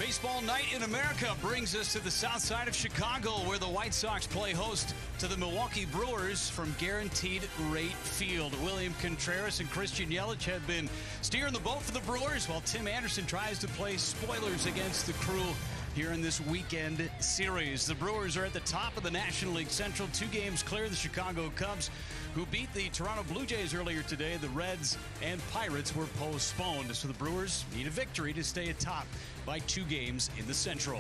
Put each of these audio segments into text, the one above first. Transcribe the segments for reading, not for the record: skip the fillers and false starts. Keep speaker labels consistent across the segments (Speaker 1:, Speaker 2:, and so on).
Speaker 1: Baseball night in America brings us to the south side of Chicago, where the White Sox play host to the Milwaukee Brewers from Guaranteed Rate Field. William Contreras and Christian Yelich have been steering the boat for the Brewers, while Tim Anderson tries to play spoilers against the crew here in this weekend series. The Brewers are at the top of the National League Central, 2 games clear of the Chicago Cubs, who beat the Toronto Blue Jays earlier today. The Reds and Pirates were postponed, so the Brewers need a victory to stay atop by 2 games in the Central.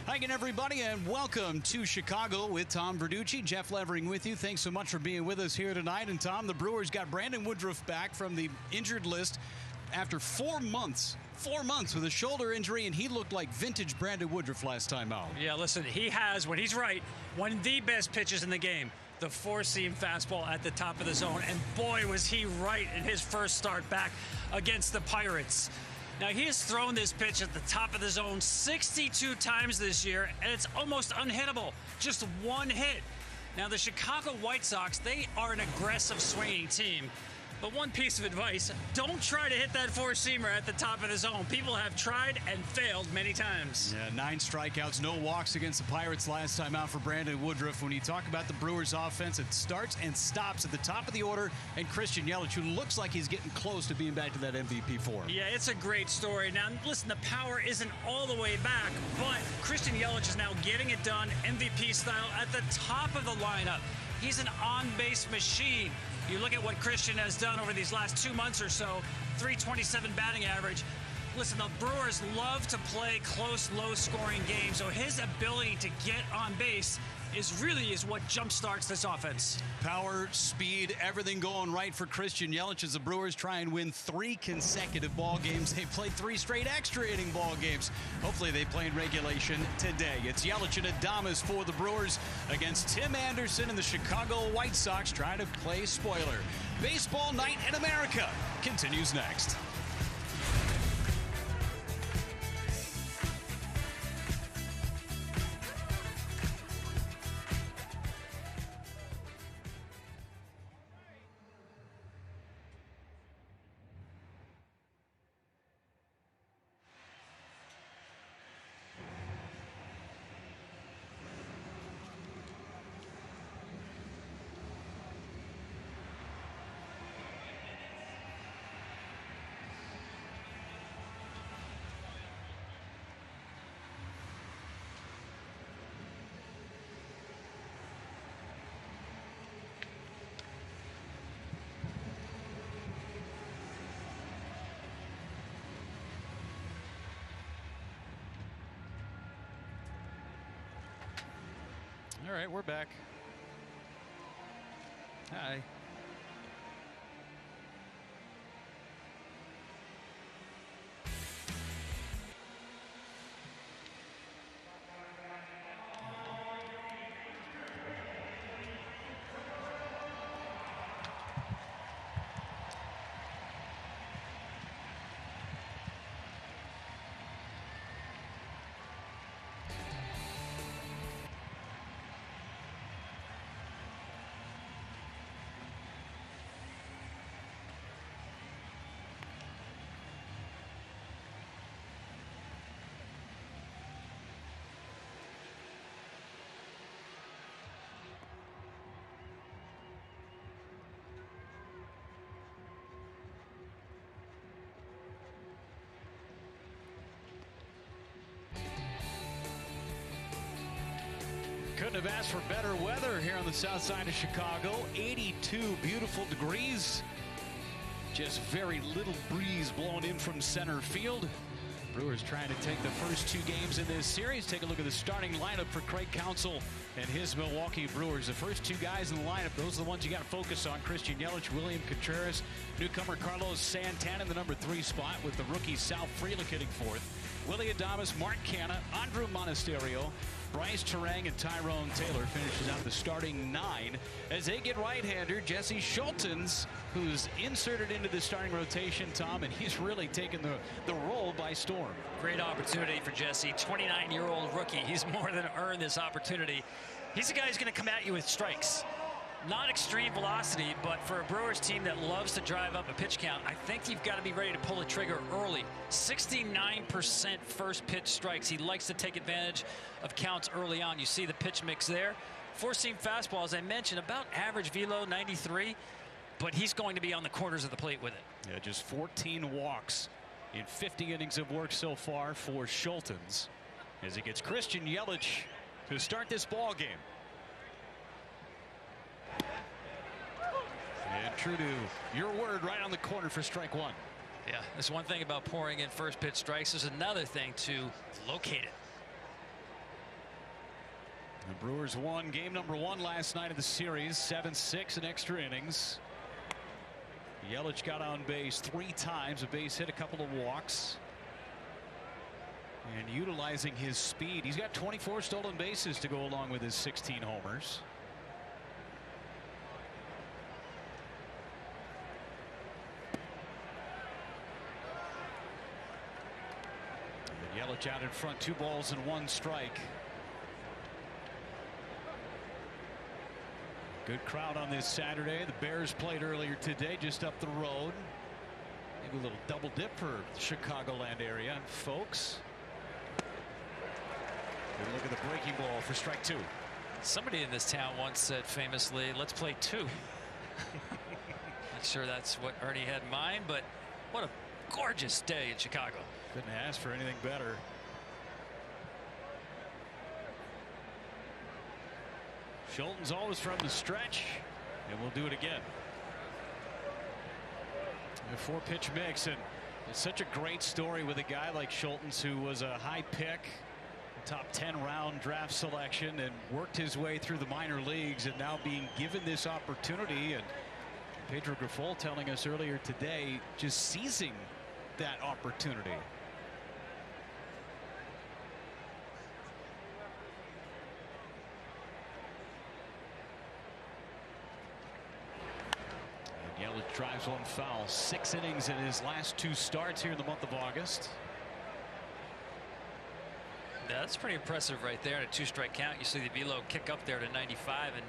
Speaker 1: Hi again, everybody, and welcome to Chicago with Tom Verducci. Jeff Levering with you. Thanks so much for being with us here tonight. And Tom, the Brewers got Brandon Woodruff back from the injured list after 4 months. 4 months with a shoulder injury, and he looked like vintage Brandon Woodruff last time out.
Speaker 2: Yeah, listen, he has, when he's right, one of the best pitches in the game, the 4-seam fastball at the top of the zone. And boy, was he right in his first start back against the Pirates. Now, he has thrown this pitch at the top of the zone 62 times this year, and it's almost unhittable. Just one hit. Now, the Chicago White Sox, they are an aggressive swinging team. But one piece of advice, don't try to hit that 4-seamer at the top of the zone. People have tried and failed many times.
Speaker 1: Yeah, 9 strikeouts, no walks against the Pirates last time out for Brandon Woodruff. When you talk about the Brewers offense, it starts and stops at the top of the order. And Christian Yelich, who looks like he's getting close to being back to that MVP form.
Speaker 2: Yeah, it's a great story. Now, listen, the power isn't all the way back, but Christian Yelich is now getting it done MVP style at the top of the lineup. He's an on-base machine. You look at what Christian has done over these last 2 months or so, .327 batting average. Listen, the Brewers love to play close, low-scoring games, so his ability to get on base is what jumpstarts this offense.
Speaker 1: Power, speed, everything going right for Christian Yelich as the Brewers try and win 3 consecutive ball games. They played 3 straight extra inning ball games. Hopefully they play in regulation today. It's Yelich and Adames for the Brewers against Tim Anderson and the Chicago White Sox trying to play spoiler. Baseball night in America continues next. All right, we're back. Hi. Couldn't have asked for better weather here on the south side of Chicago. 82 beautiful degrees. Just very little breeze blowing in from center field. Brewers trying to take the first 2 games in this series. Take a look at the starting lineup for Craig Counsell and his Milwaukee Brewers. The first 2 guys in the lineup, those are the ones you got to focus on. Christian Yelich, William Contreras, newcomer Carlos Santana in the number 3 spot, with the rookie Sal Frelick hitting 4th. Willie Adames, Mark Canha, Andrew Monasterio, Bryce Terang, and Tyrone Taylor finishes out the starting 9. As they get right-hander, Jesse Schultens, who's inserted into the starting rotation, Tom, and he's really taken the role by storm.
Speaker 2: Great opportunity for Jesse, 29-year-old rookie. He's more than earned this opportunity. He's the guy who's going to come at you with strikes. Not extreme velocity, but for a Brewers team that loves to drive up a pitch count, I think you've got to be ready to pull the trigger early. 69% first pitch strikes. He likes to take advantage of counts early on. You see the pitch mix there. Four-seam fastball, as I mentioned, about average velo, 93, but he's going to be on the corners of the plate with it.
Speaker 1: Yeah, just 14 walks in 50 innings of work so far for Schultens as he gets Christian Yelich to start this ball game. And true to your word, right on the corner for strike one.
Speaker 2: Yeah, there's one thing about pouring in first pitch strikes. There's another thing to locate it.
Speaker 1: The Brewers won game number 1 last night of the series, 7-6 in extra innings. Yelich got on base 3 times, a base hit, a couple of walks. And utilizing his speed, he's got 24 stolen bases to go along with his 16 homers. And Yelich out in front, 2 balls and 1 strike. Good crowd on this Saturday. The Bears played earlier today just up the road. Maybe a little double dip for the Chicagoland area folks. Good look at the breaking ball for strike 2.
Speaker 2: Somebody in this town once said famously, let's play 2. Not sure that's what Ernie had in mind, but what a gorgeous day in Chicago.
Speaker 1: Couldn't ask for anything better. Schultens always from the stretch, and we'll do it again. A 4-pitch mix, and it's such a great story with a guy like Schultens, who was a high pick, top 10 round draft selection, and worked his way through the minor leagues, and now being given this opportunity. And Pedro Grifol telling us earlier today, just seizing that opportunity. Yelich drives one foul. 6 innings in his last 2 starts here in the month of August.
Speaker 2: Yeah, that's pretty impressive right there. In a 2-strike count, you see the velo kick up there to 95, and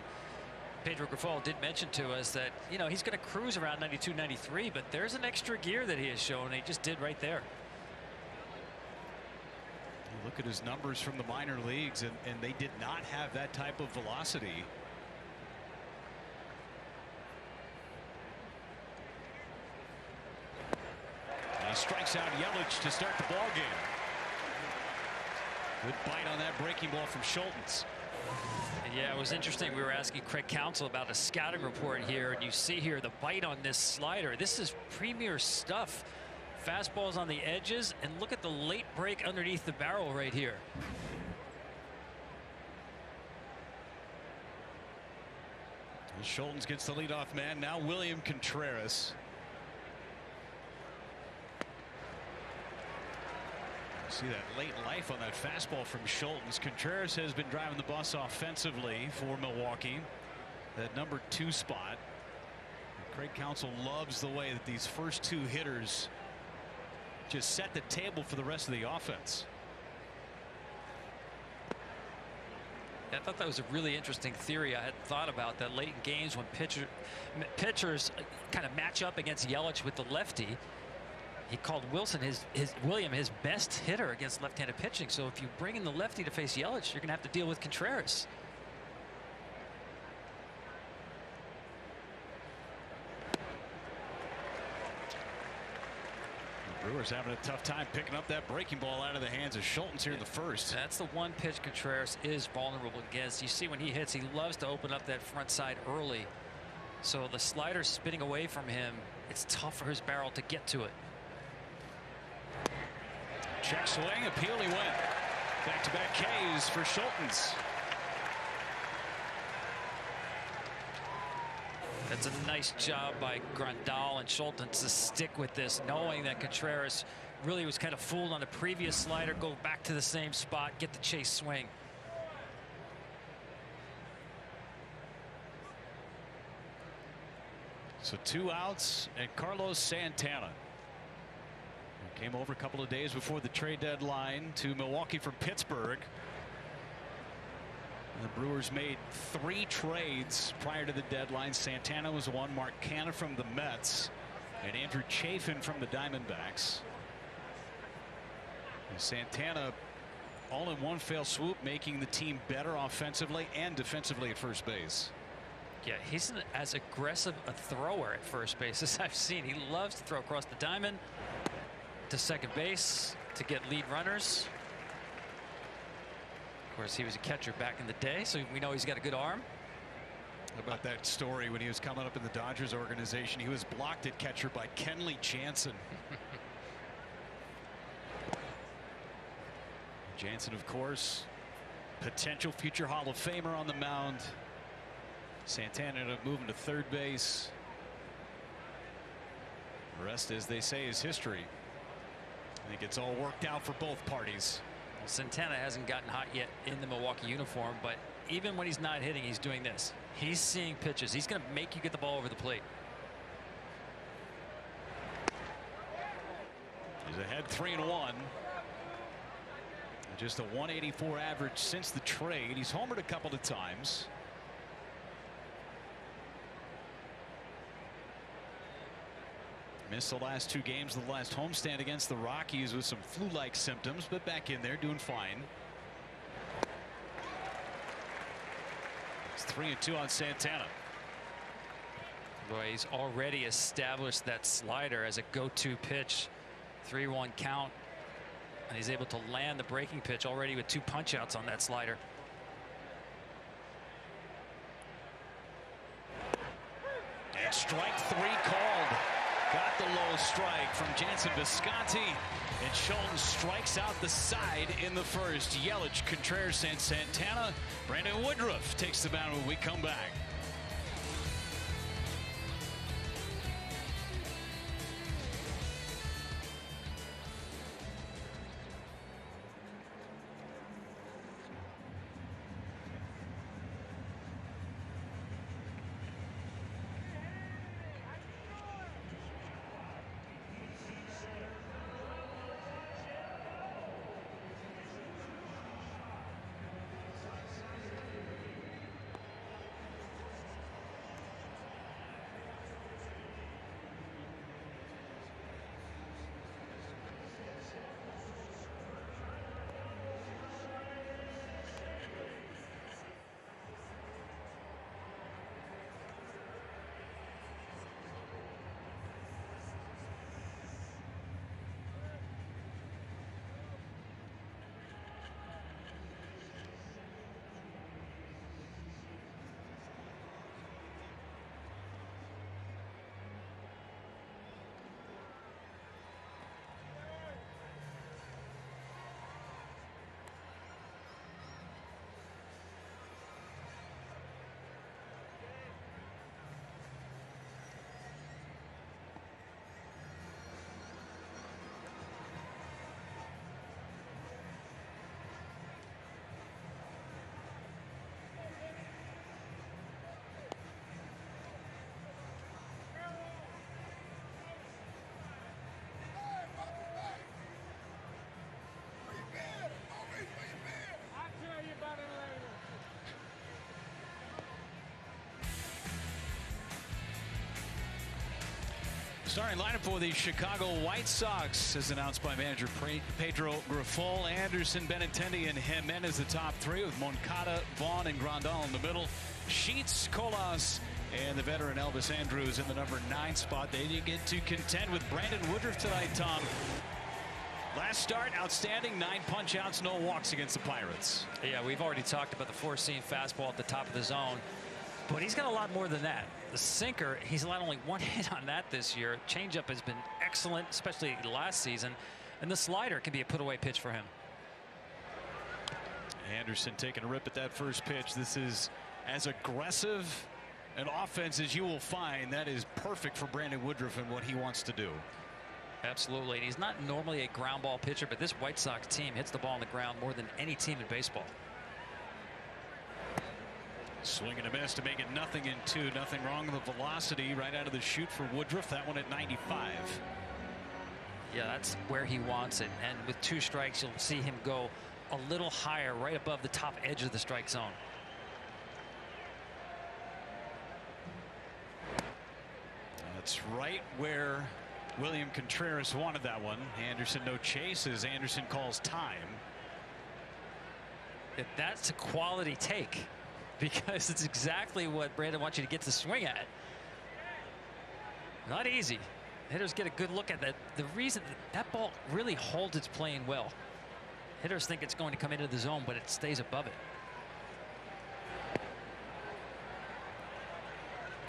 Speaker 2: Pedro Grifol did mention to us that, you know, he's going to cruise around 92, 93, but there's an extra gear that he has shown, and he just did right there.
Speaker 1: You look at his numbers from the minor leagues, and they did not have that type of velocity. He strikes out Yelich to start the ball game. Good bite on that breaking ball from Schultens.
Speaker 2: And yeah, it was interesting. We were asking Craig Counsell about a scouting report here, and you see here the bite on this slider. This is premier stuff. Fastballs on the edges, and look at the late break underneath the barrel right here.
Speaker 1: Schultens gets the leadoff man. Now William Contreras. See that late life on that fastball from Schultens. Contreras has been driving the bus offensively for Milwaukee. That number 2 spot. And Craig Counsell loves the way that these first 2 hitters just set the table for the rest of the offense.
Speaker 2: I thought that was a really interesting theory I hadn't thought about, that late in games when pitchers kind of match up against Yelich with the lefty. He called Wilson William his best hitter against left-handed pitching. So if you bring in the lefty to face Yelich, you're going to have to deal with Contreras.
Speaker 1: The Brewers having a tough time picking up that breaking ball out of the hands of Schultens here in the first.
Speaker 2: That's the one pitch Contreras is vulnerable against. You see when he hits, he loves to open up that front side early. So the slider spinning away from him, it's tough for his barrel to get to it.
Speaker 1: Check swing, appeal, he went. Back-to-back Ks for Schultens.
Speaker 2: That's a nice job by Grandal and Schultens to stick with this, knowing that Contreras really was kind of fooled on the previous slider. Go back to the same spot, get the chase swing.
Speaker 1: So 2 outs, and Carlos Santana came over a couple of days before the trade deadline to Milwaukee from Pittsburgh. The Brewers made 3 trades prior to the deadline. Santana was one, Mark Canha from the Mets, and Andrew Chafin from the Diamondbacks. And Santana, all in one fell swoop, making the team better offensively and defensively at first base.
Speaker 2: Yeah, he's as aggressive a thrower at first base as I've seen. He loves to throw across the diamond to second base to get lead runners. Of course, he was a catcher back in the day, so we know he's got a good arm.
Speaker 1: How about that story when he was coming up in the Dodgers organization? He was blocked at catcher by Kenley Jansen. Jansen, of course, potential future Hall of Famer on the mound. Santana ended up moving to third base. The rest, as they say, is history. I think it's all worked out for both parties.
Speaker 2: Well, Santana hasn't gotten hot yet in the Milwaukee uniform, but even when he's not hitting, he's doing this. He's seeing pitches. He's going to make you get the ball over the plate.
Speaker 1: He's ahead 3-1. Just a 184 average since the trade. He's homered a couple of times. Missed the last 2 games of the last homestand against the Rockies with some flu-like symptoms, but back in there doing fine. It's 3-2 on Santana.
Speaker 2: Boy, he's already established that slider as a go-to pitch. 3-1 count. And he's able to land the breaking pitch already with 2 punch-outs on that slider.
Speaker 1: And strike 3 called. Got the low strike from Jansen Visconti. And Schulten strikes out the side in the first. Yelich, Contreras, and Santana. Brandon Woodruff takes the mound when we come back. Starting lineup for the Chicago White Sox as announced by manager Pedro Grifol. Anderson, Benintendi, and Jimenez the top 3 with Moncada, Vaughn, and Grandal in the middle. Sheets, Colas, and the veteran Elvis Andrus in the number 9 spot. They didn't get to contend with Brandon Woodruff tonight, Tom. Last start, outstanding. 9 punch-outs, no walks against the Pirates.
Speaker 2: Yeah, we've already talked about the 4-seam fastball at the top of the zone. But he's got a lot more than that. The sinker, he's allowed only 1 hit on that this year. Changeup has been excellent, especially last season. And the slider can be a put-away pitch for him.
Speaker 1: Anderson taking a rip at that first pitch. This is as aggressive an offense as you will find. That is perfect for Brandon Woodruff and what he wants to do.
Speaker 2: Absolutely. And he's not normally a ground ball pitcher, but this White Sox team hits the ball on the ground more than any team in baseball.
Speaker 1: Swing and a miss to make it 0-2. Nothing wrong with the velocity right out of the chute for Woodruff. That one at 95.
Speaker 2: Yeah, that's where he wants it. And with 2 strikes, you'll see him go a little higher, right above the top edge of the strike zone.
Speaker 1: It's right where William Contreras wanted that one. Anderson no chase as Anderson calls time.
Speaker 2: That's a quality take, because it's exactly what Brandon wants you to get the swing at. Not easy. Hitters get a good look at that. The reason that ball really holds its plane well. Hitters think it's going to come into the zone, but it stays above it.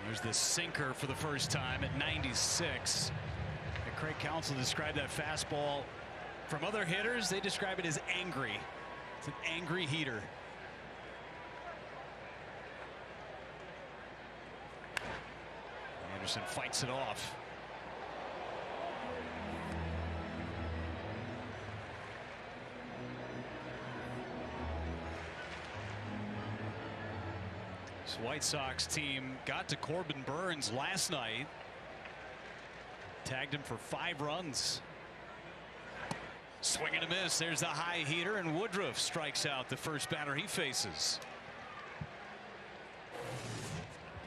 Speaker 1: There's the sinker for the first time at 96. And Craig Counsell described that fastball. From other hitters, they describe it as angry. It's an angry heater. Anderson fights it off. This White Sox team got to Corbin Burns last night. Tagged him for 5 runs. Swing and a miss. There's the high heater, and Woodruff strikes out the first batter he faces.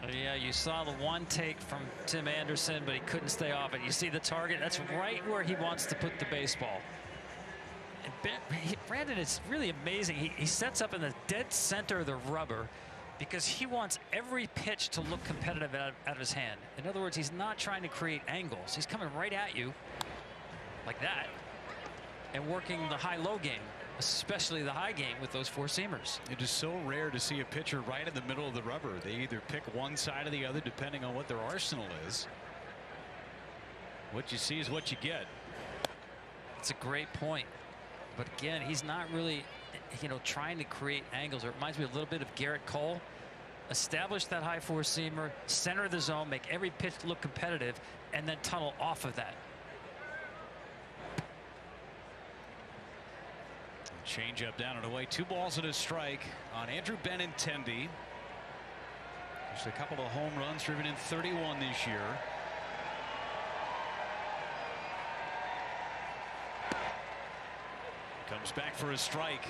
Speaker 2: Yeah, you saw the one take from Tim Anderson, but he couldn't stay off it. You see the target? That's right where he wants to put the baseball. And Brandon, it's really amazing. He sets up in the dead center of the rubber because he wants every pitch to look competitive out of his hand. In other words, he's not trying to create angles. He's coming right at you like that and working the high-low game, especially the high game with those four-seamers.
Speaker 1: It is so rare to see a pitcher right in the middle of the rubber. They either pick one side or the other depending on what their arsenal is. What you see is what you get.
Speaker 2: It's a great point. But again, he's not really, trying to create angles. It reminds me a little bit of Garrett Cole. Establish that high four-seamer, center the zone, make every pitch look competitive, and then tunnel off of that.
Speaker 1: Change up down and away. 2 balls and a strike on Andrew Benintendi. Just a couple of home runs, driven in 31 this year. Comes back for a strike.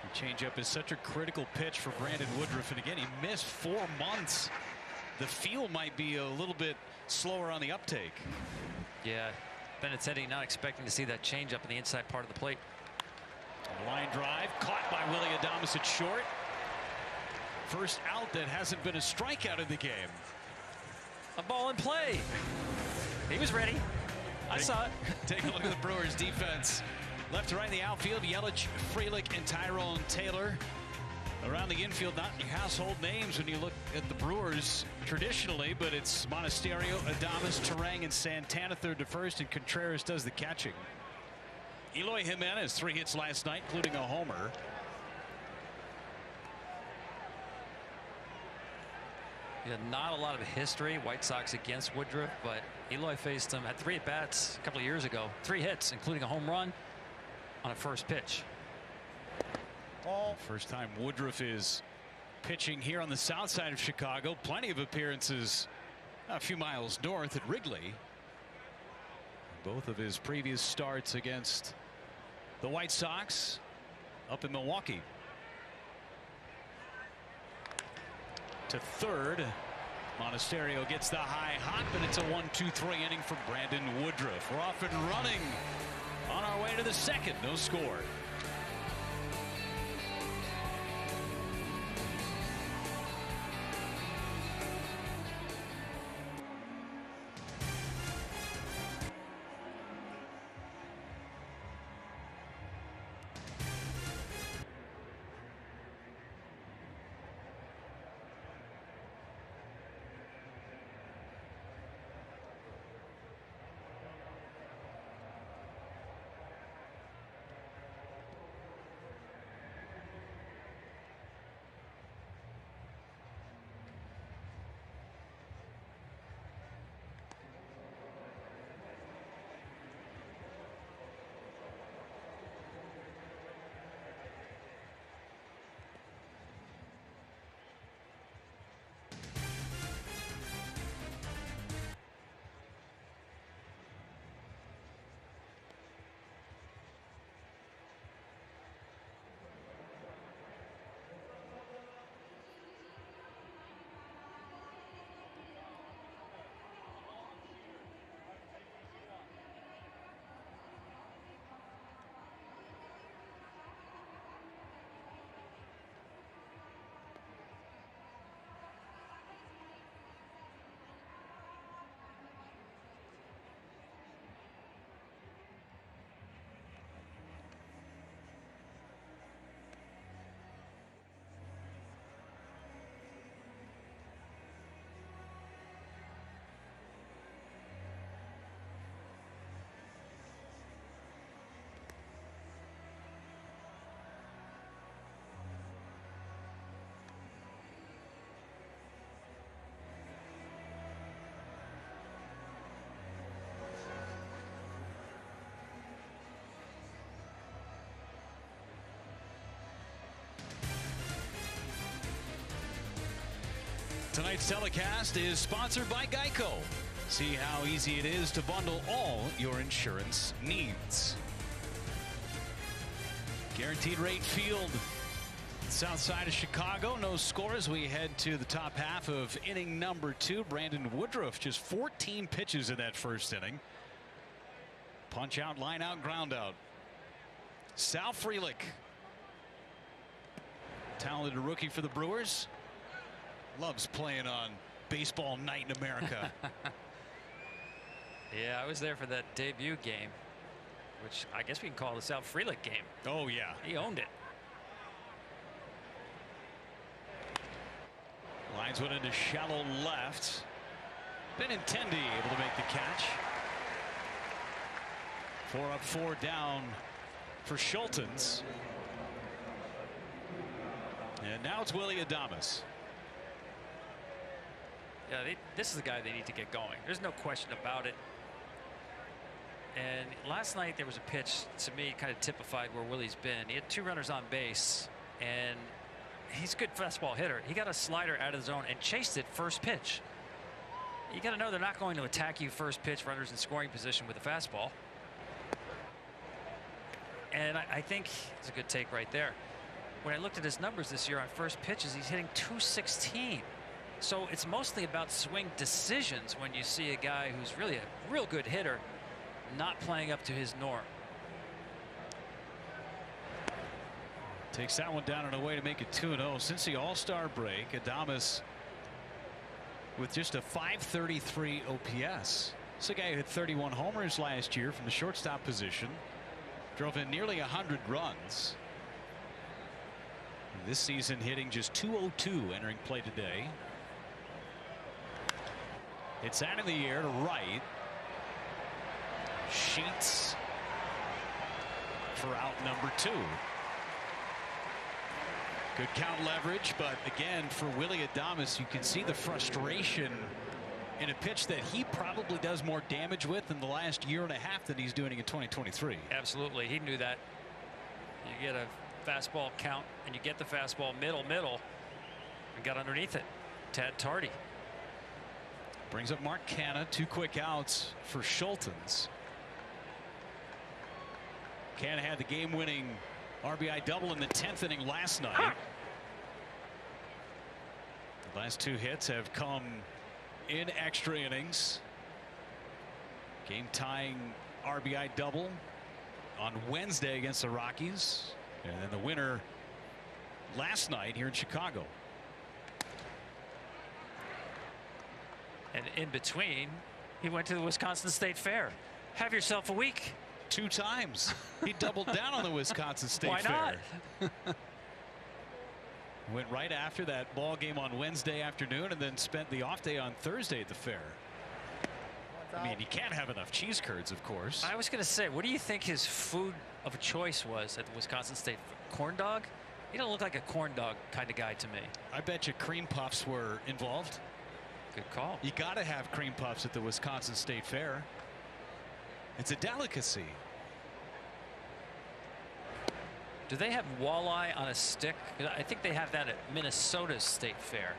Speaker 1: The changeup is such a critical pitch for Brandon Woodruff, and again, he missed 4 months. The feel might be a little bit slower on the uptake.
Speaker 2: Yeah, Benintendi not expecting to see that changeup in the inside part of the plate.
Speaker 1: Line drive caught by Willy Adames at short. First out that hasn't been a strikeout in the game.
Speaker 2: A ball in play. He was ready. I saw it.
Speaker 1: Take a look at the Brewers defense. Left to right in the outfield, Yelich, Frelick, and Tyrone Taylor. Around the infield, not your household names when you look at the Brewers traditionally, but it's Monasterio, Adames, Terang, and Santana third to first, and Contreras does the catching. Eloy Jimenez, 3 hits last night, including a homer.
Speaker 2: Yeah, not a lot of history, White Sox against Woodruff, but Eloy faced him at 3 at-bats a couple of years ago. 3 hits, including a home run on a first pitch.
Speaker 1: First time Woodruff is pitching here on the south side of Chicago. Plenty of appearances a few miles north at Wrigley. Both of his previous starts against the White Sox up in Milwaukee. To third. Monasterio gets the high hop, and it's a 1-2-3 inning for Brandon Woodruff. We're off and running on our way to the second. No score. Tonight's telecast is sponsored by Geico. See how easy it is to bundle all your insurance needs. Guaranteed Rate Field, south side of Chicago. No score as we head to the top half of inning number 2. Brandon Woodruff, just 14 pitches in that first inning. Punch out, line out, ground out. Sal Frelick, talented rookie for the Brewers. Loves playing on baseball night in America.
Speaker 2: Yeah, I was there for that debut game, which I guess we can call the Sal Frelick game.
Speaker 1: Oh, yeah.
Speaker 2: He owned it.
Speaker 1: Lines went into shallow left. Benintendi able to make the catch. 4 up, 4 down for Schultens. And now it's Willy Adames.
Speaker 2: Yeah, this is the guy they need to get going. There's no question about it. And last night there was a pitch, to me, kind of typified where Willie's been. He had 2 runners on base, and he's a good fastball hitter. He got a slider out of the zone and chased it first pitch. You got to know they're not going to attack you first pitch, runners in scoring position with a fastball. And I think it's a good take right there. When I looked at his numbers this year on first pitches, he's hitting .216. So it's mostly about swing decisions when you see a guy who's really a real good hitter not playing up to his norm.
Speaker 1: Takes that one down and away to make it 2-0. Since the All-Star break, Adames with just a .533 OPS. This is a guy who hit 31 homers last year from the shortstop position. Drove in nearly 100 runs. This season hitting just .202 entering play today. It's out in the air to right. Sheets for out number 2. Good count leverage, but again, for Willy Adames, you can see the frustration in a pitch that he probably does more damage with in the last year and a half than he's doing in 2023.
Speaker 2: Absolutely. He knew that. You get a fastball count and you get the fastball middle and got underneath it. Tad Tardy
Speaker 1: brings up Mark Canha. 2 quick outs for Schultens. Canha had the game-winning RBI double in the 10th inning last night. The last 2 hits have come in extra innings. Game-tying RBI double on Wednesday against the Rockies, and then the winner last night here in Chicago.
Speaker 2: And in between, he went to the Wisconsin State Fair. Have yourself a week.
Speaker 1: 2 times. He doubled down on the Wisconsin State
Speaker 2: Why
Speaker 1: Fair.
Speaker 2: not?
Speaker 1: Went right after that ball game on Wednesday afternoon and then spent the off day on Thursday at the fair. I mean, you can't have enough cheese curds, of course.
Speaker 2: I was going to say, what do you think his food of choice was at the Wisconsin State Fair? Corn dog? He don't look like a corn dog kind of guy to me.
Speaker 1: I bet you cream puffs were involved.
Speaker 2: Good call.
Speaker 1: You got to have cream puffs at the Wisconsin State Fair. It's a delicacy.
Speaker 2: Do they have walleye on a stick? I think they have that at Minnesota State Fair.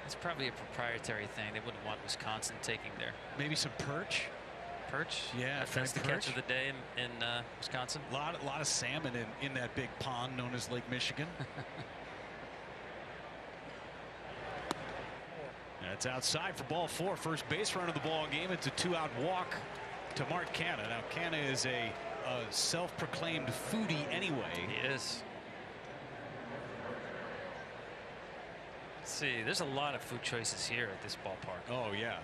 Speaker 2: It's probably a proprietary thing. They wouldn't want Wisconsin taking there.
Speaker 1: Maybe some perch.
Speaker 2: Perch?
Speaker 1: Yeah,
Speaker 2: that's the catch of the day in Wisconsin.
Speaker 1: A lot of salmon in that big pond known as Lake Michigan. That's outside for ball 4. First base run of the ball game. It's a 2-out walk to Mark Canha. Now Canha is a self-proclaimed foodie anyway.
Speaker 2: He is. Let's see, there's a lot of food choices here at this ballpark.
Speaker 1: Oh yeah.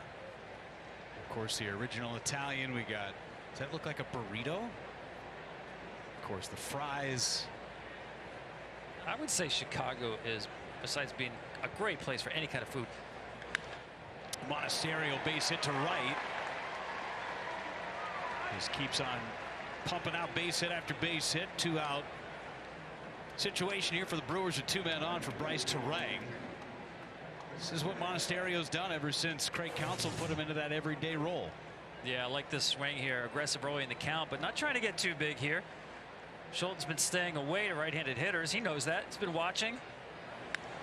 Speaker 1: Of course, the original Italian. We got. Does that look like a burrito? Of course, the fries.
Speaker 2: I would say Chicago is, besides being a great place for any kind of food.
Speaker 1: Monasterio base hit to right. Just keeps on pumping out base hit after base hit. 2-out situation here for the Brewers with 2 men on for Bryce Terang. This is what Monasterio's done ever since Craig Counsell put him into that everyday role.
Speaker 2: Yeah, I like this swing here. Aggressive early in the count, but not trying to get too big here. Schultens been staying away to right-handed hitters. He knows that. He's been watching.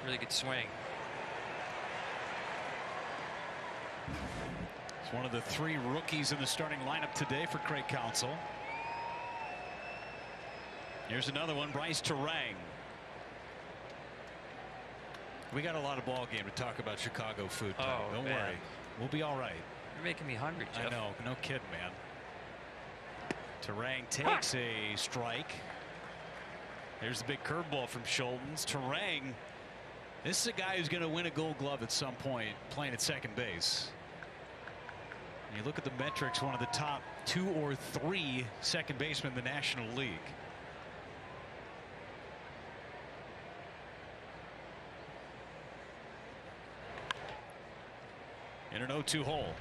Speaker 2: Really good swing.
Speaker 1: It's one of the 3 rookies in the starting lineup today for Craig Counsell. Here's another one, Bryce Terang. We got a lot of ball game to talk about Chicago food.
Speaker 2: Oh,
Speaker 1: don't
Speaker 2: man.
Speaker 1: worry, we'll be all right.
Speaker 2: You're making me hungry, Jeff.
Speaker 1: I know, no kidding, man. Terang takes a strike. There's the big curveball from Schultz. Terang, this is a guy who's going to win a Gold Glove at some point, playing at second base. And you look at the metrics, one of the top 2 or 3 second basemen in the National League. In an 0-2 hole.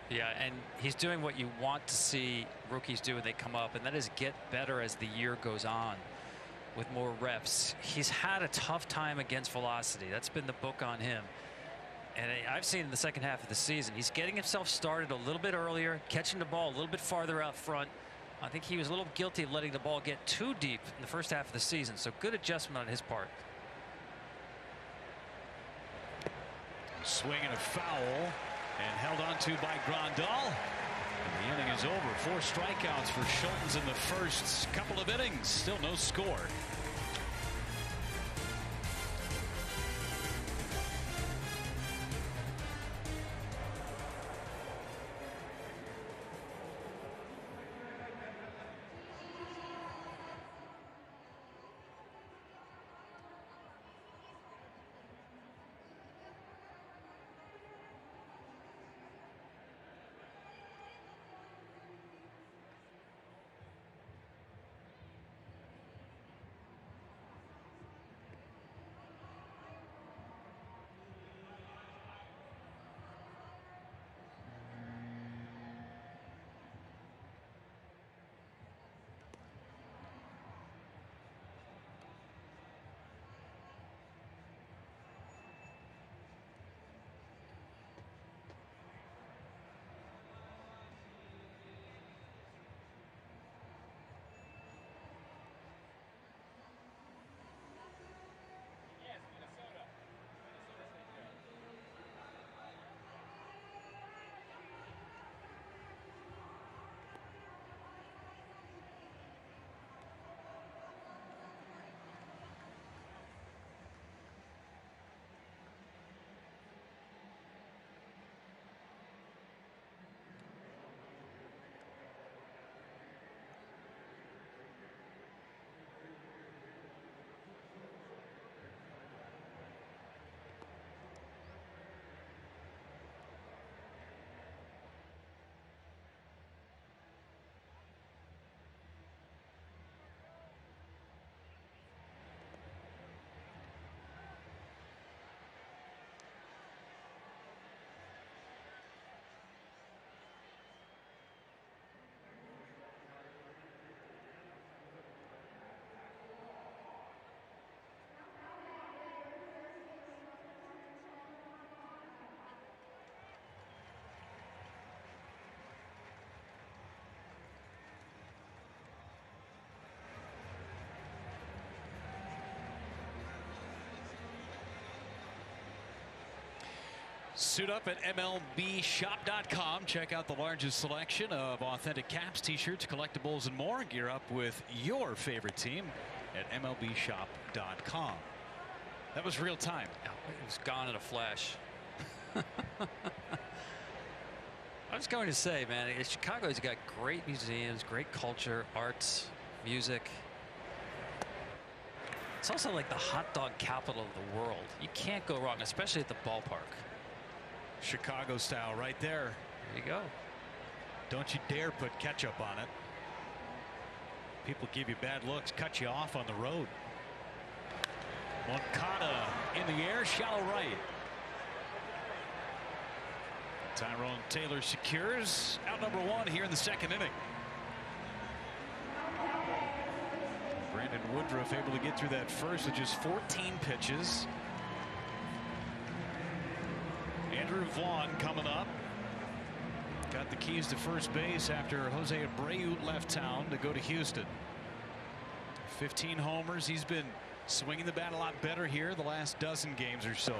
Speaker 2: Yeah, and he's doing what you want to see rookies do when they come up, and that is get better as the year goes on with more reps. He's had a tough time against velocity. That's been the book on him. And I've seen in the second half of the season, he's getting himself started a little bit earlier, catching the ball a little bit farther out front. I think he was a little guilty of letting the ball get too deep in the first half of the season, so good adjustment on his part.
Speaker 1: Swing and a foul, and held on to by Grandal. And the inning is over. 4 strikeouts for Schultz in the first couple of innings. Still no score. Suit up at MLBshop.com. Check out the largest selection of authentic caps, t-shirts, collectibles, and more. Gear up with your favorite team at MLBshop.com. That was real time.
Speaker 2: It was gone in a flash. I was going to say, man, Chicago's got great museums, great culture, arts, music. It's also like the hot dog capital of the world. You can't go wrong, especially at the ballpark.
Speaker 1: Chicago style right there.
Speaker 2: There you go.
Speaker 1: Don't you dare put ketchup on it. People give you bad looks, cut you off on the road. Moncada in the air, shallow right. Tyrone Taylor secures out number 1 here in the second inning. Brandon Woodruff able to get through that first with just 14 pitches. Andrew Vaughn coming up. Got the keys to first base after Jose Abreu left town to go to Houston. 15 homers. He's been swinging the bat a lot better here the last dozen games or so.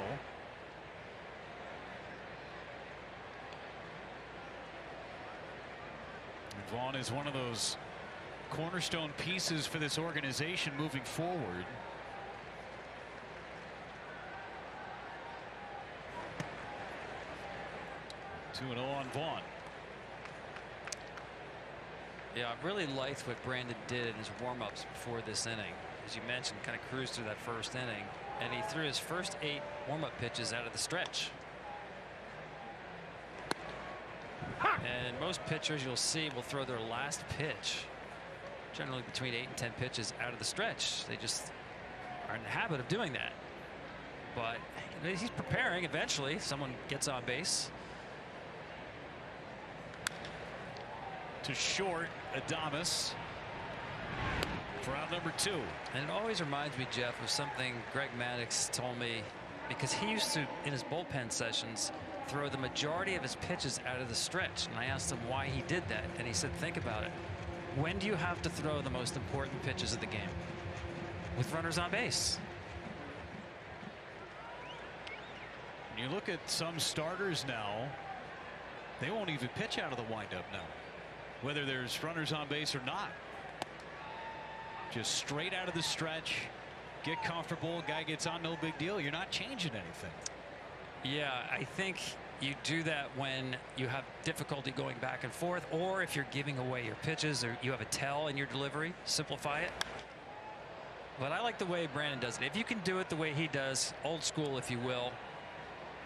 Speaker 1: Vaughn is one of those cornerstone pieces for this organization moving forward. Two 2-0 on Vaughn.
Speaker 2: Yeah, I really liked what Brandon did in his warm-ups before this inning. As you mentioned, kind of cruised through that first inning, and he threw his first 8 warm-up pitches out of the stretch. And most pitchers you'll see will throw their last pitch generally between 8 and 10 pitches out of the stretch. They just are in the habit of doing that. But he's preparing. Eventually someone gets on base.
Speaker 1: To short, Adames for out number 2.
Speaker 2: And it always reminds me, Jeff, of something Greg Maddux told me, because he used to, in his bullpen sessions, throw the majority of his pitches out of the stretch. And I asked him why he did that, and he said, think about it. When do you have to throw the most important pitches of the game? With runners on base.
Speaker 1: You look at some starters now, they won't even pitch out of the windup now, whether there's runners on base or not. Just straight out of the stretch, get comfortable, guy gets on, no big deal. You're not changing anything.
Speaker 2: Yeah, I think you do that when you have difficulty going back and forth, or if you're giving away your pitches, or you have a tell in your delivery. Simplify it. But I like the way Brandon does it. If you can do it the way he does, old school if you will,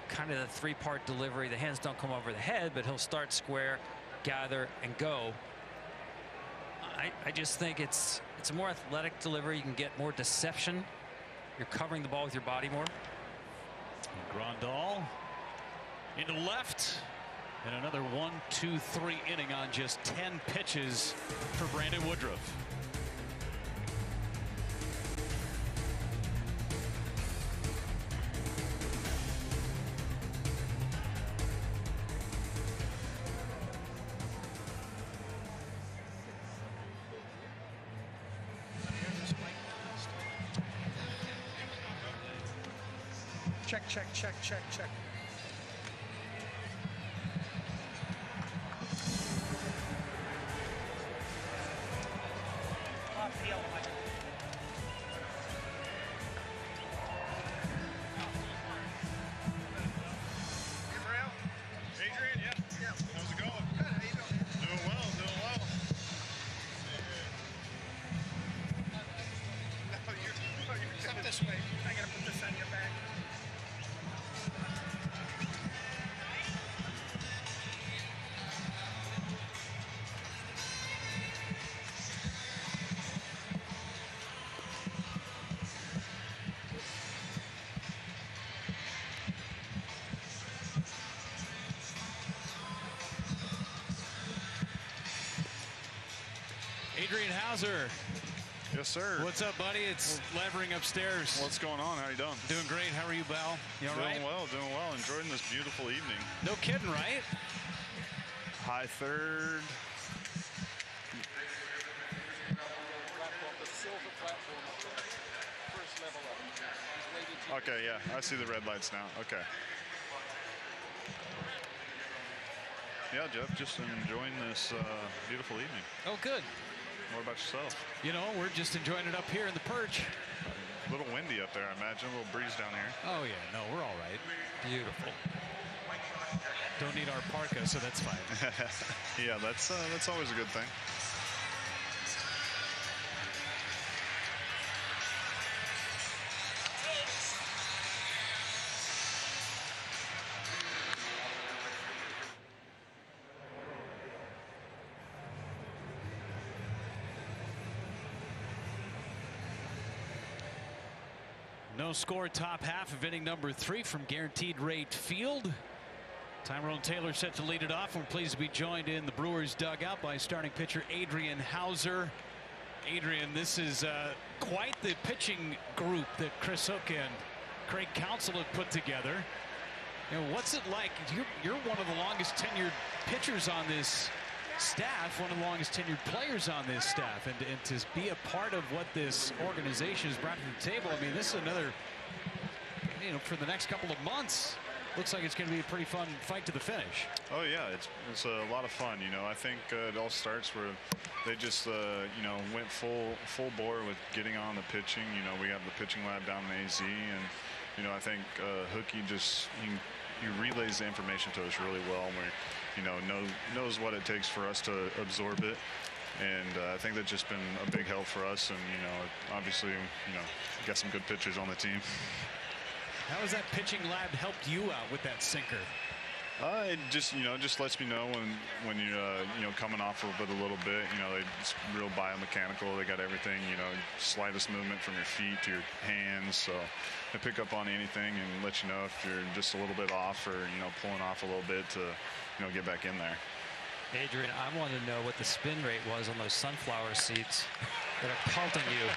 Speaker 2: kind of the 3-part delivery, the hands don't come over the head, but he'll start square, gather, and go. I just think it's a more athletic delivery. You can get more deception. You're covering the ball with your body more.
Speaker 1: Grandal into left, and another 1-2-3 inning on just 10 pitches for Brandon Woodruff.
Speaker 3: Check.
Speaker 4: Adrian, yeah. How's it going? Good. How you doing? Doing well. No, you're
Speaker 3: Come this way. I gotta put this on your back.
Speaker 1: Adrian Hauser.
Speaker 4: Yes, sir.
Speaker 1: What's up, buddy? It's Levering upstairs.
Speaker 4: What's going on? How you doing?
Speaker 1: Doing great. How are you, Bal? You all right?
Speaker 4: Doing well. Enjoying this beautiful evening.
Speaker 1: No kidding, right?
Speaker 4: High third. Okay, yeah, I see the red lights now. Okay. Yeah, Jeff, just enjoying this beautiful evening.
Speaker 1: Oh, good.
Speaker 4: What about yourself?
Speaker 1: You know, we're just enjoying it up here in the perch.
Speaker 4: A little windy up there, I imagine. A little breeze down here.
Speaker 1: Oh, yeah. No, we're all right.
Speaker 2: Beautiful.
Speaker 1: Don't need our parka, so that's fine.
Speaker 4: Yeah, that's always a good thing.
Speaker 1: No score, top half of inning number 3 from Guaranteed Rate Field. Tyrone Taylor set to lead it off. We're pleased to be joined in the Brewers dugout by starting pitcher Adrian Hauser. Adrian, this is quite the pitching group that Chris Hook and Craig Counsell have put together. You know, what's it like? You're one of the longest tenured pitchers on this staff, one of the longest tenured players on this staff, and to be a part of what this organization has brought to the table. I mean, this is another, you know, for the next couple of months, looks like it's going to be a pretty fun fight to the finish.
Speaker 4: Oh yeah, it's a lot of fun. You know, I think it all starts where they just you know, went full bore with getting on the pitching. You know, we have the pitching lab down in AZ, and you know, I think Hookie just he relays the information to us really well, and we, you know, knows what it takes for us to absorb it. And I think that's just been a big help for us. And, you know, obviously, you know, got some good pitchers on the team.
Speaker 1: How has that pitching lab helped you out with that sinker?
Speaker 4: It just, you know, just lets me know when you're, you know, coming off of it a little bit. You know, it's real biomechanical. They got everything, you know, slightest movement from your feet to your hands. So they pick up on anything and let you know if you're just a little bit off or, you know, pulling off a little bit to, you know, get back in there.
Speaker 2: Adrian, I wanted to know what the spin rate was on those sunflower seeds that are pelting you.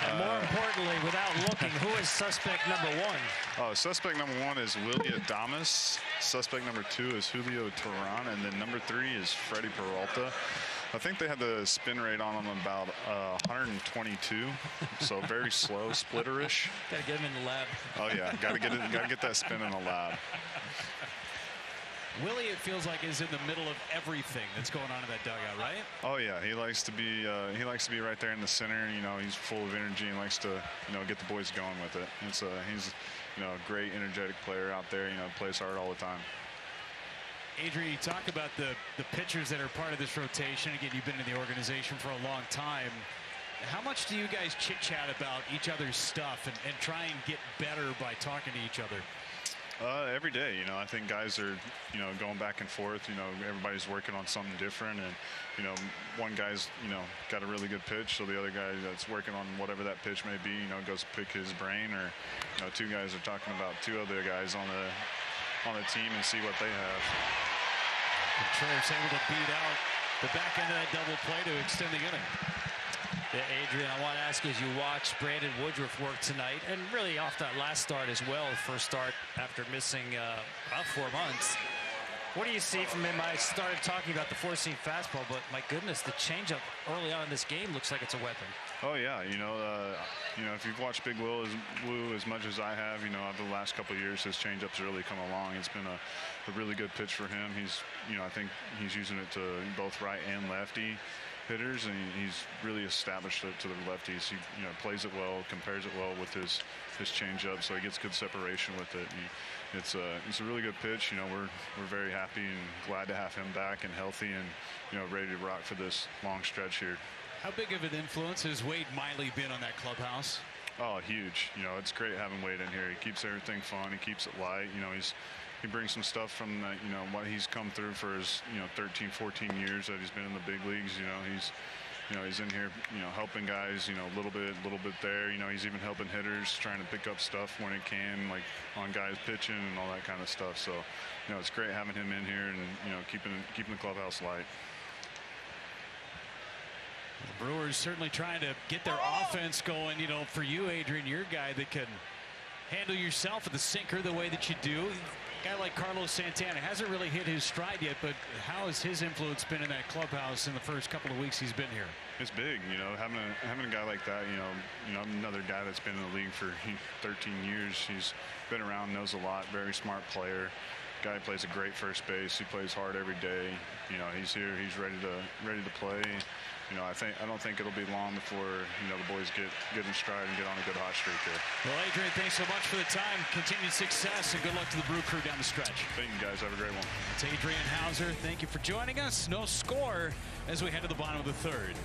Speaker 2: And more importantly, without looking, who is suspect number 1?
Speaker 4: Oh, suspect number 1 is Willie Adames. Suspect number 2 is Julio Teheran. And then number 3 is Freddie Peralta. I think they had the spin rate on them about 122, so very slow, splitterish.
Speaker 2: Got to get him in the lab.
Speaker 4: Oh yeah, got to get that spin in the lab.
Speaker 1: Willie, it feels like, is in the middle of everything that's going on in that dugout, right?
Speaker 4: Oh yeah, he likes to be right there in the center. You know, he's full of energy and likes to, you know, get the boys going with it. He's you know, a great energetic player out there. You know, plays hard all the time.
Speaker 1: Adrian, you talk about the pitchers that are part of this rotation. Again, you've been in the organization for a long time. How much do you guys chit-chat about each other's stuff and try and get better by talking to each other?
Speaker 4: Every day, you know, I think guys are, you know, going back and forth. You know, everybody's working on something different, and you know, one guy's, you know, got a really good pitch, so the other guy that's working on whatever that pitch may be, you know, goes to pick his brain, or you know, 2 guys are talking about 2 other guys on the team and see what they have.
Speaker 1: Contreras able to beat out the back end of that double play to extend the inning.
Speaker 2: Yeah, Adrian, I want to ask you, as you watch Brandon Woodruff work tonight, and really off that last start as well, first start after missing about 4 months. What do you see from him? I started talking about the 4-seam fastball, but my goodness, the changeup early on in this game looks like it's a weapon.
Speaker 4: Oh yeah, you know, if you've watched Big Woo as much as I have, you know, over the last couple of years, his changeup's really come along. It's been a really good pitch for him. He's, you know, I think he's using it to both right and lefty hitters, and he's really established it to the lefties. He, you know, plays it well, compares it well with his changeup, so he gets good separation with it. It's a really good pitch. You know, we're very happy and glad to have him back and healthy and, you know, ready to rock for this long stretch here.
Speaker 1: How big of an influence has Wade Miley been on that clubhouse?
Speaker 4: Oh, huge. You know, it's great having Wade in here. He keeps everything fun. He keeps it light. You know, he brings some stuff from you know, what he's come through for his, you know, 13, 14 years that he's been in the big leagues. You know, he's in here, you know, helping guys, you know, a little bit there. You know, he's even helping hitters, trying to pick up stuff when it can, like on guys pitching and all that kind of stuff. So, you know, it's great having him in here and, you know, keeping the clubhouse light.
Speaker 1: The Brewers certainly trying to get their offense going. You know, for you, Adrian, you're a guy that can handle yourself with the sinker the way that you do. A guy like Carlos Santana hasn't really hit his stride yet, but how has his influence been in that clubhouse in the first couple of weeks he's been here?
Speaker 4: It's big, you know, having a guy like that. You know, another guy that's been in the league for 13 years. He's been around, knows a lot, very smart player. Guy plays a great first base. He plays hard every day. You know, he's here. He's ready to play. You know, I don't think it'll be long before, you know, the boys get in stride and get on a good hot streak here.
Speaker 1: Well, Adrian, thanks so much for the time. Continued success and good luck to the Brew Crew down the stretch.
Speaker 4: Thank you, guys. Have a great one.
Speaker 1: It's Adrian Hauser. Thank you for joining us. No score as we head to the bottom of the 3rd.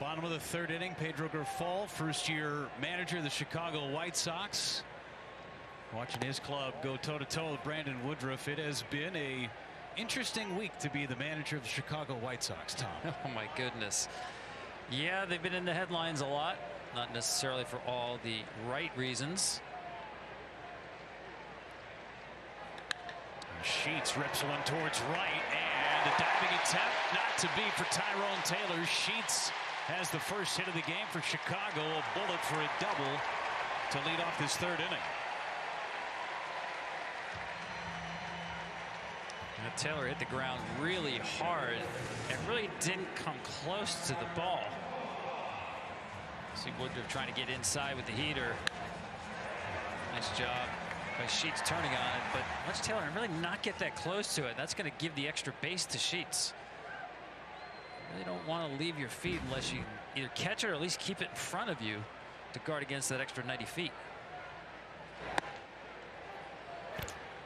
Speaker 1: Bottom of the third inning, Pedro Grifol, first-year manager of the Chicago White Sox, watching his club go toe-to-toe with Brandon Woodruff. It has been a interesting week to be the manager of the Chicago White Sox, Tom.
Speaker 2: Oh my goodness. Yeah, they've been in the headlines a lot, not necessarily for all the right reasons.
Speaker 1: Sheets rips one towards right, and a diving attempt not to be for Tyrone Taylor. Sheets has the first hit of the game for Chicago, a bullet for a double to lead off this third inning.
Speaker 2: And Taylor hit the ground really hard and really didn't come close to the ball. See Woodruff trying to get inside with the heater. Nice job by Sheets turning on it, but watch Taylor really not get that close to it. That's going to give the extra base to Sheets. You really don't want to leave your feet unless you either catch it or at least keep it in front of you to guard against that extra 90 feet.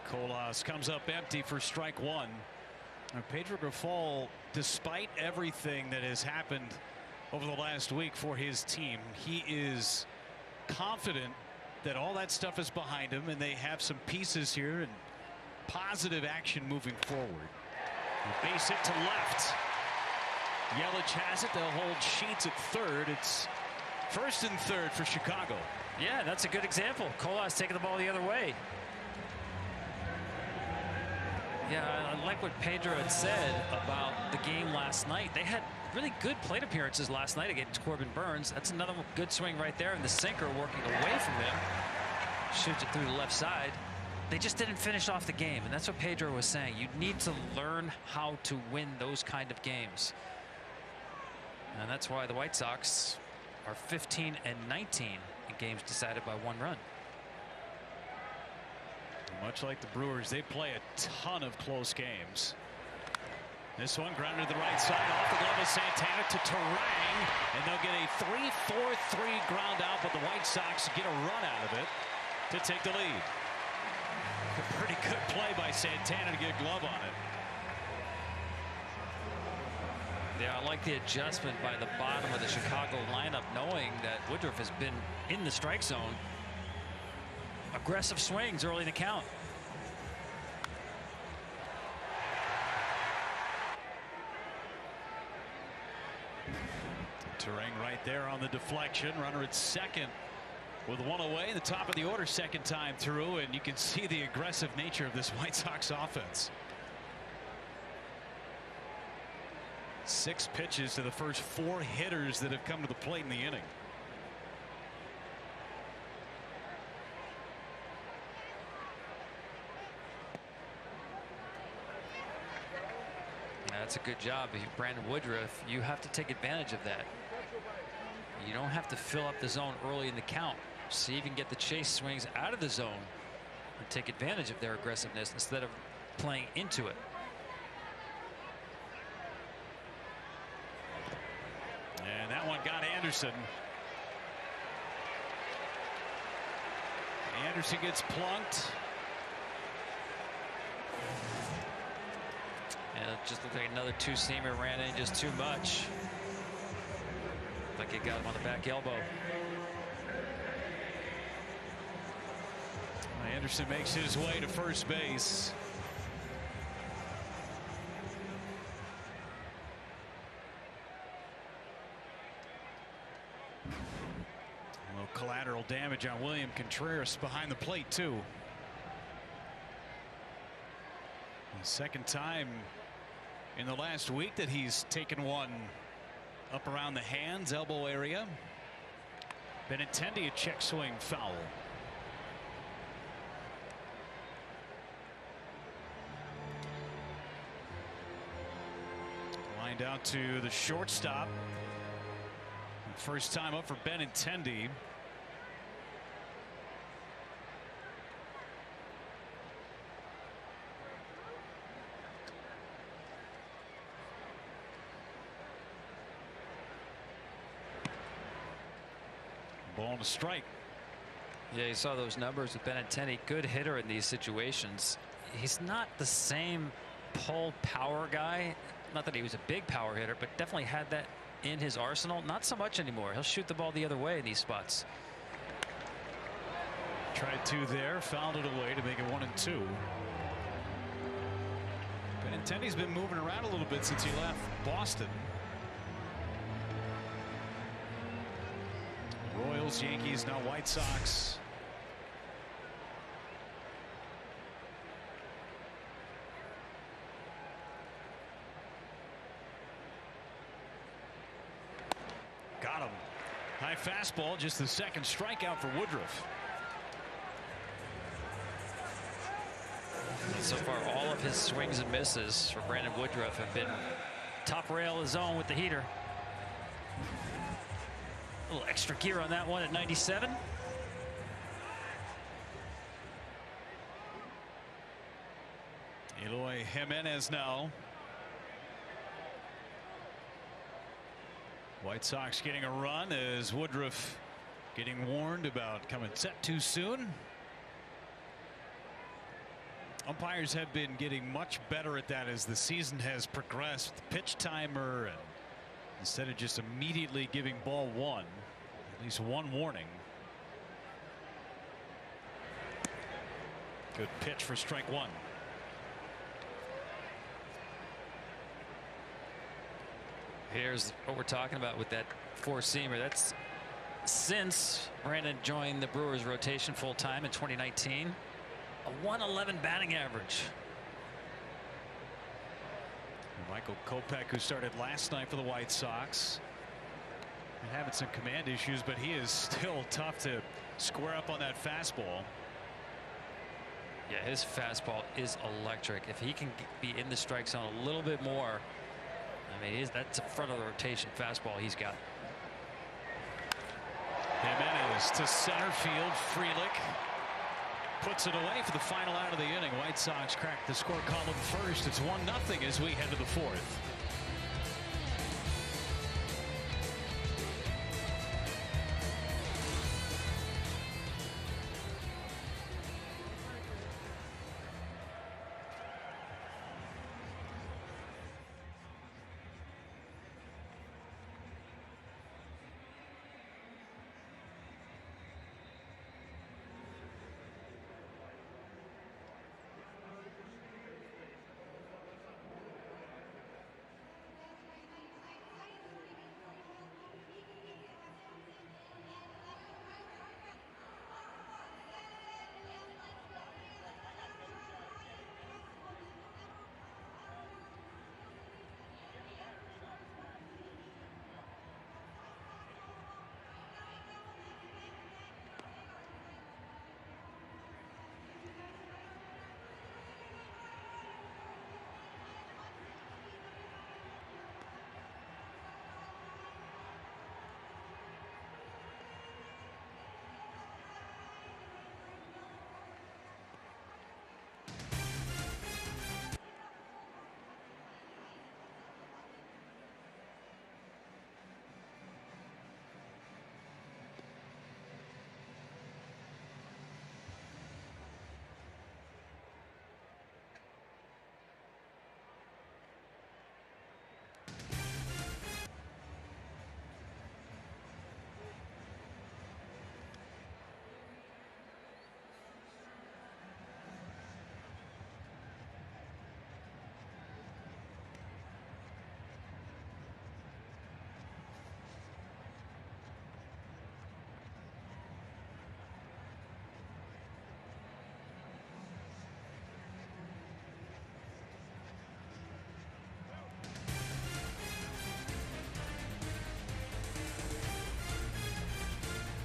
Speaker 1: Colas comes up empty for strike one. And Pedro Grifol, despite everything that has happened over the last week for his team, he is confident that all that stuff is behind him and they have some pieces here and positive action moving forward. Base hit to left. Yelich has it. They'll hold Sheets at third. It's first and third for Chicago.
Speaker 2: Yeah, that's a good example. Colas taking the ball the other way. Yeah, I like what Pedro had said about the game last night. They had really good plate appearances last night against Corbin Burns. That's another good swing right there, and the sinker working away from him. Shoots it through the left side. They just didn't finish off the game, and that's what Pedro was saying. You need to learn how to win those kind of games. And that's why the White Sox are 15-19 in games decided by one run.
Speaker 1: Much like the Brewers, they play a ton of close games. This one grounded to the right side off the glove of Santana to Terang, and they'll get a 3-4-3 ground out, but the White Sox get a run out of it to take the lead. A pretty good play by Santana to get a glove on it.
Speaker 2: Yeah, I like the adjustment by the bottom of the Chicago lineup, knowing that Woodruff has been in the strike zone. Aggressive swings early in the count.
Speaker 1: Terang right there on the deflection. Runner at second with one away. The top of the order second time through, and you can see the aggressive nature of this White Sox offense. 6 pitches to the first 4 hitters that have come to the plate in the inning.
Speaker 2: That's a good job. Brandon Woodruff, you have to take advantage of that. You don't have to fill up the zone early in the count. See if you can get the chase swings out of the zone and take advantage of their aggressiveness instead of playing into it.
Speaker 1: And that one got Anderson. Anderson gets plunked.
Speaker 2: And it just looked like another two-seamer ran in just too much. Like it got him on the back elbow.
Speaker 1: Anderson makes his way to first base. A little collateral damage on William Contreras behind the plate too. The second time in the last week that he's taken one up around the hands, elbow area. Benintendi, a check swing foul. Lined out to the shortstop. First time up for Benintendi. Ball and a strike.
Speaker 2: Yeah, you saw those numbers with Benintendi. Good hitter in these situations. He's not the same pull power guy. Not that he was a big power hitter, but definitely had that in his arsenal? Not so much anymore. He'll shoot the ball the other way in these spots.
Speaker 1: Tried 2 there, fouled it away to make it 1-2. Benintendi's been moving around a little bit since he left Boston. Royals, Yankees, now White Sox. Got him. High fastball, just the second strikeout for Woodruff.
Speaker 2: So far, all of his swings and misses for Brandon Woodruff have been top rail of the zone with the heater. A little extra gear on that one at 97.
Speaker 1: Eloy Jimenez now. White Sox getting a run as Woodruff getting warned about coming set too soon. Umpires have been getting much better at that as the season has progressed. Pitch timer, and instead of just immediately giving ball 1, at least 1 warning. Good pitch for strike 1.
Speaker 2: Here's what we're talking about with that 4-seamer. That's since Brandon joined the Brewers rotation full time in 2019. A 111 batting average.
Speaker 1: Michael Kopech, who started last night for the White Sox, and having some command issues, but he is still tough to square up on that fastball.
Speaker 2: Yeah, his fastball is electric. If he can be in the strike zone a little bit more, I mean, that's a front of the rotation fastball he's got.
Speaker 1: Jimenez to center field. Frelick puts it away for the final out of the inning. White Sox crack the score column first. It's 1-0 as we head to the 4th.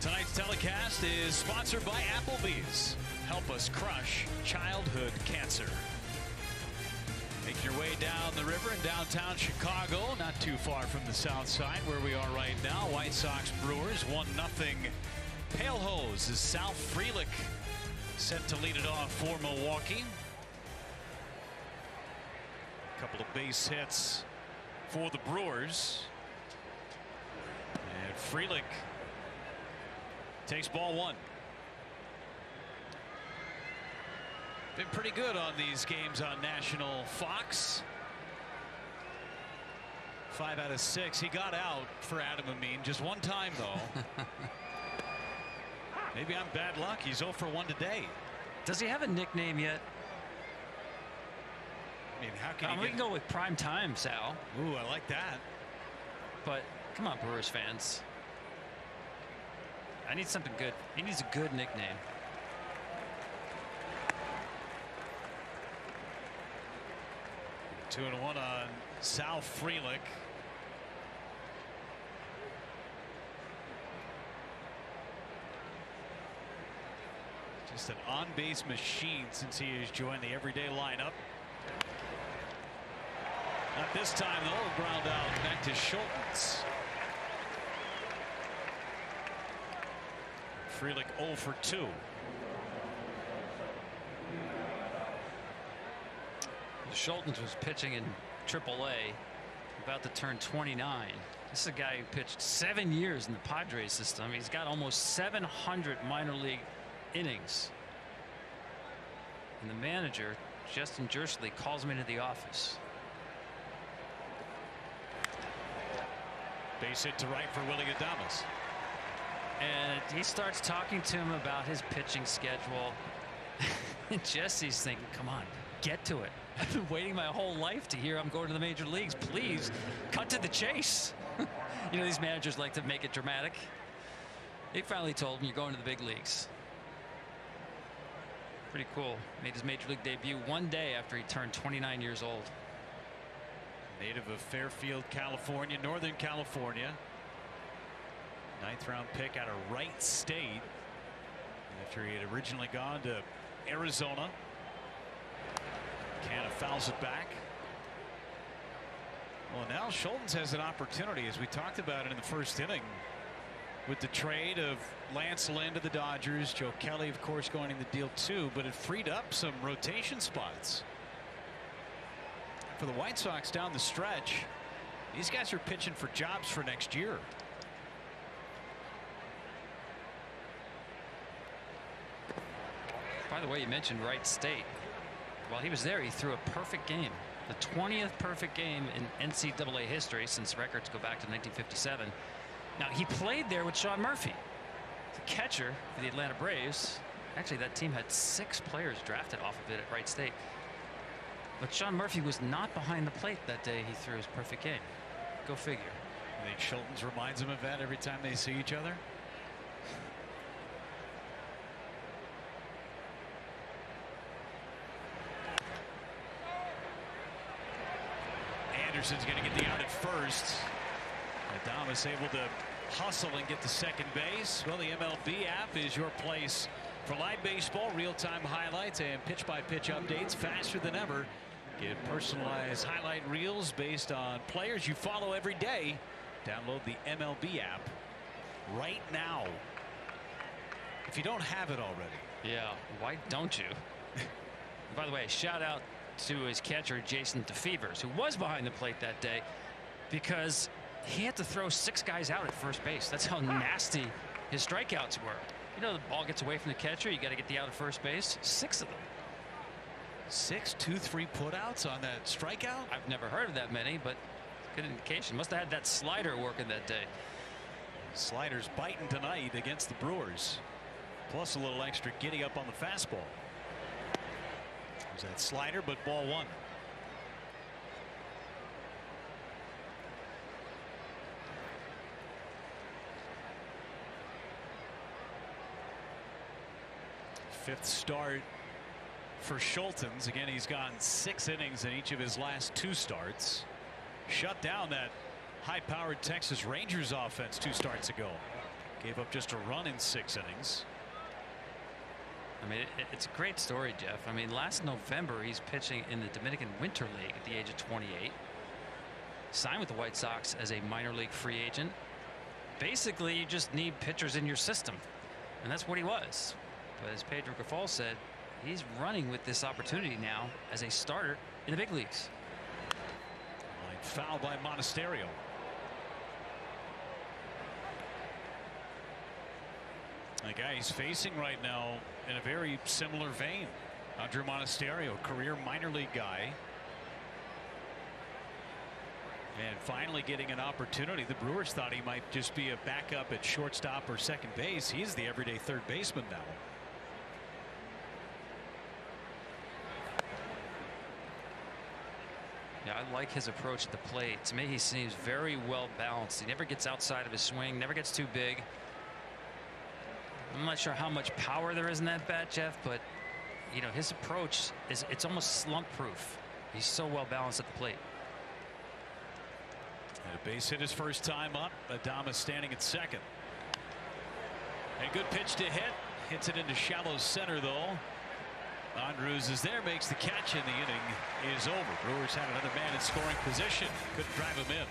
Speaker 1: Tonight's telecast is sponsored by Applebee's. Help us crush childhood cancer. Making your way down the river in downtown Chicago, not too far from the south side where we are right now. White Sox Brewers 1-0. Pale Hose is Sal Frelick set to lead it off for Milwaukee. A couple of base hits for the Brewers. And Frelick takes ball 1. Been pretty good on these games on National Fox. 5 out of 6. He got out for Adam Amin just one time, though. Maybe I'm bad luck. He's 0 for 1 today.
Speaker 2: Does he have a nickname yet?
Speaker 1: I mean, how can
Speaker 2: we can go with prime time, Sal.
Speaker 1: Ooh, I like that.
Speaker 2: But come on, Brewers fans. I need something good. He needs a good nickname.
Speaker 1: Two and 1 on Sal Frelick. Just an on-base machine since he has joined the everyday lineup. Not this time, though. Ground out back to Schultens. Frelick 0 for 2.
Speaker 2: Schultens was pitching in AAA, about to turn 29. This is a guy who pitched 7 years in the Padres system. He's got almost 700 minor league innings. And the manager, Justin Jersley, calls him into the office.
Speaker 1: Base hit to right for Willie Adames.
Speaker 2: And he starts talking to him about his pitching schedule. And Jesse's thinking, come on, get to it. I've been waiting my whole life to hear I'm going to the major leagues. Please cut to the chase. You know, these managers like to make it dramatic. They finally told him, you're going to the big leagues. Pretty cool. Made his major league debut one day after he turned 29 years old.
Speaker 1: Native of Fairfield, California, Northern California. 9th round pick out of Wright State after he had originally gone to Arizona. Canna fouls it back. Well, now Schultens has an opportunity, as we talked about it in the first inning, with the trade of Lance Lynn to the Dodgers. Joe Kelly, of course, going in the deal too, but it freed up some rotation spots for the White Sox down the stretch. These guys are pitching for jobs for next year.
Speaker 2: By the way, you mentioned Wright State. While he was there, he threw a perfect game. The 20th perfect game in NCAA history, since records go back to 1957. Now, he played there with Sean Murphy, the catcher for the Atlanta Braves. Actually, that team had 6 players drafted off of it at Wright State. But Sean Murphy was not behind the plate that day he threw his perfect game. Go figure.
Speaker 1: I think Schultens reminds him of that every time they see each other. Anderson's going to get the out at first. Adames able to hustle and get to second base. Well, the MLB app is your place for live baseball, real-time highlights, and pitch-by-pitch updates faster than ever. Get personalized highlight reels based on players you follow every day. Download the MLB app right now, if you don't have it already.
Speaker 2: Yeah, why don't you? By the way, shout out to his catcher Jason DeFevers, who was behind the plate that day, because he had to throw 6 guys out at first base. That's how nasty his strikeouts were. You know, the ball gets away from the catcher, you got to get the out at first base. 6 of them.
Speaker 1: 6 2-3 putouts on that strikeout.
Speaker 2: I've never heard of that many, but good indication. Must have had that slider working that day.
Speaker 1: Sliders biting tonight against the Brewers, plus a little extra giddy up on the fastball. There's that slider, but ball 1. Fifth start for Schultens. Again, he's gone 6 innings in each of his last 2 starts. Shut down that high-powered Texas Rangers offense 2 starts ago. Gave up just a run in 6 innings.
Speaker 2: I mean, it's a great story, Jeff. I mean, last November he's pitching in the Dominican Winter League at the age of 28. Signed with the White Sox as a minor league free agent. Basically, you just need pitchers in your system, and that's what he was. But as Pedro Grifol said, he's running with this opportunity now as a starter in the big leagues.
Speaker 1: Foul by Monasterio. The guy he's facing right now in a very similar vein. Andrew Monasterio, career minor league guy. And finally getting an opportunity. The Brewers thought he might just be a backup at shortstop or second base. He's the everyday third baseman now.
Speaker 2: Yeah, I like his approach at the plate. To me, he seems very well balanced. He never gets outside of his swing, never gets too big. I'm not sure how much power there is in that bat, Jeff, but you know, his approach it's almost slump proof. He's so well balanced at the plate.
Speaker 1: And a base hit his first time up. Adames standing at second. A good pitch to hit. Hits it into shallow center though. Andrews is there, makes the catch, and the inning is over. Brewers had another man in scoring position. Couldn't drive him in.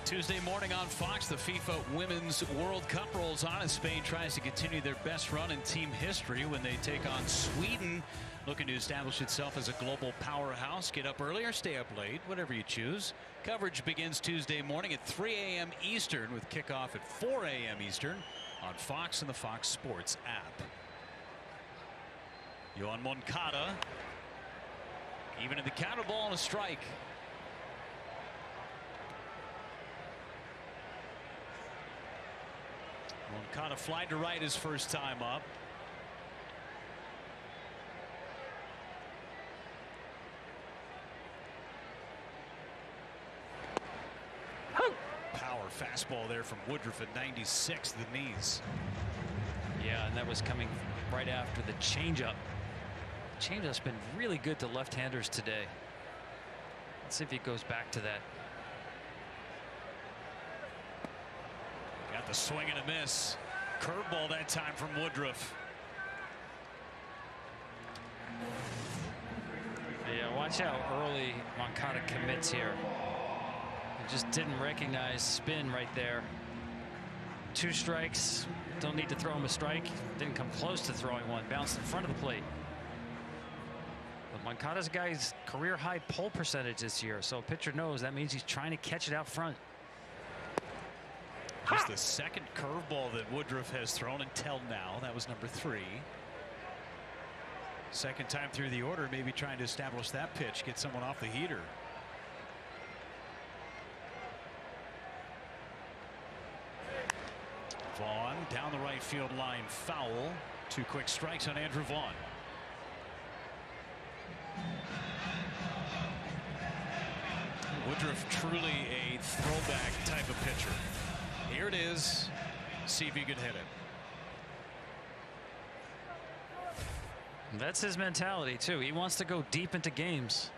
Speaker 1: Tuesday morning on Fox, the FIFA Women's World Cup rolls on as Spain tries to continue their best run in team history when they take on Sweden, looking to establish itself as a global powerhouse. Get up early or stay up late, whatever you choose. Coverage begins Tuesday morning at 3 a.m. Eastern with kickoff at 4 a.m. Eastern on Fox and the Fox Sports app. Yohan Moncada, even in the counter, ball and a strike. Moncada fly to right his first time up. Power fastball there from Woodruff at 96, the knees.
Speaker 2: Yeah, and that was coming right after the changeup. The changeup's been really good to left-handers today. Let's see if he goes back to that.
Speaker 1: Got the swing and a miss. Curveball that time from Woodruff.
Speaker 2: Yeah, watch how early Moncada commits here. He just didn't recognize spin right there. 2 strikes. Don't need to throw him a strike. Didn't come close to throwing one. Bounced in front of the plate. But Moncada's a guy's career high pull percentage this year, so a pitcher knows that means he's trying to catch it out front.
Speaker 1: It's the second curveball that Woodruff has thrown until now. That was number 3. Second time through the order, maybe trying to establish that pitch, get someone off the heater. Vaughn down the right field line, foul. 2 quick strikes on Andrew Vaughn. Woodruff truly a throwback type of pitcher. Here it is. See if he can hit it.
Speaker 2: That's his mentality too. He wants to go deep into games.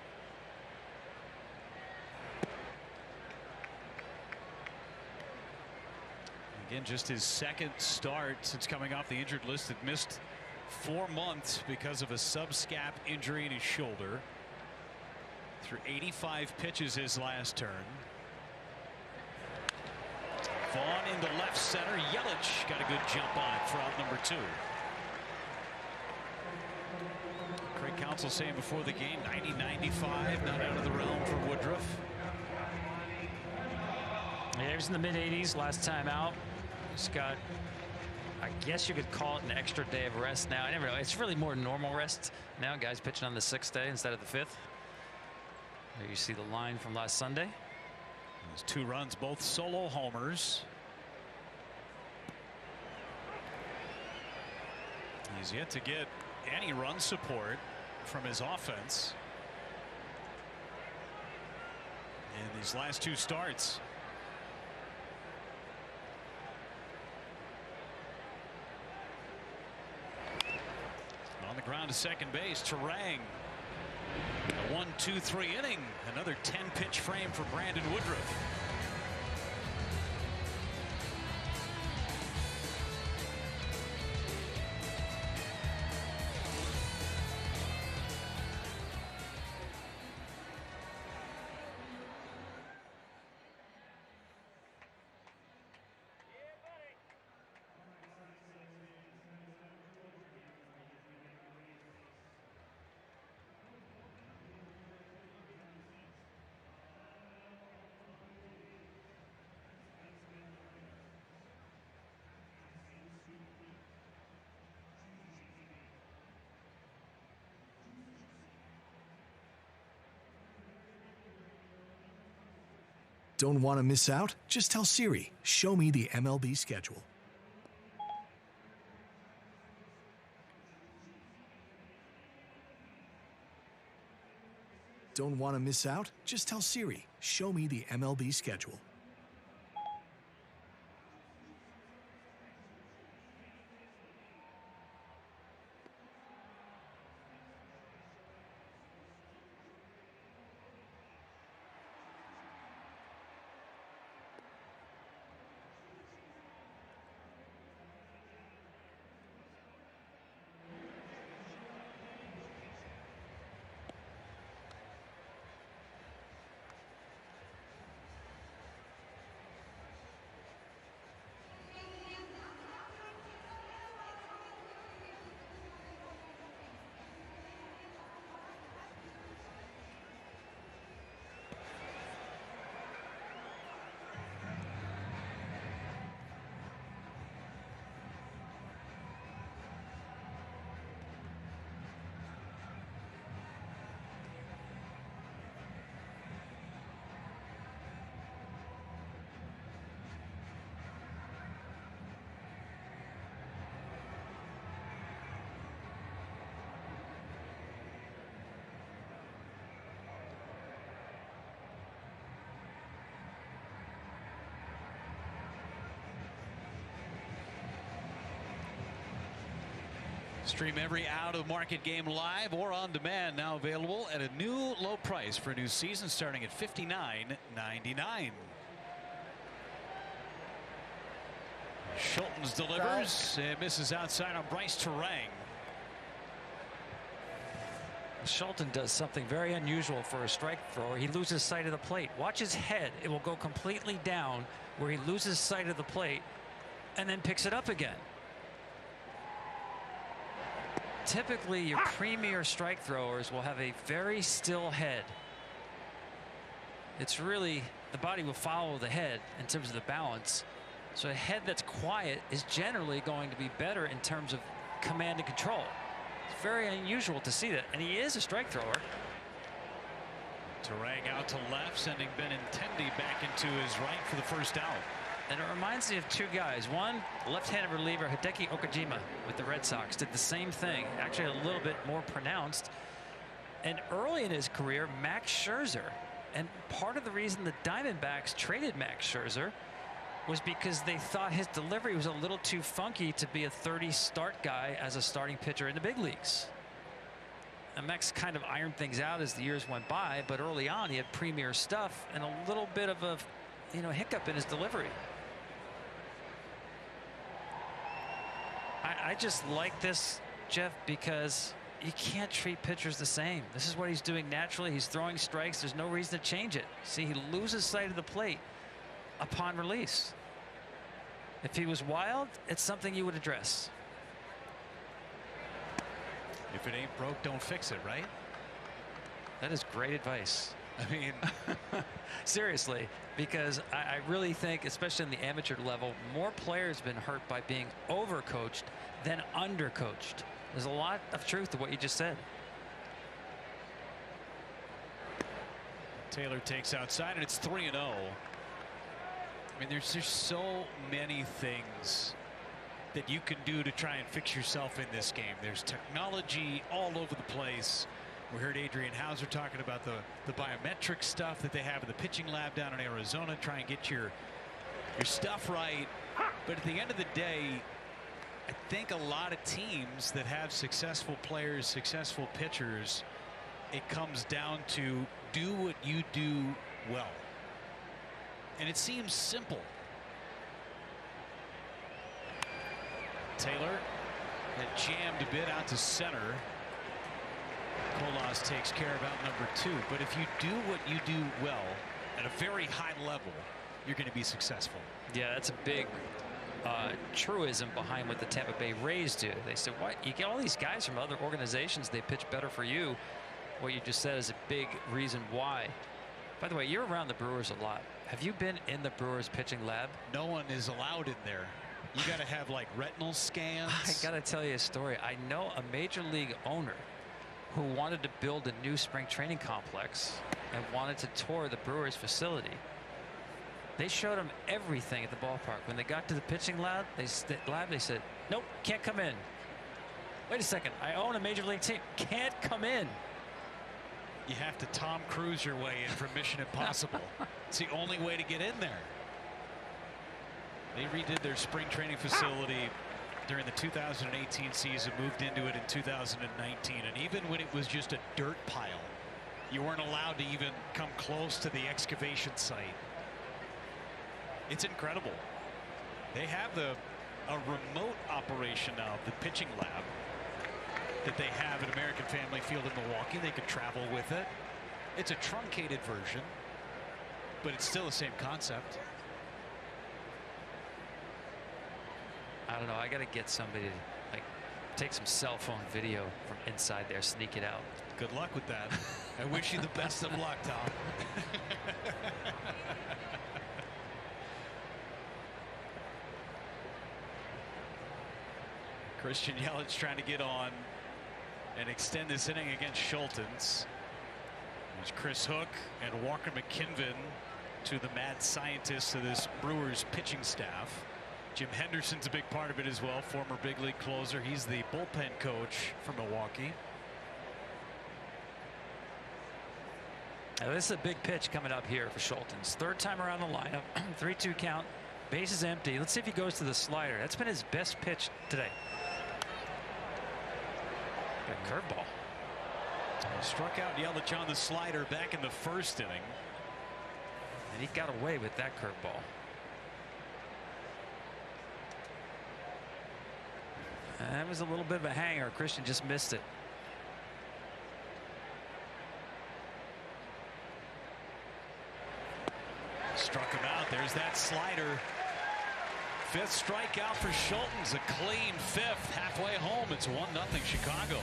Speaker 1: Again, just his second start since coming off the injured list. Had missed 4 months because of a subscap injury in his shoulder. Through 85 pitches his last turn. Vaughn into left center. Yelich got a good jump on it for out number 2. Craig Counsell saying before the game 90-95, not out of the realm for Woodruff.
Speaker 2: Yeah, he was in the mid-80s last time out. He's got, I guess you could call it an extra day of rest now. I never know. It's really more normal rest now. Guys pitching on the 6th day instead of the 5th. There you see the line from last Sunday.
Speaker 1: Those 2 runs, both solo homers. He's yet to get any run support from his offense in these last 2 starts. On the ground to second base, Terang. A 1-2-3 inning. Another 10-pitch frame for Brandon Woodruff.
Speaker 5: Don't want to miss out? Just tell Siri, show me the MLB schedule. Don't want to miss out? Just tell Siri, show me the MLB schedule.
Speaker 1: Stream every Out of Market game live or on demand, now available at a new low price for a new season starting at $59.99. Schultz delivers and misses outside on Bryce Terang.
Speaker 2: Schultz does something very unusual for a strike thrower. He loses sight of the plate. Watch his head. It will go completely down where he loses sight of the plate and then picks it up again. Typically, your premier strike throwers will have a very still head. It's really, the body will follow the head in terms of the balance. So a head that's quiet is generally going to be better in terms of command and control. It's very unusual to see that, and he is a strike thrower.
Speaker 1: Terang out to left, sending Benintendi back into his right for the first out.
Speaker 2: And it reminds me of 2 guys. One, left-handed reliever Hideki Okajima with the Red Sox did the same thing, actually a little bit more pronounced. And early in his career, Max Scherzer. And part of the reason the Diamondbacks traded Max Scherzer was because they thought his delivery was a little too funky to be a 30-start guy as a starting pitcher in the big leagues. And Max kind of ironed things out as the years went by, but early on he had premier stuff and a little bit of a hiccup in his delivery. I just like this, Jeff, because you can't treat pitchers the same. This is what he's doing naturally. He's throwing strikes. There's no reason to change it. See, he loses sight of the plate upon release. If he was wild, it's something you would address.
Speaker 1: If it ain't broke, don't fix it, right?
Speaker 2: That is great advice.
Speaker 1: I mean,
Speaker 2: seriously, because I really think, especially in the amateur level, more players have been hurt by being overcoached than undercoached. There's a lot of truth to what you just said.
Speaker 1: Taylor takes outside, and it's 3-0. I mean, there's just so many things that you can do to try and fix yourself in this game. There's technology all over the place. We heard Adrian Hauser talking about the biometric stuff that they have in the pitching lab down in Arizona. Try and get your stuff right. But at the end of the day, I think a lot of teams that have successful players, successful pitchers, it comes down to do what you do well. And it seems simple. Taylor had jammed a bit out to center. Colas takes care of out number 2. But if you do what you do well at a very high level, you're going to be successful.
Speaker 2: Yeah, that's a big truism behind what the Tampa Bay Rays do. They said, what? You get all these guys from other organizations, they pitch better for you. What you just said is a big reason why. By the way, you're around the Brewers a lot. Have you been in the Brewers pitching lab?
Speaker 1: No one is allowed in there. You got to have like retinal scans.
Speaker 2: I got to tell you a story. I know a major league owner who wanted to build a new spring training complex and wanted to tour the Brewers facility. They showed him everything at the ballpark. When they got to the pitching lab, they said, nope, can't come in. Wait a second, I own a major league team. Can't come in.
Speaker 1: You have to Tom Cruise your way in from Mission Impossible. It's the only way to get in there. They redid their spring training facility during the 2018 season, moved into it in 2019, and even when it was just a dirt pile, you weren't allowed to even come close to the excavation site. It's incredible. They have a remote operation now of the pitching lab that they have at American Family Field in Milwaukee. They could travel with it. It's a truncated version, but it's still the same concept.
Speaker 2: I don't know. I got to get somebody to like take some cell phone video from inside there, sneak it out.
Speaker 1: Good luck with that. I wish you the best of luck, Tom. Christian Yelich trying to get on and extend this inning against Schultens. There's Chris Hook and Walker McKinven, two of the mad scientists of this Brewers pitching staff. Jim Henderson's a big part of it as well, former big league closer. He's the bullpen coach for Milwaukee.
Speaker 2: Now, this is a big pitch coming up here for Schultens. Third time around the lineup, 3-2 count, base is empty. Let's see if he goes to the slider. That's been his best pitch today. A curveball.
Speaker 1: Struck out Yelich on the slider back in the first inning.
Speaker 2: And he got away with that curveball. That was a little bit of a hanger. Christian just missed it.
Speaker 1: Struck him out. There's that slider. Fifth strikeout for Schultens. A clean fifth. Halfway home. It's 1-0 Chicago.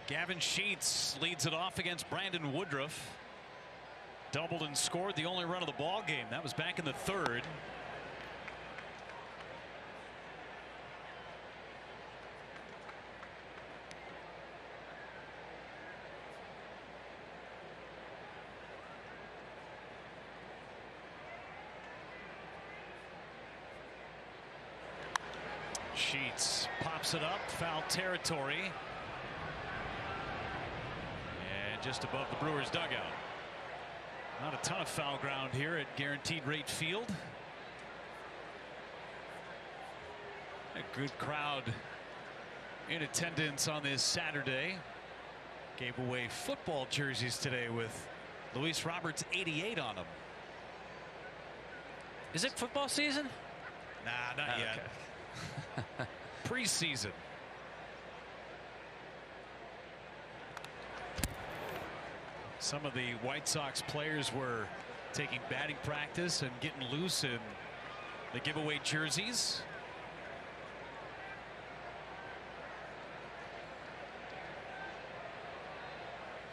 Speaker 1: Gavin Sheets leads it off against Brandon Woodruff. Doubled and scored the only run of the ball game. That was back in the third. Sheets pops it up, foul territory. And just above the Brewers dugout. Not a ton of foul ground here at Guaranteed Rate Field. A good crowd in attendance on this Saturday. Gave away football jerseys today with Luis Roberts 88 on them.
Speaker 2: Is it football season?
Speaker 1: Nah, not yet.
Speaker 2: Okay.
Speaker 1: Preseason. Some of the White Sox players were taking batting practice and getting loose in the giveaway jerseys.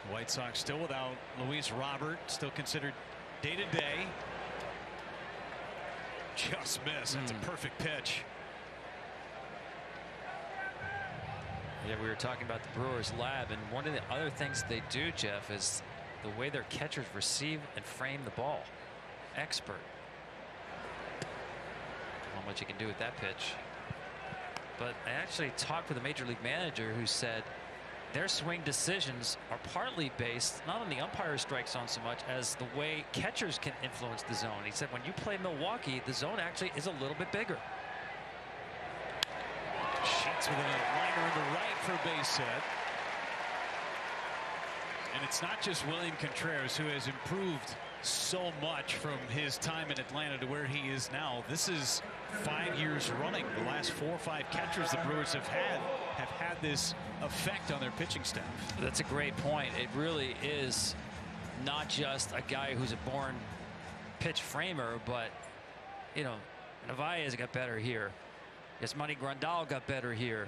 Speaker 1: The White Sox still without Luis Robert, still considered day-to-day. Just missed. That's a perfect pitch.
Speaker 6: Yeah, we were talking about the Brewers lab, and one of the other things they do, Jeff, is the way their catchers receive and frame the ball. Expert. Not much you can do with that pitch. But I actually talked with a major league manager who said their swing decisions are partly based not on the umpire strike zone so much as the way catchers can influence the zone. He said when you play Milwaukee, the zone actually is a little bit bigger.
Speaker 1: Sheets with a liner in the right for a base hit. And it's not just William Contreras who has improved so much from his time in Atlanta to where he is now. This is 5 years running. The last 4 or 5 catchers the Brewers have had this effect on their pitching staff.
Speaker 6: That's a great point. It really is not just a guy who's a born pitch framer, but you know, Narvaez got better here. Yasmani Grandal got better here.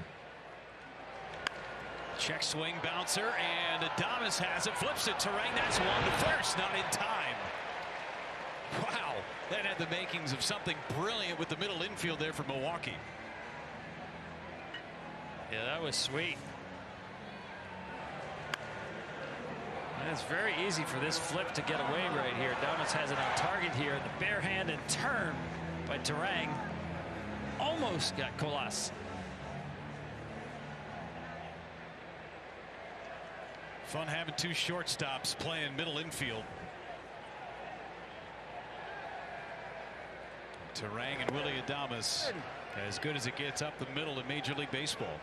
Speaker 1: Check swing bouncer, and Adames has it, flips it. Terang, that's one to first, not in time. Wow, that had the makings of something brilliant with the middle infield there for Milwaukee.
Speaker 2: Yeah, that was sweet. And it's very easy for this flip to get away right here. Adames has it on target here. The barehanded turn by Terang almost got Colas.
Speaker 1: Fun having 2 shortstops playing middle infield. Terang and Willy Adames, as good as it gets up the middle in Major League Baseball.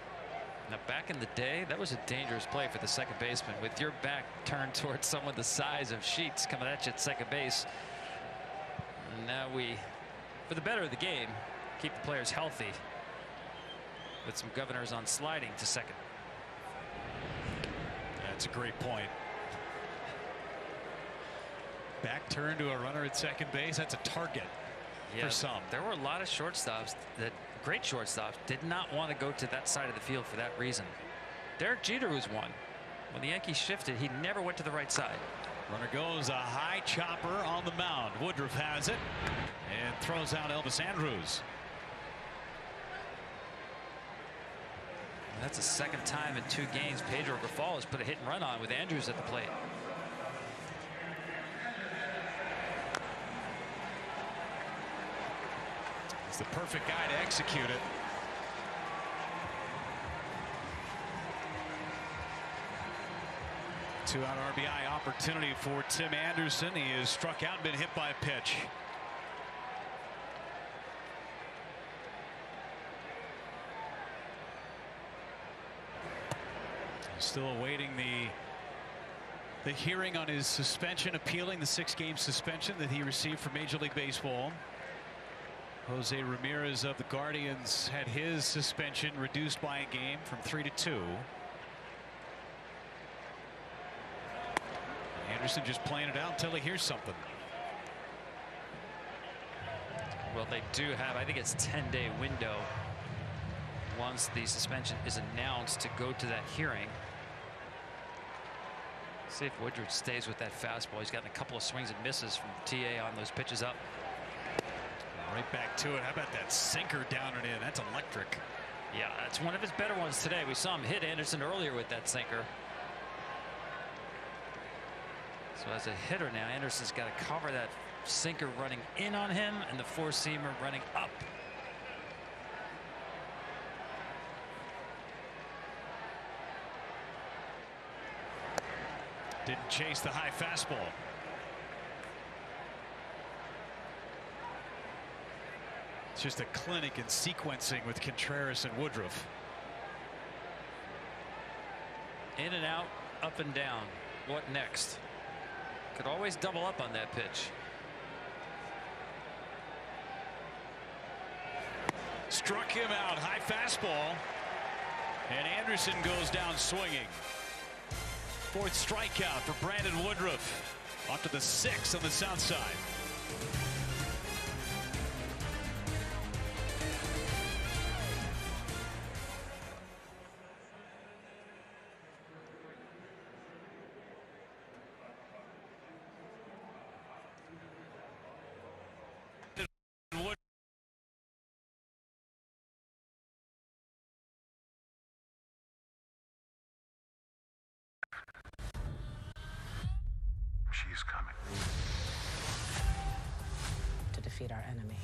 Speaker 6: Now back in the day, that was a dangerous play for the second baseman. With your back turned towards someone the size of Sheets coming at you at second base. And now we, for the better of the game, keep the players healthy with some governors on sliding to second.
Speaker 1: That's a great point. Back turn to a runner at second base. That's a target for some.
Speaker 6: There were a lot of shortstops that great shortstops did not want to go to that side of the field for that reason. Derek Jeter was one. When the Yankees shifted, he never went to the right side.
Speaker 1: Runner goes, a high chopper on the mound. Woodruff has it and throws out Elvis Andrus.
Speaker 6: That's the second time in 2 games Pedro Grifol has put a hit and run on with Andrews at the plate.
Speaker 1: He's the perfect guy to execute it. Two-out RBI opportunity for Tim Anderson. He is struck out and been hit by a pitch. Still awaiting the hearing on his suspension, appealing the 6-game suspension that he received from Major League Baseball. Jose Ramirez of the Guardians had his suspension reduced by a game from 3 to 2. Anderson just playing it out until he hears something.
Speaker 6: Well, they do have, I think it's 10-day window once the suspension is announced to go to that hearing. See if Woodruff stays with that fastball. He's gotten a couple of swings and misses from TA on those pitches up.
Speaker 1: Right back to it. How about that sinker down and in? That's electric.
Speaker 6: Yeah, that's one of his better ones today. We saw him hit Anderson earlier with that sinker. So as a hitter now, Anderson's got to cover that sinker running in on him and the four-seamer running up.
Speaker 1: Didn't chase the high fastball. It's just a clinic in sequencing with Contreras and Woodruff.
Speaker 6: In and out, up and down. What next? Could always double up on that pitch.
Speaker 1: Struck him out. High fastball. And Anderson goes down swinging. Fourth strikeout for Brandon Woodruff. Off to the 6th on the south side.
Speaker 7: She's coming.
Speaker 8: To defeat our enemy.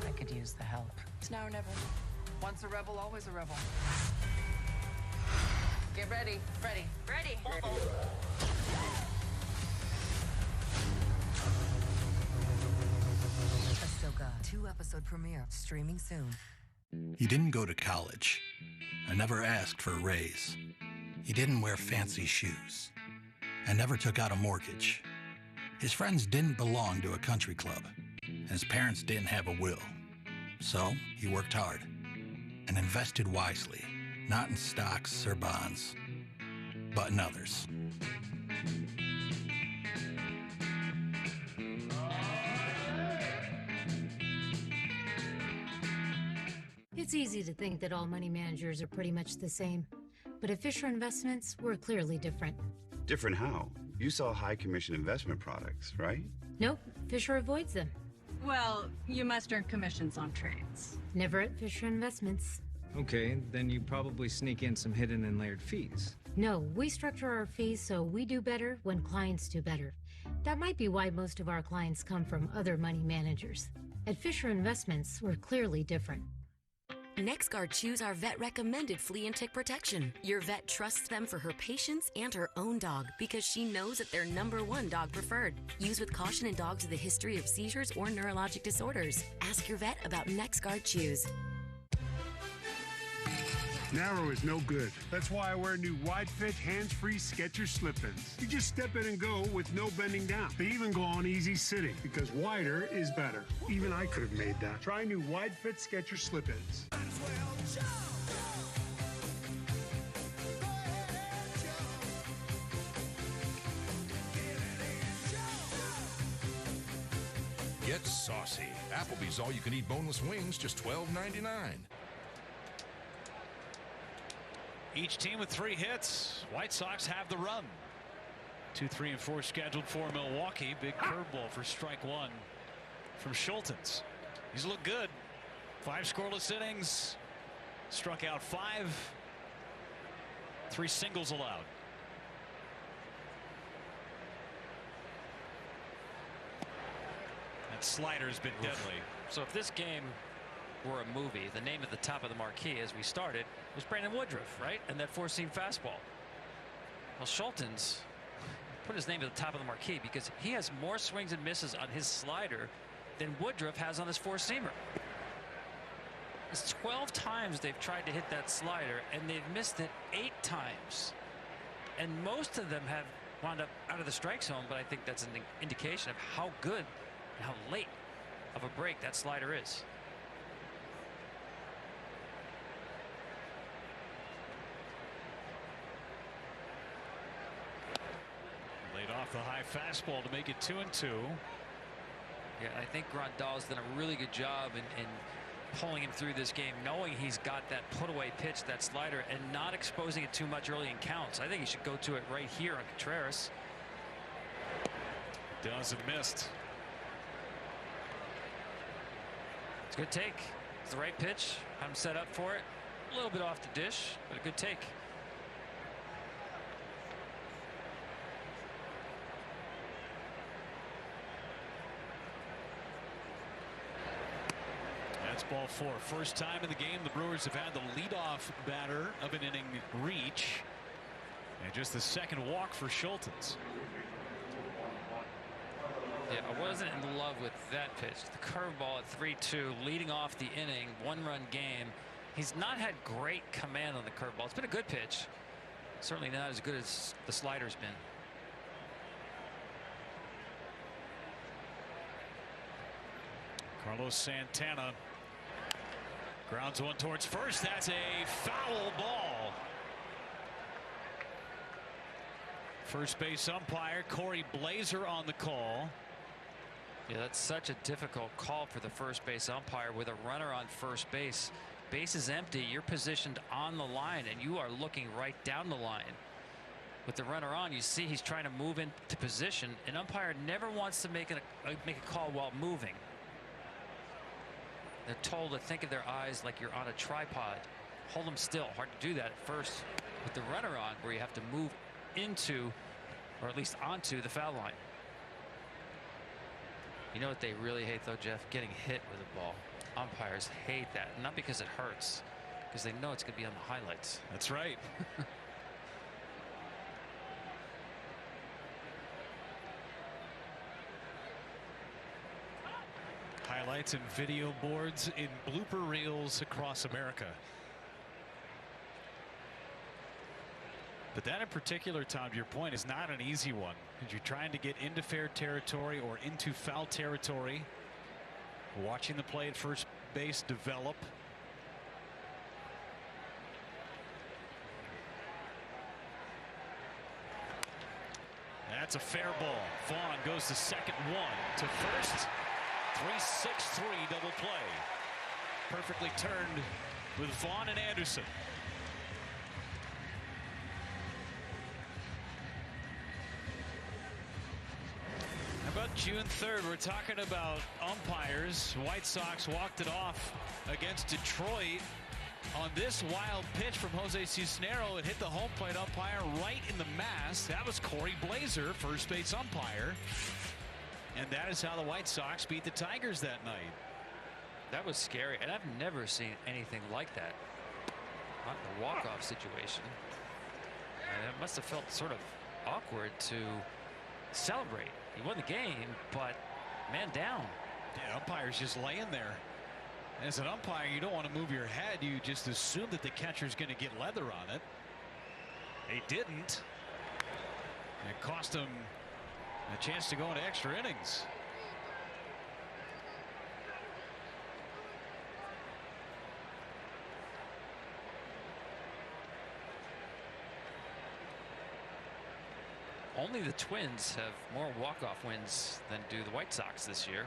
Speaker 8: I could use the help.
Speaker 9: It's now or never. Once a rebel, always a rebel. Get ready. Ready. Ready.
Speaker 10: Ahsoka 2-episode premiere streaming soon.
Speaker 11: He didn't go to college. I never asked for a raise. He didn't wear fancy shoes. I never took out a mortgage. His friends didn't belong to a country club. And his parents didn't have a will. So he worked hard and invested wisely, not in stocks or bonds, but in others.
Speaker 12: It's easy to think that all money managers are pretty much the same. But at Fisher Investments, we're clearly different.
Speaker 13: Different how? You sell high commission investment products, right?
Speaker 12: Nope, Fisher avoids them.
Speaker 9: Well, you must earn commissions on trades.
Speaker 12: Never at Fisher Investments.
Speaker 14: Okay, then you probably sneak in some hidden and layered fees.
Speaker 12: No, we structure our fees so we do better when clients do better. That might be why most of our clients come from other money managers. At Fisher Investments, we're clearly different.
Speaker 15: NexGuard Chews are vet-recommended flea and tick protection. Your vet trusts them for her patients and her own dog because she knows that they're #1 dog preferred. Use with caution in dogs with a history of seizures or neurologic disorders. Ask your vet about NexGuard Chews.
Speaker 16: Narrow is no good. That's why I wear new wide-fit, hands-free Skechers slip-ins. You just step in and go with no bending down. They even go on easy sitting because wider is better. Even I could have made that. Try new wide-fit Skechers slip-ins.
Speaker 17: Get saucy. Applebee's all-you-can-eat boneless wings, just $12.99.
Speaker 1: Each team with 3 hits. White Sox have the run. 2, 3, and 4 scheduled for Milwaukee. Big curveball for strike 1 from Schultens. He's looked good. 5 scoreless innings. Struck out 5. 3 singles allowed. That slider's been deadly.
Speaker 6: So if this game were a movie, the name at the top of the marquee as we started was Brandon Woodruff, right? And that 4-seam fastball. Well, Schultens put his name at the top of the marquee because he has more swings and misses on his slider than Woodruff has on his 4-seamer. It's 12 times they've tried to hit that slider and they've missed it 8 times. And most of them have wound up out of the strike zone, but I think that's an indication of how good and how late of a break that slider is.
Speaker 1: Laid off the high fastball to make it 2-2.
Speaker 6: Yeah, I think Grandal's done a really good job in pulling him through this game, knowing he's got that put-away pitch, that slider, and not exposing it too much early in counts. I think he should go to it right here on Contreras.
Speaker 1: Doesn't missed.
Speaker 6: It's a good take. It's the right pitch. I'm set up for it. A little bit off the dish, but a good take.
Speaker 1: That's ball 4. First time in the game the Brewers have had the leadoff batter of an inning reach. And just the second walk for Schultz.
Speaker 6: Yeah, I wasn't in love with that pitch. The curveball at 3-2, leading off the inning, 1-run game. He's not had great command on the curveball. It's been a good pitch. Certainly not as good as the slider's been.
Speaker 1: Carlos Santana grounds one towards first. That's a foul ball. First base umpire Corey Blazer on the call.
Speaker 6: Yeah, that's such a difficult call for the first base umpire with a runner on first base. Base is empty. You're positioned on the line, and you are looking right down the line. With the runner on, you see he's trying to move into position. An umpire never wants to make a call while moving. They're told to think of their eyes like you're on a tripod. Hold them still. Hard to do that at first with the runner on, where you have to move into, or at least onto, the foul line. You know what they really hate, though, Jeff? Getting hit with a ball. Umpires hate that. Not because it hurts, because they know it's going to be on the highlights.
Speaker 1: That's right. Highlights and video boards in blooper reels across America. But that in particular, Tom, to your point, is not an easy one. You're trying to get into fair territory or into foul territory. Watching the play at first base develop. That's a fair ball. Vaughn goes to second, 1 to first. 3-6-3 double play. Perfectly turned with Vaughn and Anderson. How about June 3rd? We're talking about umpires. White Sox walked it off against Detroit on this wild pitch from Jose Cisnero. It hit the home plate umpire right in the mask. That was Corey Blazer, first base umpire. And that is how the White Sox beat the Tigers that night.
Speaker 6: That was scary, and I've never seen anything like that. Not a walk-off situation. And it must have felt sort of awkward to celebrate. He won the game, but man down.
Speaker 1: Yeah, umpire's just laying there. As an umpire, you don't want to move your head. You just assume that the catcher's going to get leather on it. He didn't. It cost him a chance to go into extra innings.
Speaker 6: Only the Twins have more walk-off wins than do the White Sox this year.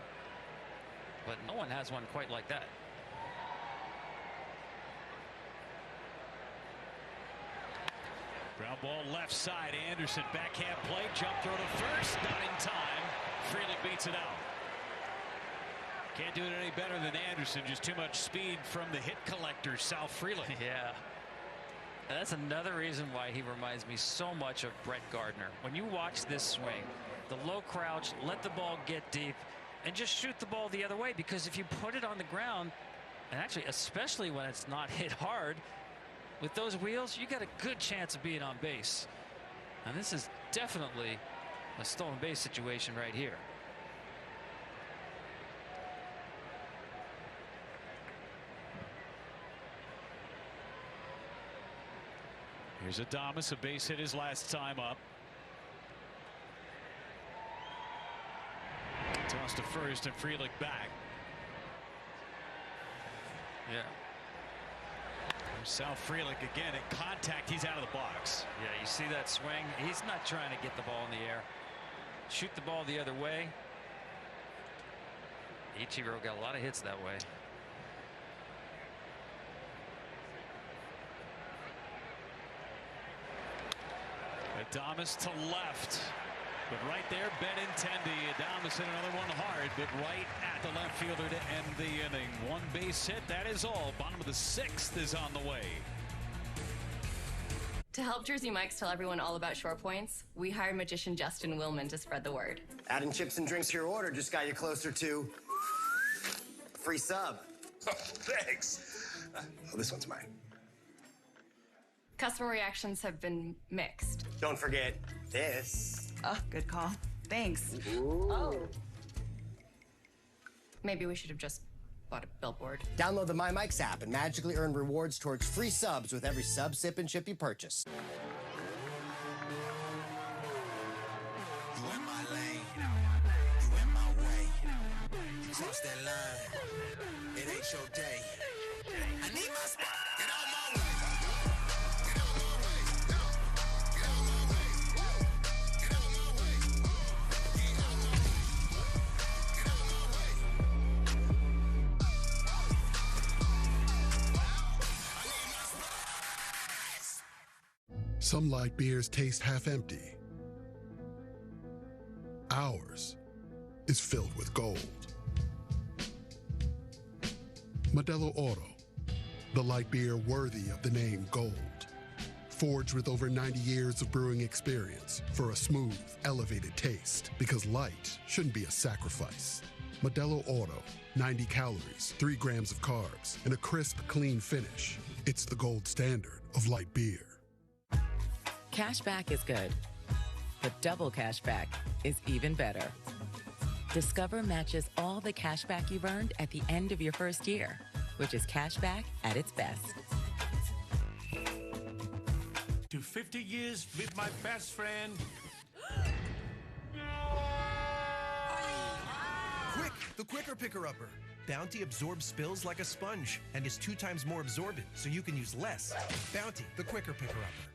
Speaker 6: But no one has one quite like that.
Speaker 1: Ground ball left side. Anderson backhand play. Jump throw to first. Not in time. Freeling beats it out. Can't do it any better than Anderson. Just too much speed from the hit collector, Sal Freeling.
Speaker 6: Yeah. And that's another reason why he reminds me so much of Brett Gardner. When you watch this swing, the low crouch, let the ball get deep, and just shoot the ball the other way. Because if you put it on the ground, and actually especially when it's not hit hard, with those wheels, you got a good chance of being on base. And this is definitely a stolen base situation right here.
Speaker 1: Here's Adames, a base hit his last time up. Toss to first and Freeling back.
Speaker 6: Yeah.
Speaker 1: Sal Freeling again at contact. He's out of the box.
Speaker 6: Yeah, you see that swing? He's not trying to get the ball in the air. Shoot the ball the other way. Ichiro got a lot of hits that way.
Speaker 1: Adames to left. But right there, Benintendi. Adames hit another one hard, but right at the left fielder to end the inning. One base hit, that is all. Bottom of the 6th is on the way.
Speaker 7: To help Jersey Mike's tell everyone all about Shore Points, we hired magician Justin Willman to spread the word.
Speaker 18: Adding chips and drinks to your order just got you closer to a free sub.
Speaker 19: Oh, thanks. Oh, this one's mine.
Speaker 7: Customer reactions have been mixed.
Speaker 18: Don't forget this.
Speaker 20: Oh, good call. Thanks.
Speaker 18: Ooh.
Speaker 7: Oh. Maybe we should have just bought a billboard.
Speaker 18: Download the My Mike's app and magically earn rewards towards free subs with every sub, sip, and chip you purchase.
Speaker 21: You in my lane, you in my way. You cross that line, it ain't your day. I need my spot. Get out my way. Get out my way. Get out my way. Get out my way. Get out my way. Get out my way. I need my spot.
Speaker 16: Some light beers taste half empty. Ours is filled with gold. Modelo Oro, the light beer worthy of the name Gold. Forged with over 90 years of brewing experience for a smooth, elevated taste. Because light shouldn't be a sacrifice. Modelo Oro, 90 calories, 3 grams of carbs, and a crisp, clean finish. It's the gold standard of light beer.
Speaker 8: Cashback is good, but double cashback is even better. Discover matches all the cashback you've earned at the end of your first year, which is cashback at its best.
Speaker 22: To 50 years with my best friend.
Speaker 23: Quick, the quicker picker-upper. Bounty absorbs spills like a sponge and is 2 times more absorbent, so you can use less. Bounty, the quicker picker-upper.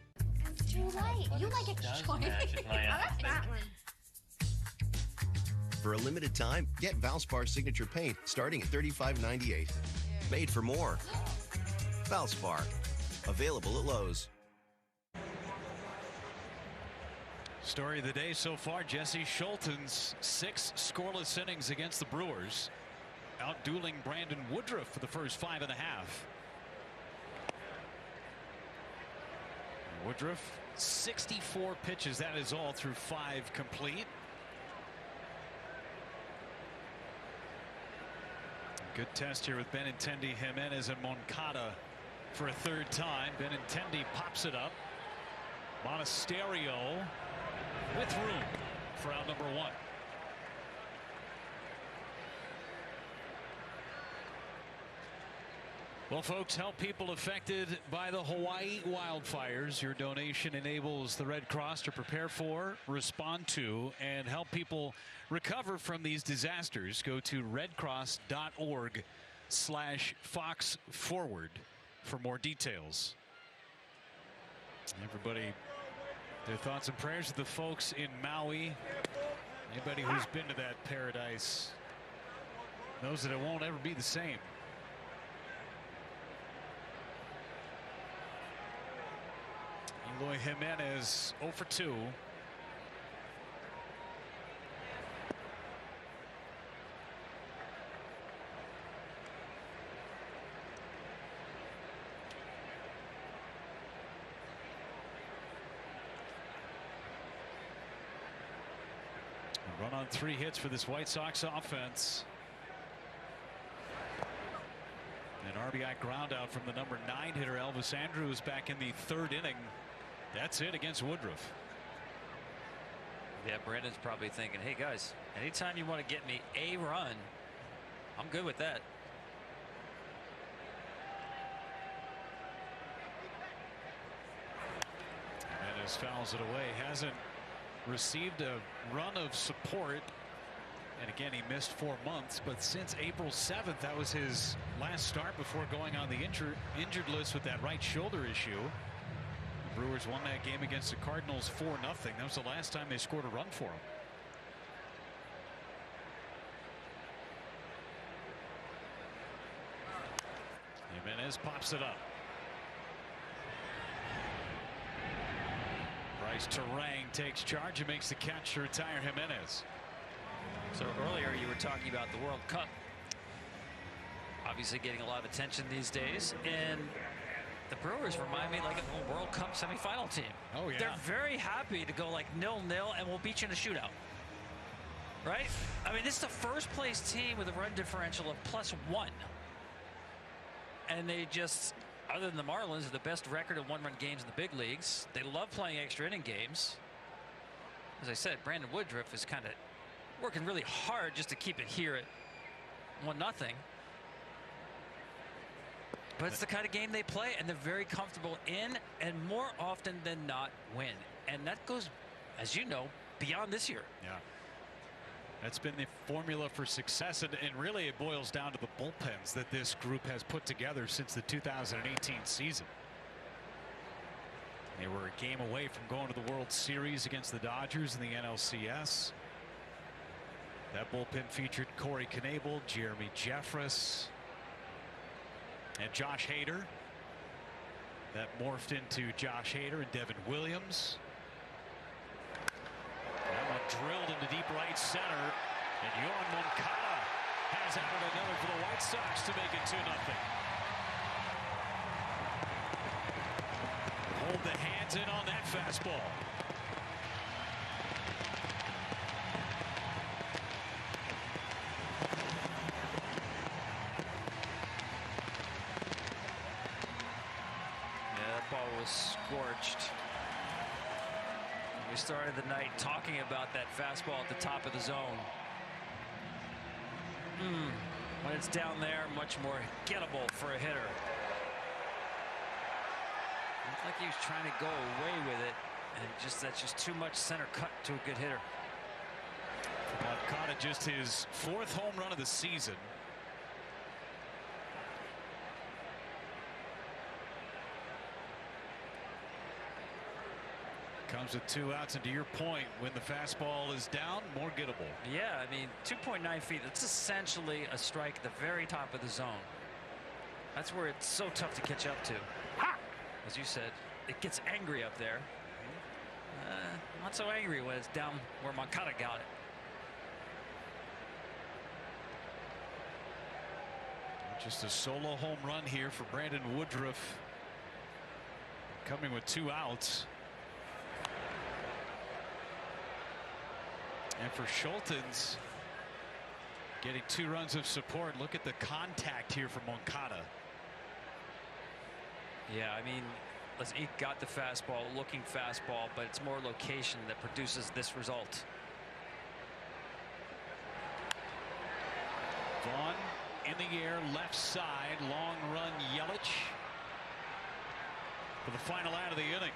Speaker 24: Too light. You like extra choice. I like that one.
Speaker 25: For a limited time, get Valspar Signature Paint starting at $35.98. Made for more. Valspar. Available at Lowe's.
Speaker 1: Story of the day so far, Jesse Schulten's 6 scoreless innings against the Brewers. Outdueling Brandon Woodruff for the first 5.5. Woodruff, 64 pitches. That is all through 5 complete. Good test here with Benintendi, Jimenez, and Moncada for a 3rd time. Benintendi pops it up. Monasterio with room for out number 1. Well, folks, help people affected by the Hawaii wildfires. Your donation enables the Red Cross to prepare for, respond to, and help people recover from these disasters. Go to redcross.org/FoxForward for more details. Everybody, their thoughts and prayers to the folks in Maui. Anybody who's been to that paradise knows that it won't ever be the same. Eloy Jimenez 0 for 2. A run on 3 hits for this White Sox offense. An RBI ground out from the number 9 hitter Elvis Andrus back in the 3rd inning. That's it against Woodruff.
Speaker 6: Yeah, Brandon's probably thinking, hey guys, anytime you want to get me a run, I'm good with that.
Speaker 1: Jimenez fouls it away. Hasn't received a run of support. And again, he missed 4 months, but since April 7th, that was his last start before going on the injured list with that right shoulder issue. The Brewers won that game against the Cardinals 4-0. That was the last time they scored a run for him. Jimenez pops it up. Bryce Terang takes charge and makes the catch to retire Jimenez.
Speaker 6: So earlier you were talking about the World Cup. Obviously getting a lot of attention these days. And the Brewers remind me like a World Cup semifinal team.
Speaker 1: Oh, yeah.
Speaker 6: They're very happy to go like 0-0 and we'll beat you in a shootout. Right? I mean, this is the first place team with a run differential of +1. And they just, other than the Marlins, are the best record of one-run games in the big leagues. They love playing extra inning games. As I said, Brandon Woodruff is kind of working really hard just to keep it here at 1-0. But it's the kind of game they play, and they're very comfortable in, and more often than not win. And that goes, as you know, beyond this year.
Speaker 1: Yeah. That's been the formula for success, and really it boils down to the bullpens that this group has put together since the 2018 season. They were a game away from going to the World Series against the Dodgers in the NLCS. That bullpen featured Corey Knebel, Jeremy Jeffress, and Josh Hader. That morphed into Josh Hader and Devin Williams. That one drilled into deep right center, and Yohan Moncada has added another for the White Sox to make it 2-0. Hold the hands in on that fastball.
Speaker 6: Yeah, that ball was scorched. We started the night talking about that fastball at the top of the zone. When it's down there, much more gettable for a hitter. Looked like he was trying to go away with it, and that's just too much center cut to a good hitter.
Speaker 1: Moncada, just his 4th home run of the season. Comes with 2 outs, and to your point, when the fastball is down, more gettable.
Speaker 6: Yeah, I mean, 2.9 feet, that's essentially a strike at the very top of the zone. That's where it's so tough to catch up to. As you said, it gets angry up there. Not so angry when it's down where Moncada got it.
Speaker 1: Just a solo home run here for Brandon Woodruff. Coming with 2 outs. And for Schultens, getting 2 runs of support. Look at the contact here from Moncada.
Speaker 6: Yeah, I mean, listen, he got the fastball, looking fastball, but it's more location that produces this result.
Speaker 1: Vaughn in the air, left side, long run, Yelich for the final out of the inning.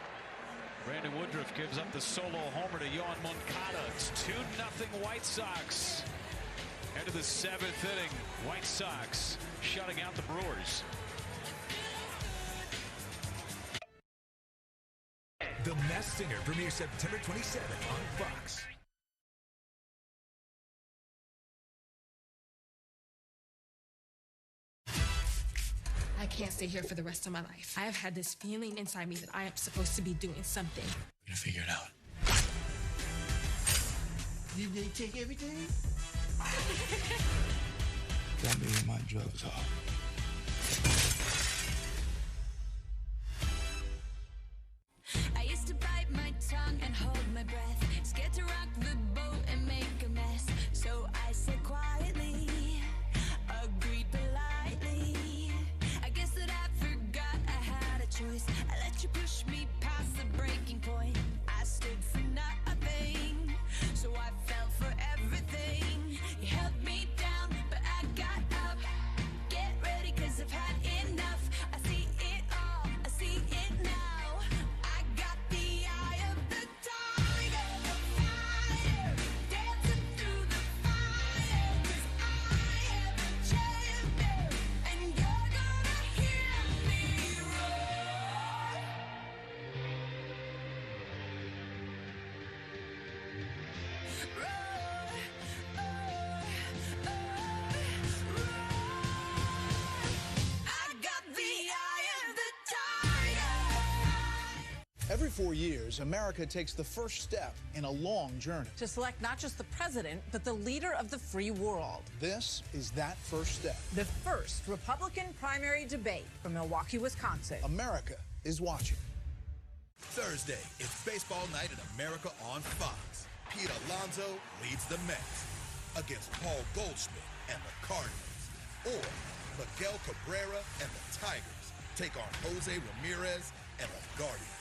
Speaker 1: Brandon Woodruff gives up the solo homer to Yohan Moncada. It's 2-0 White Sox. End of the 7th inning. White Sox shutting out the Brewers.
Speaker 2: The Masked Singer premieres September 27th on Fox.
Speaker 3: I can't stay here for the rest of my life. I have had this feeling inside me that I am supposed to be doing something.
Speaker 19: We're gonna figure it out.
Speaker 21: Did they take everything?
Speaker 19: Got me where my drugs are.
Speaker 4: I used to bite my tongue and hold my breath, scared to rock the boat and make a mess. So I said quietly, agreed politely. I guess that I forgot I had a choice. I let you push me past the breaking point. I stood for nothing, so I fell for everything. You held me down, but I got up. Get ready.
Speaker 5: Every 4 years, America takes the first step in a long journey.
Speaker 9: To select not just the president, but the leader of the free world.
Speaker 5: This is that first step.
Speaker 9: The first Republican primary debate from Milwaukee, Wisconsin.
Speaker 5: America is watching.
Speaker 17: Thursday, it's baseball night in America on Fox. Pete Alonso leads the Mets against Paul Goldschmidt and the Cardinals. Or Miguel Cabrera and the Tigers take on Jose Ramirez and the Guardians.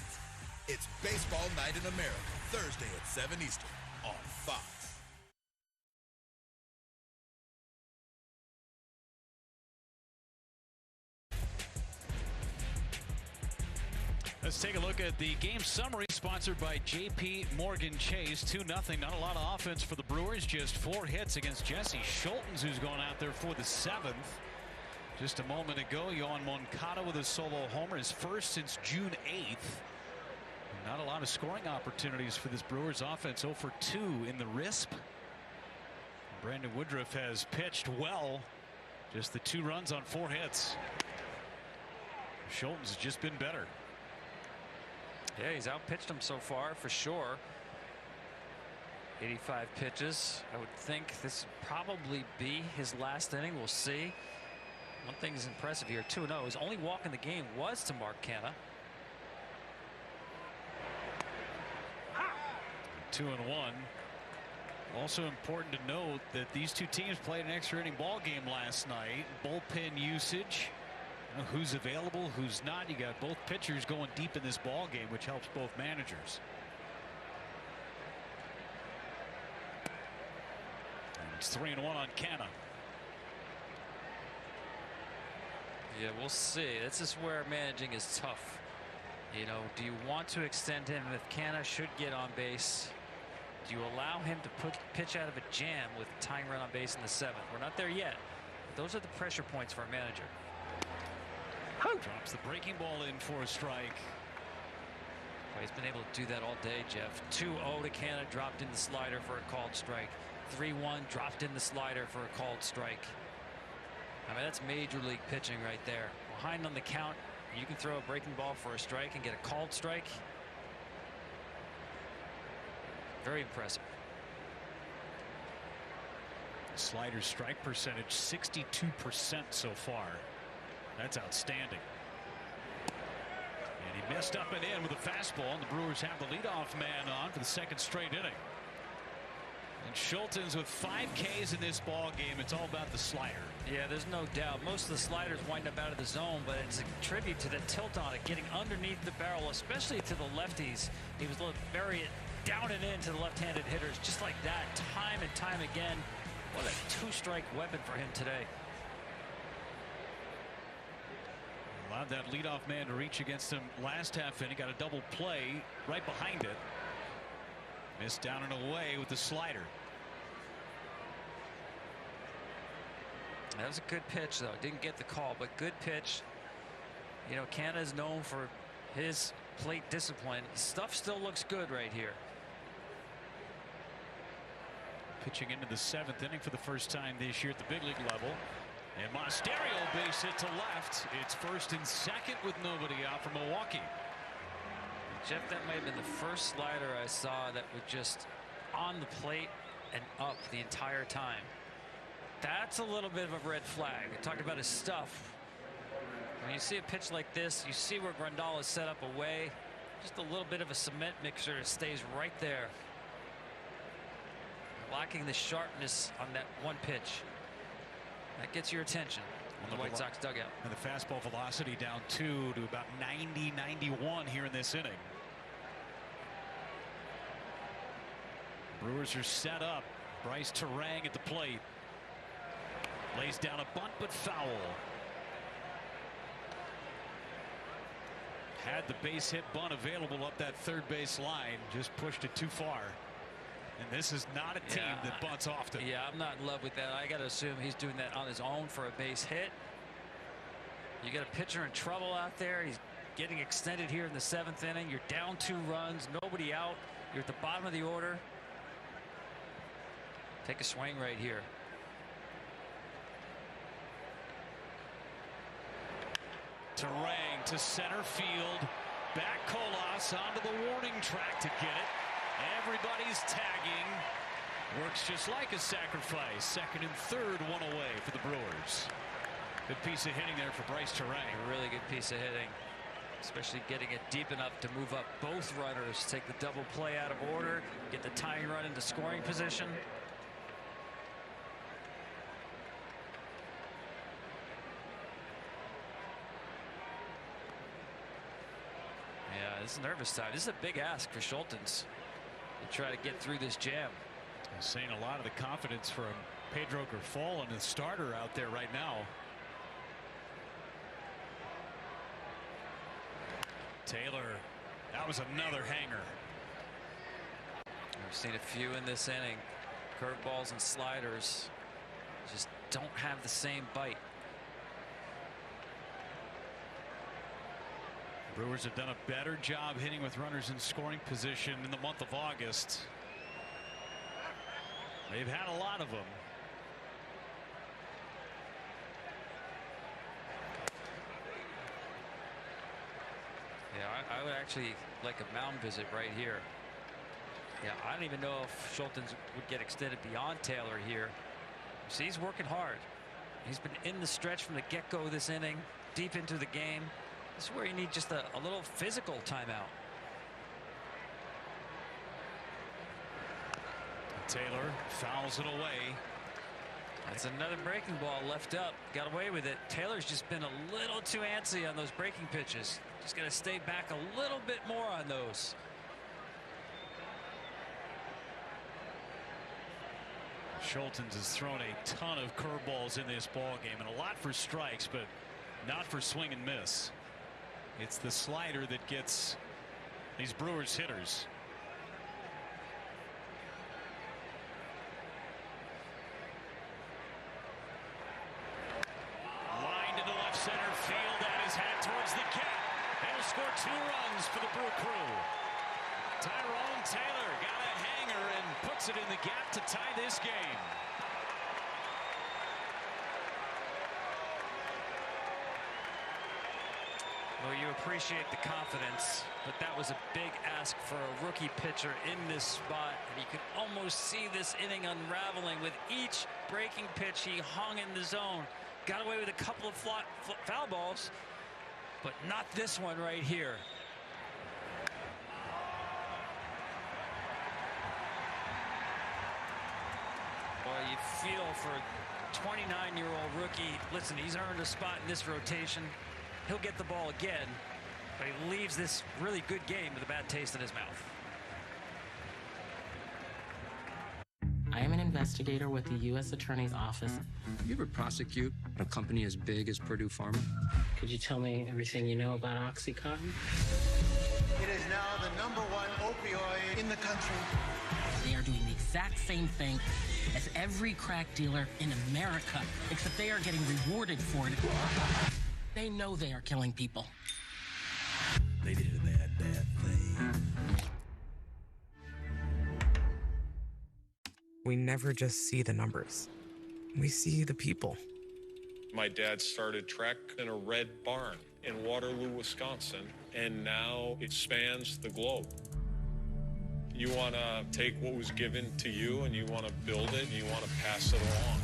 Speaker 17: It's Baseball Night in America, Thursday at 7 Eastern on Fox.
Speaker 1: Let's take a look at the game summary sponsored by J.P. Morgan Chase. 2-0. Not a lot of offense for the Brewers. Just 4 hits against Jesse Schultens, who's going out there for the 7th. Just a moment ago, Yohan Moncada with a solo homer, his first since June 8th. Not a lot of scoring opportunities for this Brewers offense. 0 for 2 in the RISP. Brandon Woodruff has pitched well. Just the 2 runs on 4 hits. Schultens has just been better.
Speaker 6: Yeah, he's outpitched him so far for sure. 85 pitches. I would think this would probably be his last inning. We'll see. One thing is impressive here, 2-0. His only walk in the game was to Mark Canha.
Speaker 1: 2-1. Also important to note that these two teams played an extra inning ball game last night. Bullpen usage, who's available, who's not. You got both pitchers going deep in this ball game, which helps both managers. And it's 3-1 on Canha.
Speaker 6: Yeah, we'll see. This is where managing is tough. You know, do you want to extend him if Canha should get on base? Do you allow him to pitch out of a jam with tying run on base in the 7th? We're not there yet. Those are the pressure points for a manager.
Speaker 1: Drops the breaking ball in for a strike.
Speaker 6: Well, he's been able to do that all day, Jeff. 2-0 to Canha, dropped in the slider for a called strike. 3-1, dropped in the slider for a called strike. I mean, that's major league pitching right there. Behind on the count, you can throw a breaking ball for a strike and get a called strike. Very impressive.
Speaker 1: Slider strike percentage 62% so far. That's outstanding. And he missed up and in with a fastball, and the Brewers have the leadoff man on for the 2nd straight inning. And Schultens with 5 Ks in this ball game. It's all about the slider.
Speaker 6: Yeah, there's no doubt. Most of the sliders wind up out of the zone, but it's a tribute to the tilt on it, getting underneath the barrel, especially to the lefties. He was able to bury it down and into the left-handed hitters just like that, time and time again. What a 2-strike weapon for him today.
Speaker 1: Allowed that leadoff man to reach against him last half inning. Got a double play right behind it. Missed down and away with the slider.
Speaker 6: That was a good pitch, though. Didn't get the call, but good pitch. You know, Canha is known for his plate discipline. Stuff still looks good right here.
Speaker 1: Pitching into the 7th inning for the first time this year at the big league level. And Monasterio base hit to left. It's 1st and 2nd with nobody out for Milwaukee.
Speaker 6: Jeff, that might have been the first slider I saw that was just on the plate and up the entire time. That's a little bit of a red flag. I talked about his stuff. When you see a pitch like this, you see where Grandal is set up away. Just a little bit of a cement mixer stays right there. Lacking the sharpness on that one pitch. That gets your attention on the White Sox dugout.
Speaker 1: And the fastball velocity down 2 to about 90-91 here in this inning. Brewers are set up. Bryce Terang at the plate. Lays down a bunt, but foul. Had the base hit bunt available up that 3rd base line. Just pushed it too far. And this is not a team that bunts often.
Speaker 6: Yeah, I'm not in love with that. I got to assume he's doing that on his own for a base hit. You got a pitcher in trouble out there. He's getting extended here in the 7th inning. You're down 2 runs, nobody out. You're at the bottom of the order. Take a swing right here.
Speaker 1: Terang to center field. back Colas onto the warning track to get it. Everybody's tagging. Works just like a sacrifice. Second and third, one away for the Brewers. Good piece of hitting there for Bryce Terang.
Speaker 6: A really good piece of hitting, especially getting it deep enough to move up both runners, take the double play out of order, get the tying run into scoring position. Yeah, this is nervous time. This is a big ask for Schultens to try to get through this jam.
Speaker 1: I'm seeing a lot of the confidence from Pedro Grifol and the starter out there right now. Taylor, that was another hanger.
Speaker 6: I've seen a few in this inning. Curveballs and sliders just don't have the same bite.
Speaker 1: Brewers have done a better job hitting with runners in scoring position in the month of August. They've had a lot of them.
Speaker 6: Yeah, I would actually like a mound visit right here. Yeah, I don't even know if Schultens would get extended beyond Taylor here. See, he's working hard. He's been in the stretch from the get-go this inning, deep into the game. This is where you need just a little physical timeout.
Speaker 1: Taylor fouls it away.
Speaker 6: That's another breaking ball left up. Got away with it. Taylor's just been a little too antsy on those breaking pitches. Just got to stay back a little bit more on those.
Speaker 1: Schultens has thrown a ton of curveballs in this ball game, and a lot for strikes, but not for swing and miss. It's the slider that gets these Brewers hitters. Lined into left center field, and his head towards the gap. He'll score 2 runs for the Brew Crew. Tyrone Taylor got a hanger and puts it in the gap to tie this game.
Speaker 6: Well, you appreciate the confidence, but that was a big ask for a rookie pitcher in this spot. And you could almost see this inning unraveling with each breaking pitch. He hung in the zone, got away with a couple of foul balls, but not this one right here. Boy, you feel for 29-year-old rookie. Listen, he's earned a spot in this rotation. He'll get the ball again, but he leaves this really good game with a bad taste in his mouth.
Speaker 10: I am an investigator with the U.S. Attorney's Office.
Speaker 11: You ever prosecute a company as big as Purdue Pharma?
Speaker 10: Could you tell me everything you know about OxyContin?
Speaker 12: It is now the #1 opioid in the country.
Speaker 10: They are doing the exact same thing as every crack dealer in America, except they are getting rewarded for it. They know they are killing people.
Speaker 21: They did a bad thing.
Speaker 13: We never just see the numbers. We see the people.
Speaker 14: My dad started track in a red barn in Waterloo, Wisconsin, and now it spans the globe. You want to take what was given to you and you want to build it and you want to pass it along.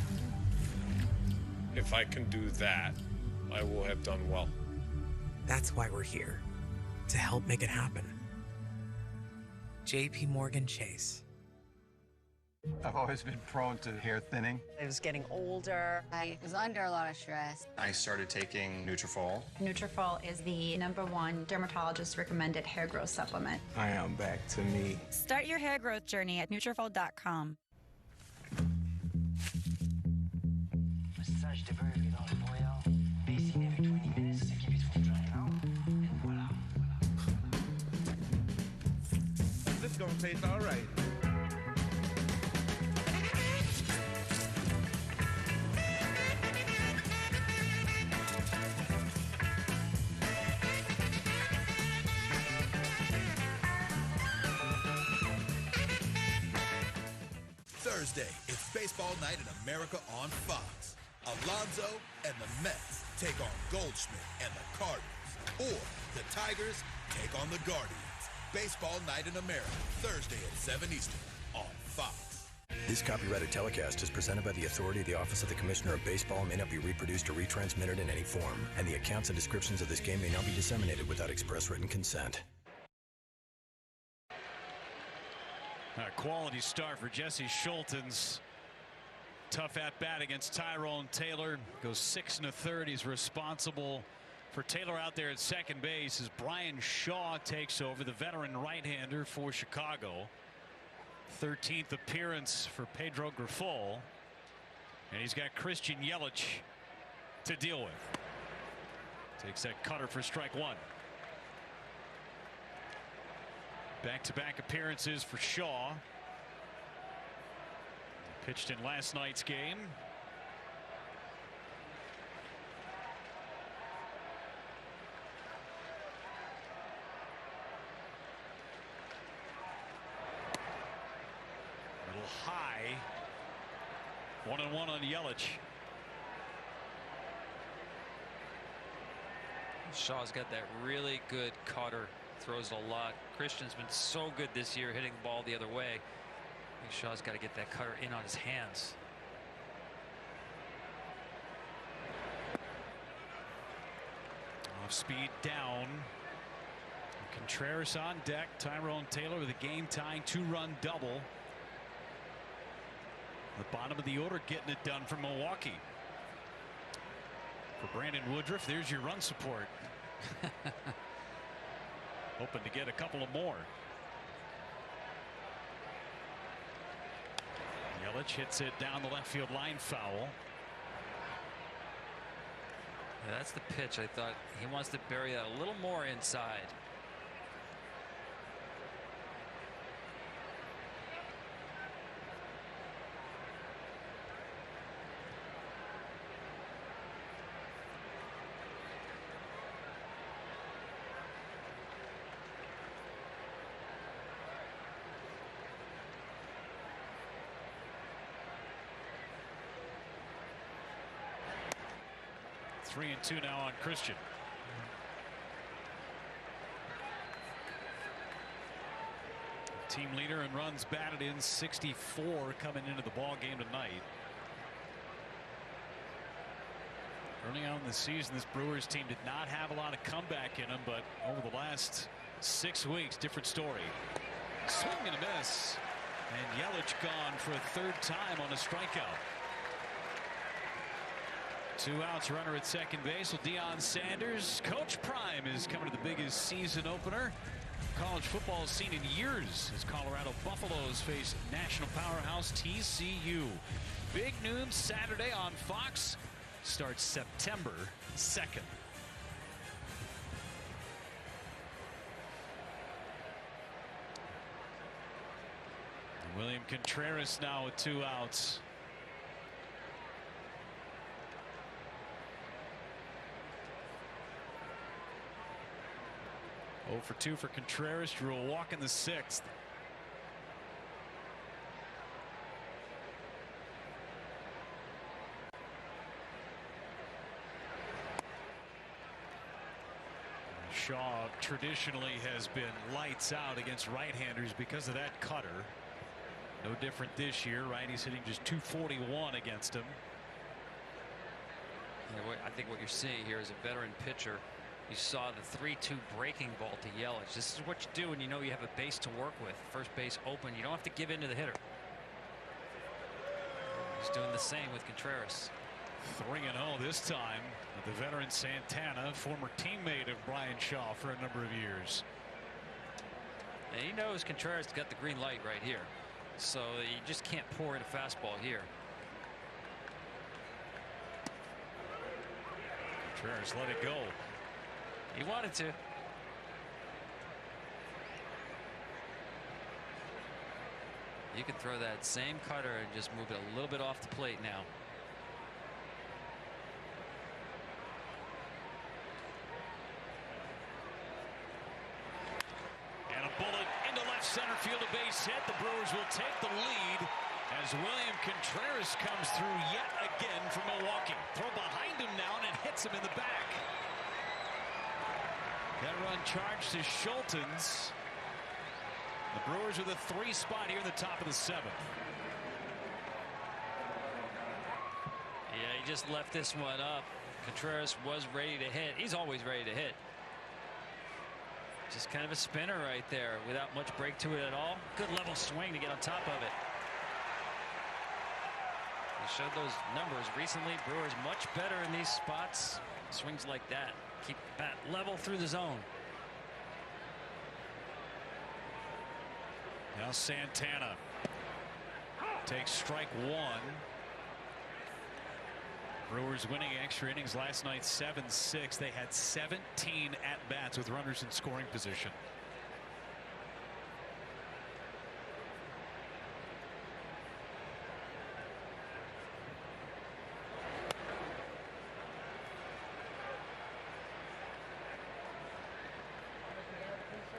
Speaker 14: If I can do that, I will have done well.
Speaker 13: That's why we're here, to help make it happen. J.P. Morgan Chase.
Speaker 26: I've always been prone to hair thinning.
Speaker 9: I was getting older.
Speaker 24: I was under a lot of stress.
Speaker 26: I started taking Nutrafol.
Speaker 27: Nutrafol is the #1 dermatologist recommended hair growth supplement.
Speaker 26: I am back to me.
Speaker 27: Start your hair growth journey at Nutrafol.com.
Speaker 21: Massage temporary dans le voyant. Baissiner avec 20 minutes, c'est qui vite font dry out. And voilà.
Speaker 12: This is gonna taste all right.
Speaker 17: Thursday, it's baseball night in America on Fox. Alonso and the Mets take on Goldschmidt and the Cardinals. Or the Tigers take on the Guardians. Baseball Night in America, Thursday at 7 Eastern on Fox.
Speaker 7: This copyrighted telecast is presented by the authority of the Office of the Commissioner of Baseball and may not be reproduced or retransmitted in any form. And the accounts and descriptions of this game may not be disseminated without express written consent.
Speaker 1: A quality start for Jesse Schultens. Tough at-bat against Tyrone Taylor. Goes 6 1/3. He's responsible for Taylor out there at second base as Brian Shaw takes over, the veteran right-hander for Chicago. 13th appearance for Pedro Grifol. And he's got Christian Yelich to deal with. Takes that cutter for strike one. Back-to-back appearances for Shaw. Pitched in last night's game. Little high. 1-1 on Yelich.
Speaker 6: Shaw's got that really good cutter. Throws it a lot. Christian's been so good this year hitting the ball the other way. I think Shaw's got to get that cutter in on his hands.
Speaker 1: Off speed down. Contreras on deck. Tyrone Taylor with a game-tying 2-run double. The bottom of the order getting it done for Milwaukee. For Brandon Woodruff, there's your run support. Hoping to get a couple of more. Yelich hits it down the left field line, foul.
Speaker 6: Yeah, that's the pitch. I thought he wants to bury that a little more inside.
Speaker 1: Three and two now on Christian. Team leader in runs batted in, 64 coming into the ball game tonight. Early on in the season, this Brewers team did not have a lot of comeback in them, but over the last 6 weeks, different story. Swing and a miss, and Yelich gone for a third time on a strikeout. 2 outs, runner at second base with Deion Sanders. Coach Prime is coming to the biggest season opener college football has seen in years as Colorado Buffaloes face national powerhouse TCU. Big noon Saturday on Fox. Starts September 2nd. William Contreras now with 2 outs. Oh for 2 for Contreras, drew a walk in the 6th. Shaw traditionally has been lights out against right-handers because of that cutter. No different this year. Righty's hitting just .241 against him.
Speaker 6: I think what you're seeing here is a veteran pitcher. You saw the 3-2 breaking ball to Yelich. This is what you do when you know you have a base to work with. First base open. You don't have to give in to the hitter. He's doing the same with Contreras.
Speaker 1: 3-0 this time with the veteran Santana, former teammate of Brian Shaw for a number of years.
Speaker 6: And he knows Contreras got the green light right here. So you just can't pour in a fastball here.
Speaker 1: Contreras let it go.
Speaker 6: He wanted to. You can throw that same cutter and just move it a little bit off the plate now.
Speaker 1: And a bullet into left center field, a base hit. The Brewers will take the lead as William Contreras comes through yet again for Milwaukee. Throw behind him now, and it hits him in the back. That run charged to Schultens. The Brewers with a 3 spot here in the top of the 7th.
Speaker 6: Yeah, he just left this one up. Contreras was ready to hit. He's always ready to hit. Just kind of a spinner right there without much break to it at all. Good level swing to get on top of it. They showed those numbers recently. Brewers much better in these spots. Swings like that. Keep the bat level through the zone.
Speaker 1: Now Santana takes strike 1. Brewers winning extra innings last night 7-6. They had 17 at-bats with runners in scoring position.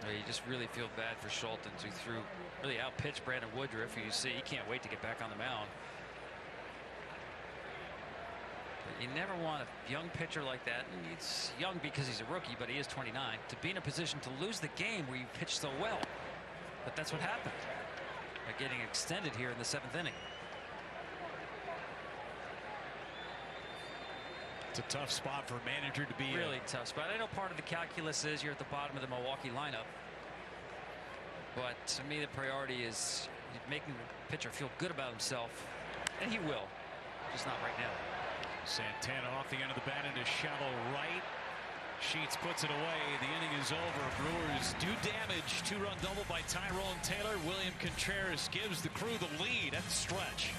Speaker 6: You just really feel bad for Schultens, who really outpitched Brandon Woodruff. You see, he can't wait to get back on the mound. But you never want a young pitcher like that. And he's young because he's a rookie, but he is 29. To be in a position to lose the game where you pitched so well. But that's what happened by getting extended here in the 7th inning.
Speaker 1: It's a tough spot for a manager to be
Speaker 6: really tough spot. I know part of the calculus is you're at the bottom of the Milwaukee lineup, but to me the priority is making the pitcher feel good about himself, and he will, just not right now.
Speaker 1: Santana off the end of the bat into shallow right. Sheets puts it away. The inning is over. Brewers do damage. 2-run double by Tyrone Taylor. William Contreras gives the crew the lead at the stretch.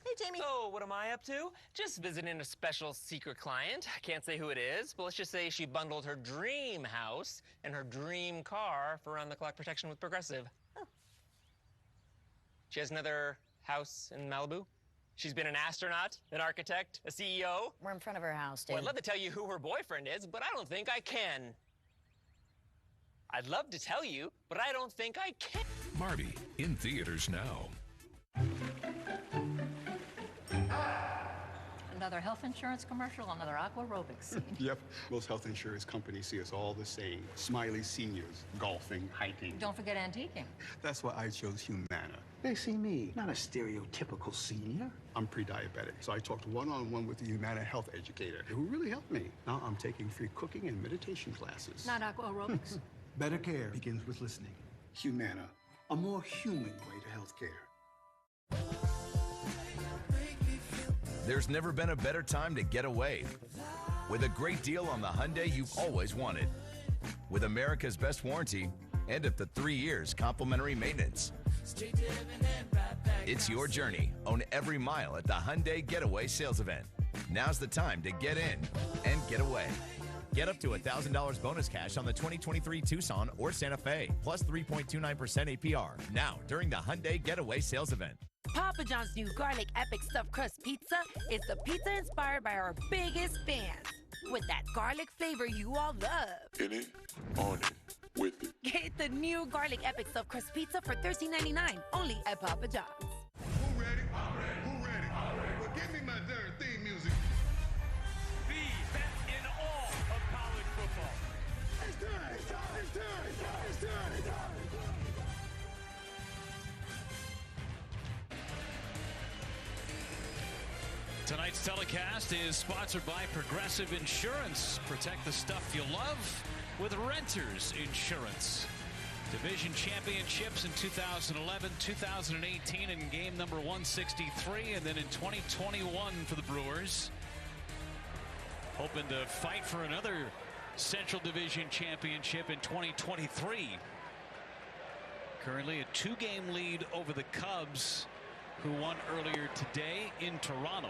Speaker 8: Hey, Jamie. Oh, what am I up to? Just visiting a special secret client. I can't say who it is, but let's just say she bundled her dream house and her dream car for round-the-clock protection with Progressive. Oh. She has another house in Malibu. She's been an astronaut, an architect, a CEO.
Speaker 15: We're in front of her house, dude.
Speaker 8: Well, I'd love to tell you who her boyfriend is, but I don't think I can. I'd love to tell you, but I don't think I can.
Speaker 2: Barbie, in theaters now.
Speaker 15: Another health insurance commercial, another aqua aerobics scene.
Speaker 16: Yep, most health insurance companies see us all the same. Smiley seniors, golfing, hiking.
Speaker 15: Don't forget antiquing.
Speaker 16: That's why I chose Humana. They see me, not a stereotypical senior. I'm pre-diabetic, so I talked one-on-one with the Humana health educator who really helped me. Now I'm taking free cooking and meditation classes.
Speaker 15: Not aqua aerobics.
Speaker 16: Better care begins with listening. Humana, a more human way to health care.
Speaker 18: There's never been a better time to get away. With a great deal on the Hyundai you've always wanted. With America's best warranty and up to 3 years complimentary maintenance. It's your journey. Own every mile at the Hyundai Getaway Sales Event. Now's the time to get in and get away. Get up to $1,000 bonus cash on the 2023 Tucson or Santa Fe, plus 3.29% APR. Now, during the Hyundai Getaway Sales Event.
Speaker 20: Papa John's new garlic epic stuffed crust pizza is the pizza inspired by our biggest fans. With that garlic flavor you all love.
Speaker 22: In it, on it, with it.
Speaker 20: Get the new garlic epic stuffed crust pizza for $13.99 only at Papa John's.
Speaker 17: Who ready? I'm ready. Who ready? I'm ready. Well, give me my darn theme music.
Speaker 23: The best in all of college football.
Speaker 17: It's time! It's time! It's time! It's time! It's time!
Speaker 1: Tonight's telecast is sponsored by Progressive Insurance. Protect the stuff you love with Renters Insurance. Division championships in 2011, 2018 in game number 163, and then in 2021 for the Brewers. Hoping to fight for another Central Division championship in 2023. Currently a 2-game lead over the Cubs, who won earlier today in Toronto.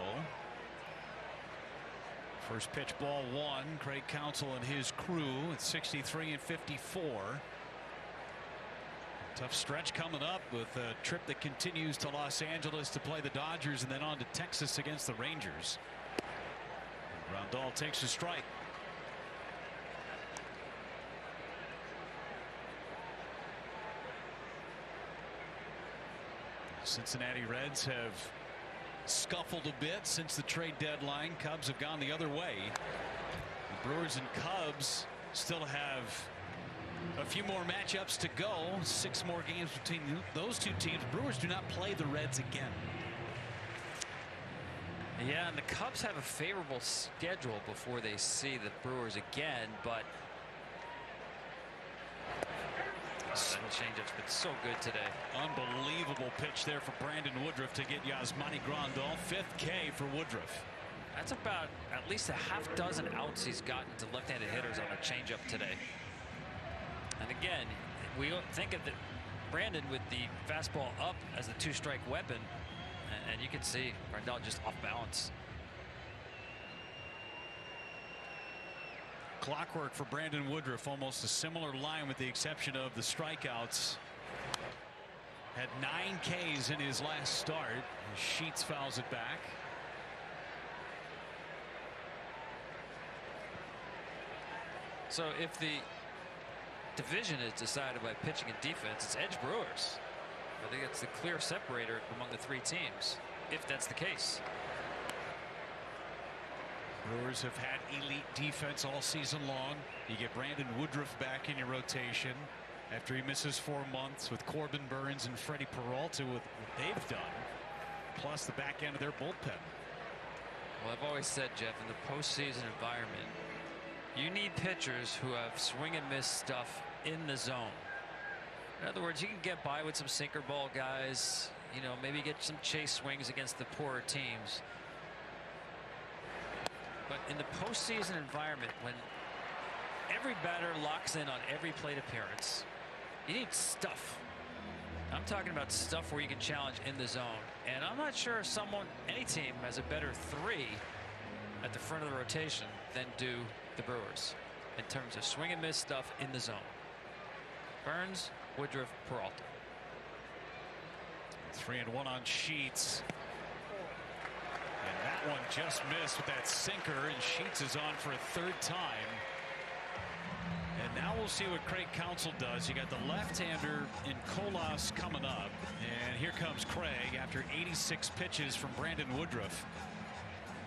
Speaker 1: First pitch, ball 1. Craig Counsell and his crew at 63 and 54. Tough stretch coming up with a trip that continues to Los Angeles to play the Dodgers and then on to Texas against the Rangers. Grandal takes a strike. Cincinnati Reds have scuffled a bit since the trade deadline. Cubs have gone the other way. The Brewers and Cubs still have a few more matchups to go. 6 more games between those two teams. Brewers do not play the Reds again.
Speaker 6: Yeah, and the Cubs have a favorable schedule before they see the Brewers again, but that changeup's been so good today.
Speaker 1: Unbelievable pitch there for Brandon Woodruff to get Yasmani Grandal. 5th K for Woodruff.
Speaker 6: That's about at least a half dozen outs he's gotten to left-handed hitters on a changeup today. And again, we think of Brandon with the fastball up as the 2-strike weapon, and you can see Grandal just off balance.
Speaker 1: Clockwork for Brandon Woodruff, almost a similar line with the exception of the strikeouts. Had 9 Ks in his last start. Sheets fouls it back.
Speaker 6: So if the division is decided by pitching and defense, it's edge Brewers. I think it's the clear separator among the 3 teams, if that's the case.
Speaker 1: Brewers have had elite defense all season long. You get Brandon Woodruff back in your rotation after he misses 4 months with Corbin Burns and Freddie Peralta with what they've done, plus the back end of their bullpen.
Speaker 6: Well, I've always said, Jeff, in the postseason environment, you need pitchers who have swing and miss stuff in the zone. In other words, you can get by with some sinker ball guys, you know, maybe get some chase swings against the poorer teams. But in the postseason environment, when every batter locks in on every plate appearance, you need stuff. I'm talking about stuff where you can challenge in the zone. And I'm not sure any team has a better 3 at the front of the rotation than do the Brewers in terms of swing and miss stuff in the zone. Burns, Woodruff, Peralta.
Speaker 1: 3-1 on Sheets. And that one just missed with that sinker, and Sheets is on for a 3rd time. And now we'll see what Craig Counsell does. You got the left-hander in Colas coming up, and here comes Craig after 86 pitches from Brandon Woodruff.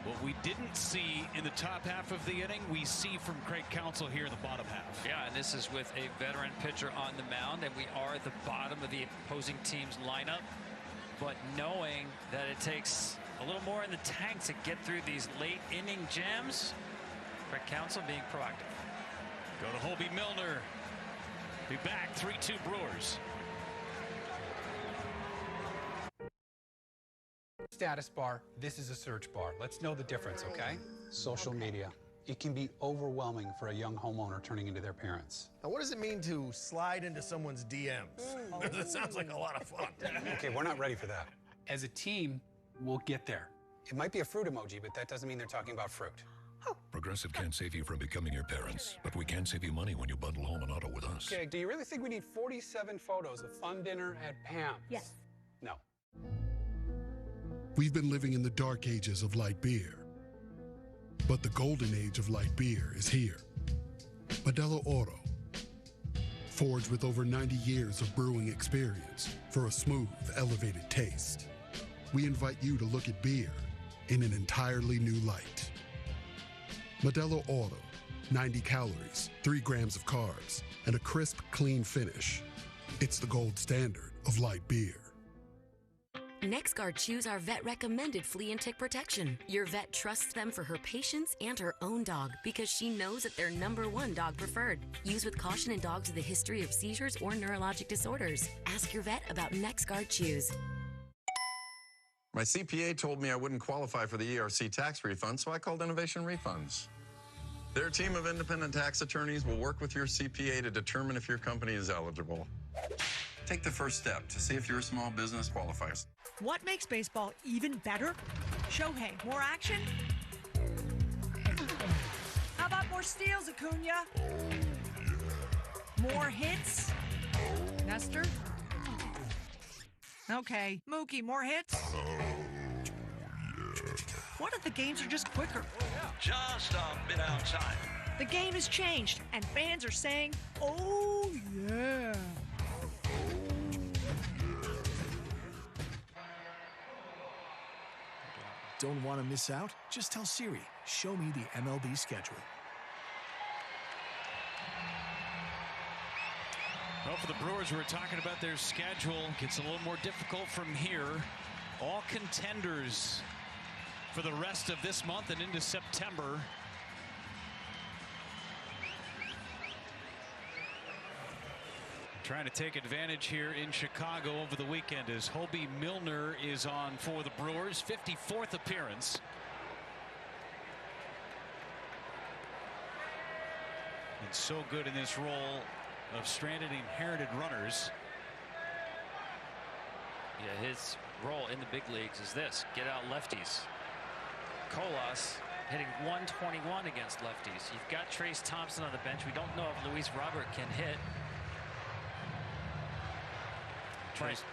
Speaker 1: What we didn't see in the top half of the inning, we see from Craig Counsell here in the bottom half.
Speaker 6: Yeah, and this is with a veteran pitcher on the mound, and we are at the bottom of the opposing team's lineup. But knowing that it takes a little more in the tank to get through these late inning jams, Craig Counsell being proactive.
Speaker 1: Go to Hobie Milner. Be back. 3-2 Brewers.
Speaker 3: Status bar, this is a search bar. Let's know the difference, okay? Social media. It can be overwhelming for a young homeowner turning into their parents.
Speaker 4: Now, what does it mean to slide into someone's DMs? That sounds like a lot of fun.
Speaker 3: Okay, we're not ready for that. As a team, we'll get there. It might be a fruit emoji, but that doesn't mean they're talking about fruit.
Speaker 5: Progressive can't save you from becoming your parents, but we can save you money when you bundle home and auto with us.
Speaker 3: Okay, do you really think we need 47 photos of fun dinner at Pam's?
Speaker 27: Yes.
Speaker 3: No.
Speaker 10: We've been living in the dark ages of light beer, but the golden age of light beer is here. Modelo Oro, forged with over 90 years of brewing experience for a smooth, elevated taste. We invite you to look at beer in an entirely new light. Modelo Oro, 90 calories, 3 grams of carbs, and a crisp, clean finish. It's the gold standard of light beer.
Speaker 11: NexGard Chews are vet-recommended flea and tick protection. Your vet trusts them for her patients and her own dog because she knows that they're #1 dog preferred. Use with caution in dogs with a history of seizures or neurologic disorders. Ask your vet about NexGard Chews.
Speaker 19: My CPA told me I wouldn't qualify for the ERC tax refund, so I called Innovation Refunds. Their team of independent tax attorneys will work with your CPA to determine if your company is eligible. Take the first step to see if your small business qualifies.
Speaker 25: What makes baseball even better? Shohei, more action? How about more steals, Acuna? More hits? Nestor? Okay, Mookie, more hits? What if the games are just quicker?
Speaker 28: Just a bit outside.
Speaker 25: The game has changed, and fans are saying, oh, yeah.
Speaker 2: Don't want to miss out? Just tell Siri, show me the MLB schedule.
Speaker 1: Well, for the Brewers, we're talking about their schedule. Gets a little more difficult from here. All contenders for the rest of this month and into September. Trying to take advantage here in Chicago over the weekend as Hobie Milner is on for the Brewers. 54th appearance. And so good in this role of stranded inherited runners.
Speaker 6: Yeah, his role in the big leagues is this: get out lefties. Colas hitting 121 against lefties. You've got Trace Thompson on the bench. We don't know if Luis Robert can hit. Trace.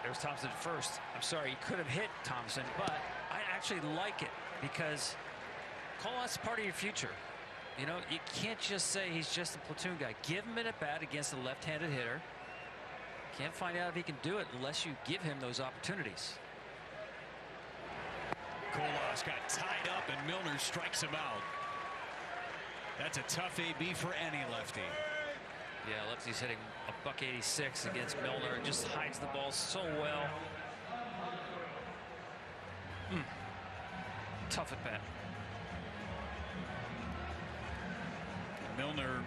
Speaker 6: There's Thompson first. I'm sorry, he could have hit Thompson, but I actually like it because Colas is part of your future. You know, you can't just say he's just a platoon guy. Give him an at-bat against a left-handed hitter. Can't find out if he can do it unless you give him those opportunities.
Speaker 1: Colas got tied up and Milner strikes him out. That's a tough AB for any lefty.
Speaker 6: Yeah, lefty's hitting a $186 against Milner. Just hides the ball so well. Tough at bat.
Speaker 1: Milner,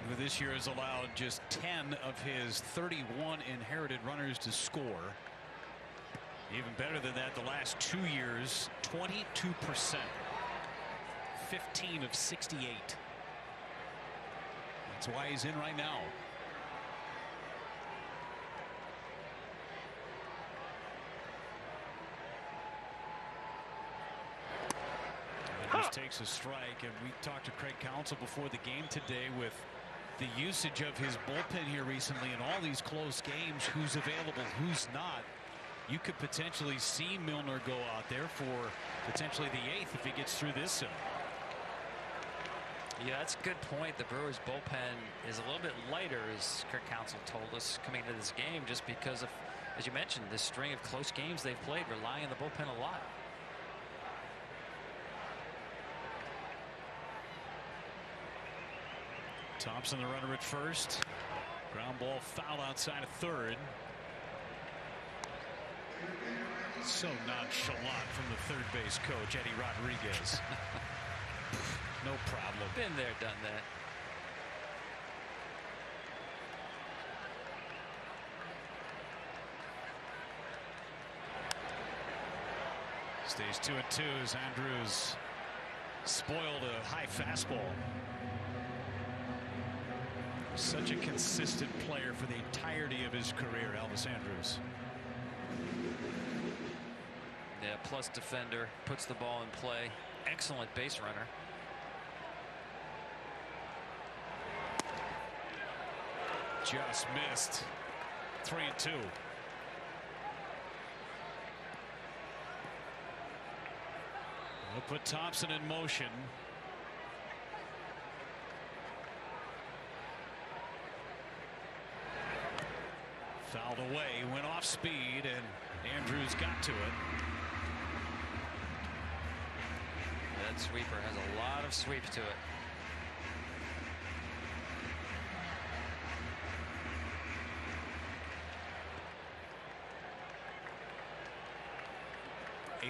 Speaker 1: who this year has allowed just 10 of his 31 inherited runners to score. Even better than that, the last 2 years, 22%. 15 of 68. That's why he's in right now. Andrews takes a strike, and we talked to Craig Counsell before the game today with the usage of his bullpen here recently in all these close games. Who's available, who's not. You could potentially see Milner go out there for potentially the 8th if he gets through this inning.
Speaker 6: Yeah, that's a good point. The Brewers bullpen is a little bit lighter, as Craig Counsell told us coming into this game, just because of, as you mentioned, this string of close games they've played, relying on the bullpen a lot.
Speaker 1: Thompson, the runner at first. Ground ball foul outside of third. So nonchalant from the third base coach, Eddie Rodriguez. No problem.
Speaker 6: Been there, done that.
Speaker 1: Stays 2-2 as Andrews spoiled a high fastball. Such a consistent player for the entirety of his career, Elvis Andrews.
Speaker 6: Yeah, plus defender, puts the ball in play. Excellent base runner.
Speaker 1: Just missed. 3-2. We'll put Thompson in motion. Fouled away, went off speed, and Andrews got to it.
Speaker 6: That sweeper has a lot of sweep to it.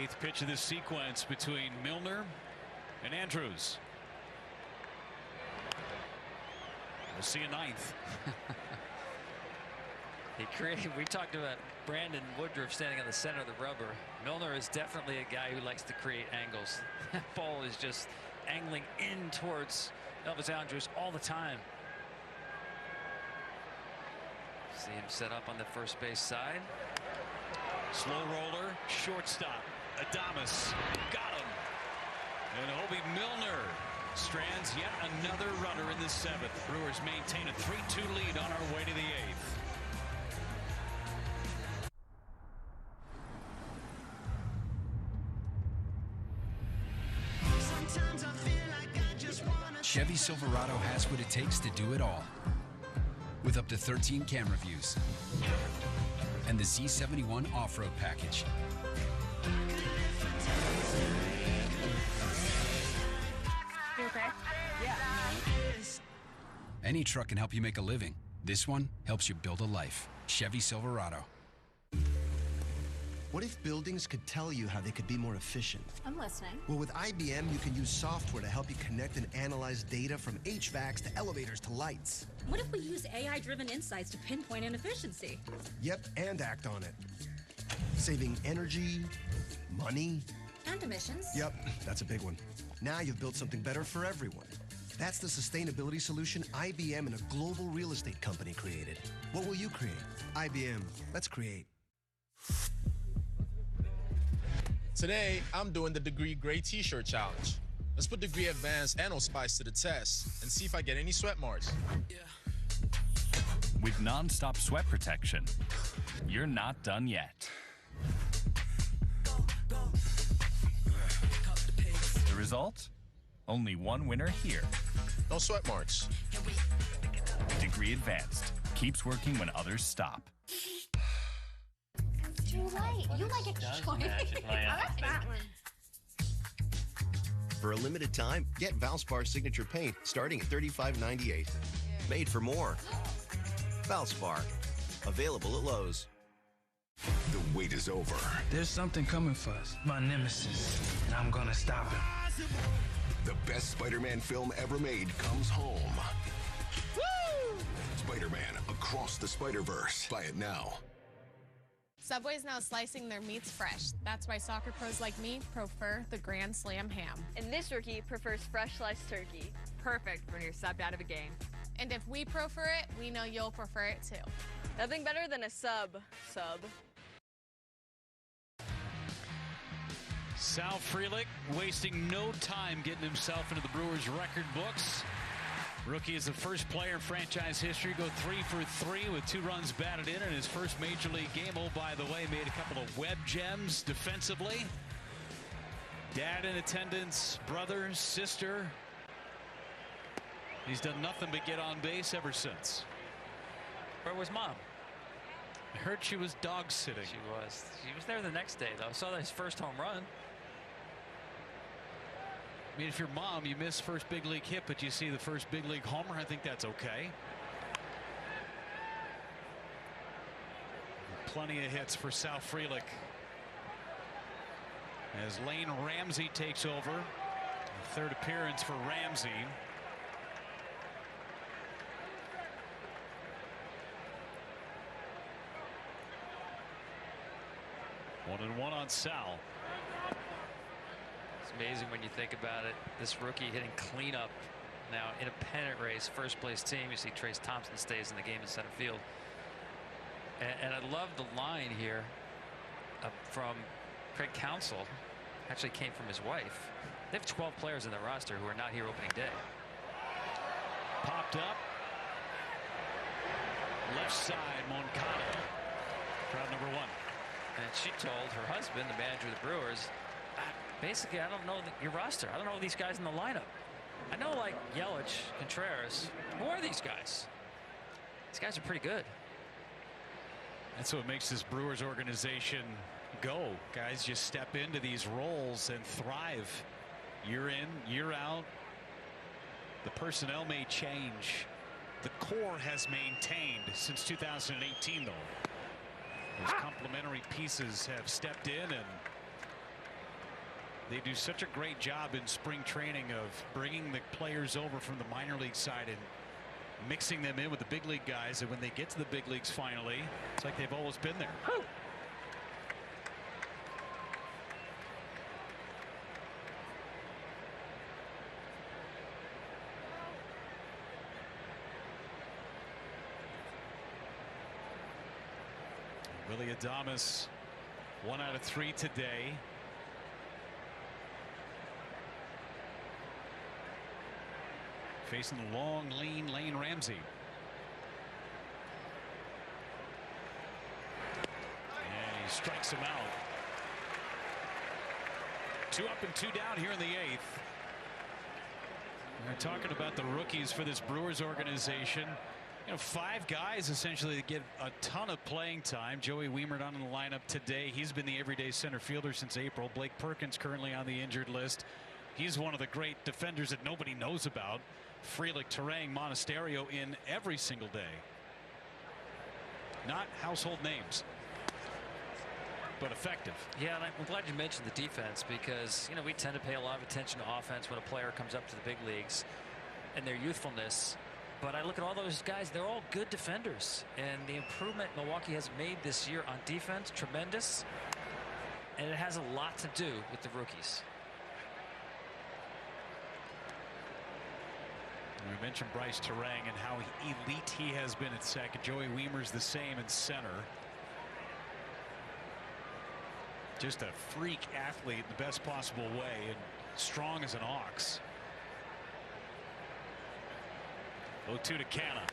Speaker 1: Eighth pitch of this sequence between Milner and Andrews. We'll see a ninth.
Speaker 6: We talked about Brandon Woodruff standing on the center of the rubber. Milner is definitely a guy who likes to create angles. That ball is just angling in towards Elvis Andrews all the time. See him set up on the first base side.
Speaker 1: Slow roller, shortstop. Adames got him. And Hobie Milner strands yet another runner in the 7th. Brewers maintain a 3-2 lead on our way to the 8th.
Speaker 7: Chevy Silverado has what it takes to do it all. With up to 13 camera views and the Z71 off-road package. Any truck can help you make a living. This one helps you build a life. Chevy Silverado.
Speaker 8: What if buildings could tell you how they could be more efficient?
Speaker 15: I'm listening.
Speaker 8: Well, with IBM, you can use software to help you connect and analyze data from HVACs to elevators to lights.
Speaker 9: What if we use AI-driven insights to pinpoint inefficiency?
Speaker 8: Yep, and act on it. Saving energy, money.
Speaker 9: And emissions.
Speaker 8: Yep, that's a big one. Now you've built something better for everyone. That's the sustainability solution IBM and a global real estate company created. What will you create? IBM, let's create.
Speaker 12: Today, I'm doing the Degree Gray T-shirt challenge. Let's put Degree Advanced and Old Spice to the test and see if I get any sweat marks.
Speaker 13: With non-stop sweat protection, you're not done yet. The result? Only one winner here.
Speaker 12: No sweat marks.
Speaker 13: Degree Advanced keeps working when others stop.
Speaker 15: Too light. You like it short. I like that one.
Speaker 14: For a limited time, get Valspar Signature Paint starting at $35.98. Made for more. Valspar. Available at Lowe's.
Speaker 22: The wait is over.
Speaker 21: There's something coming for us. My nemesis. And I'm gonna stop him.
Speaker 22: The best Spider-Man film ever made comes home. Woo! Spider-Man Across the Spider-Verse. Buy it now.
Speaker 24: Subway's now slicing their meats fresh. That's why soccer pros like me prefer the Grand Slam ham.
Speaker 26: And this rookie prefers fresh sliced turkey. Perfect when you're subbed out of a game.
Speaker 24: And if we prefer it, we know you'll prefer it too.
Speaker 26: Nothing better than a sub.
Speaker 1: Sal Frelick wasting no time getting himself into the Brewers record books. Rookie is the first player in franchise history to go 3 for 3 with 2 runs batted in his first major league game. Oh, by the way, made a couple of web gems defensively. Dad in attendance, brother, sister. He's done nothing but get on base ever since.
Speaker 6: Where was Mom?
Speaker 1: I heard she was dog sitting.
Speaker 6: She was. She was there the next day, though. Saw his first home run.
Speaker 1: I mean, if you're Mom, you miss first big league hit, but you see the first big league homer, I think that's okay. Plenty of hits for Sal Frelick. As Lane Ramsey takes over. The third appearance for Ramsey. One and one on Sal.
Speaker 6: It's amazing when you think about it. This rookie hitting cleanup now in a pennant race, first place team. You see Trace Thompson stays in the game in center field. And I love the line here from Craig Counsell. Actually came from his wife. They have 12 players in their roster who are not here opening day.
Speaker 1: Popped up. Left side, Moncada. Crowd number 1.
Speaker 6: And she told her husband, the manager of the Brewers, basically, I don't know your roster. I don't know these guys in the lineup. I know, like Yelich, Contreras. Who are these guys? These guys are pretty good.
Speaker 1: That's what makes this Brewers organization go. Guys just step into these roles and thrive. Year in, year out. The personnel may change. The core has maintained since 2018, though. Those complementary pieces have stepped in, and they do such a great job in spring training of bringing the players over from the minor league side and mixing them in with the big league guys, and when they get to the big leagues finally, it's like they've always been there. Willy Adames, 1 out of 3 today. Facing the long, lean Lane Ramsey. And he strikes him out. 2 up and 2 down here in the 8th. We're talking about the rookies for this Brewers organization. You know, 5 guys essentially that get a ton of playing time. Joey Wiemer not in the lineup today. He's been the everyday center fielder since April. Blake Perkins currently on the injured list. He's one of the great defenders that nobody knows about. Frelick, Terang, Monasterio in every single day. Not household names, but effective.
Speaker 6: Yeah, and I'm glad you mentioned the defense, because we tend to pay a lot of attention to offense when a player comes up to the big leagues and their youthfulness. But I look at all those guys, they're all good defenders. And the improvement Milwaukee has made this year on defense, tremendous. And it has a lot to do with the rookies.
Speaker 1: We mentioned Bryce Terang and how elite he has been at second. Joey Weimer's the same in center. Just a freak athlete in the best possible way, and strong as an ox. 0-2 to Canna.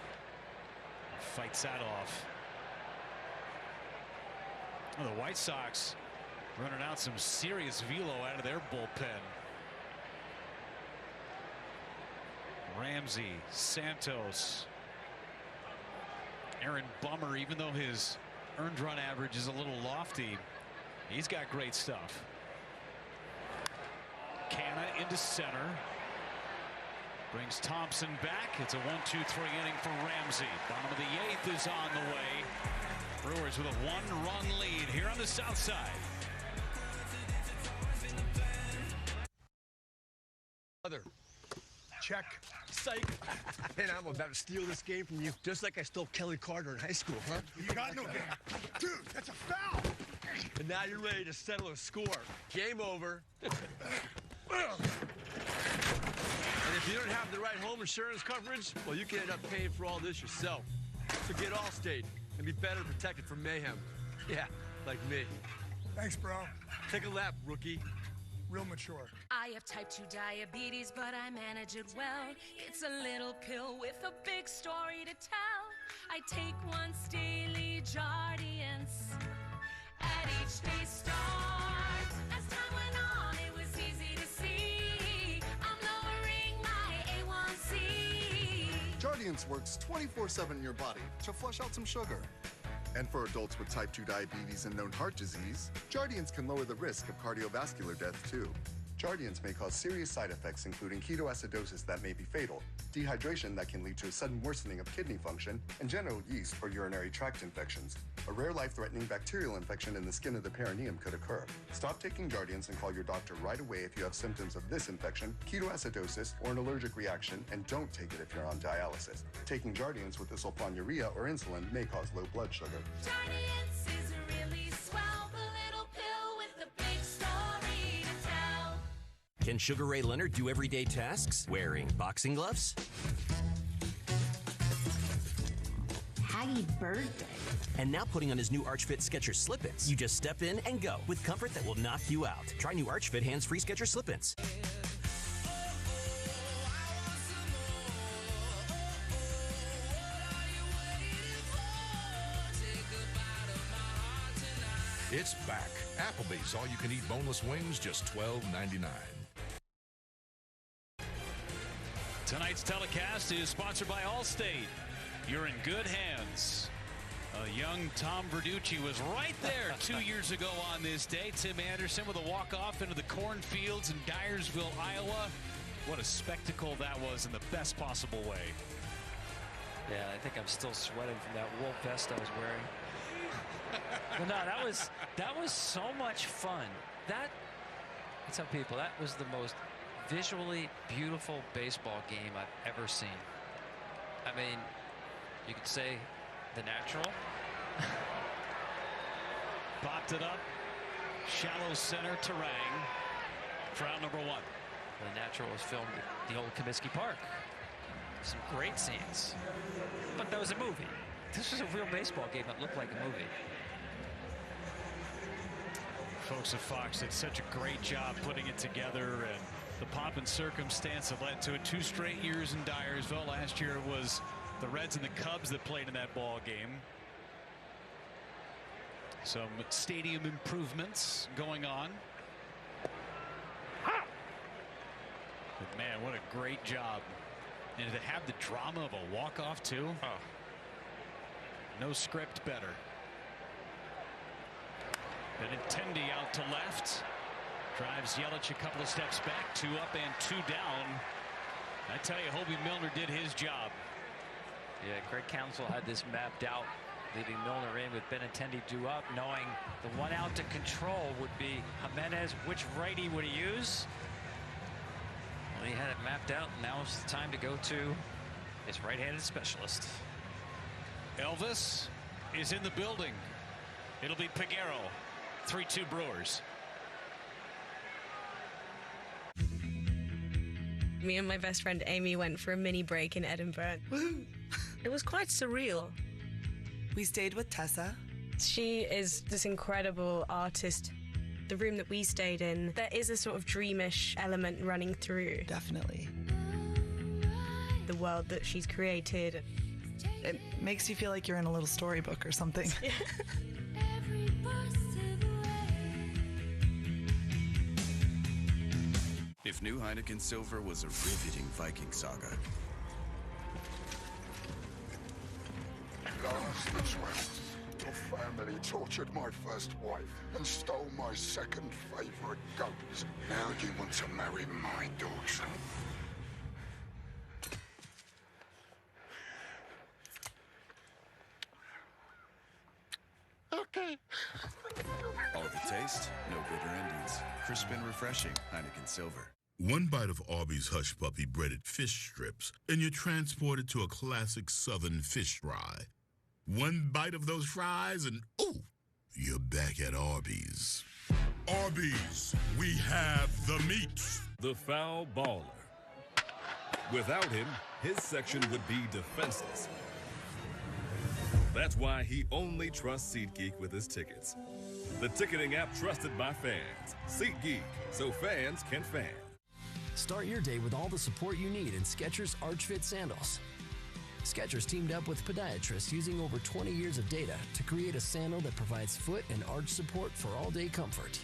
Speaker 1: Fights that off. Well, the White Sox running out some serious velo out of their bullpen. Ramsey, Santos, Aaron Bummer, even though his earned run average is a little lofty, he's got great stuff. Canna into center. Brings Thompson back. It's a 1-2-3 inning for Ramsey. Bottom of the 8th is on the way. Brewers with a 1-run lead here on the south side.
Speaker 4: Other. Check. Psych. Man, I'm about to steal this game from you, just like I stole Kelly Carter in high school, huh?
Speaker 5: You got no game. Dude, that's a foul.
Speaker 4: And now you're ready to settle a score. Game over. And if you don't have the right home insurance coverage, well, you can end up paying for all this yourself. So get Allstate and be better protected from mayhem. Yeah, like me.
Speaker 5: Thanks, bro.
Speaker 4: Take a lap, rookie.
Speaker 5: Real mature.
Speaker 16: I have type 2 diabetes, but I manage it well. It's a little pill with a big story to tell. I take once daily Jardiance at each day start. As time went on, it was easy to see I'm lowering my A1C.
Speaker 17: Jardiance works 24/7 in your body to flush out some sugar. And for adults with type 2 diabetes and known heart disease, Jardiance can lower the risk of cardiovascular death too. Jardiance may cause serious side effects, including ketoacidosis that may be fatal, dehydration that can lead to a sudden worsening of kidney function, and genital yeast or urinary tract infections. A rare life-threatening bacterial infection in the skin of the perineum could occur. Stop taking Jardiance and call your doctor right away if you have symptoms of this infection, ketoacidosis, or an allergic reaction, and don't take it if you're on dialysis. Taking Jardiance with the sulfonylurea or insulin may cause low blood sugar.
Speaker 16: Jardiance is really swell, the little pill with the big story to tell.
Speaker 18: Can Sugar Ray Leonard do everyday tasks wearing boxing gloves?
Speaker 20: Happy birthday.
Speaker 18: And now putting on his new Arch Fit Skechers Slip-ins. You just step in and go with comfort that will knock you out. Try new Arch Fit hands-free Skechers Slip-ins.
Speaker 2: It's back. Applebee's all-you-can-eat boneless wings, just $12.99.
Speaker 1: Tonight's telecast is sponsored by Allstate. You're in good hands. A young Tom Verducci was right there 2 years ago on this day. Tim Anderson with a walk-off into the cornfields in Dyersville, Iowa. What a spectacle that was in the best possible way.
Speaker 6: Yeah, I think I'm still sweating from that wool vest I was wearing. Well, no, that was so much fun. I tell people, that was the most visually beautiful baseball game I've ever seen. I mean, you could say the natural.
Speaker 1: Popped it up. Shallow center, Terang. Crowd number 1.
Speaker 6: The natural was filmed at the old Comiskey Park. Some great scenes. But that was a movie. This was a real baseball game that looked like a movie.
Speaker 1: Folks at Fox did such a great job putting it together, and the pomp and circumstance that led to it. 2 straight years in Dyersville. Last year it was the Reds and the Cubs that played in that ball game. Some stadium improvements going on. But man, what a great job. And to have the drama of a walk-off too. Oh. No script better. Benintendi out to left. Drives Yelich a couple of steps back. 2 up and 2 down. I tell you, Hobie Milner did his job.
Speaker 6: Yeah, Greg Counsell had this mapped out, leaving Milner in with Benintendi due up, knowing the one out to control would be Jimenez. Which righty would he use? Well, he had it mapped out. Now it's the time to go to his right-handed specialist.
Speaker 1: Elvis is in the building. It'll be Peguero. 3-2 Brewers.
Speaker 3: Me and my best friend Amy went for a mini break in Edinburgh. Woo! It was quite surreal.
Speaker 10: We stayed with Tessa.
Speaker 3: She is this incredible artist. The room that we stayed in, there is a sort of dreamish element running through.
Speaker 10: Definitely.
Speaker 3: The world that she's created.
Speaker 10: It makes you feel like you're in a little storybook or something.
Speaker 11: If new Heineken Silver was a riveting Viking saga.
Speaker 19: Last West, your family tortured my first wife and stole my second favorite goat. Now you want to marry my daughter. Okay.
Speaker 11: All the taste, no bitter endings. Crisp and refreshing, Heineken Silver.
Speaker 23: One bite of Arby's Hush Puppy breaded fish strips, and you're transported to a classic southern fish fry. One bite of those fries, and ooh, you're back at Arby's. Arby's, we have the meats.
Speaker 25: The foul baller. Without him, his section would be defenseless. That's why he only trusts SeatGeek with his tickets. The ticketing app trusted by fans. SeatGeek, so fans can fan.
Speaker 27: Start your day with all the support you need in Skechers Arch Fit sandals. Skechers teamed up with podiatrists using over 20 years of data to create a sandal that provides foot and arch support for all-day comfort.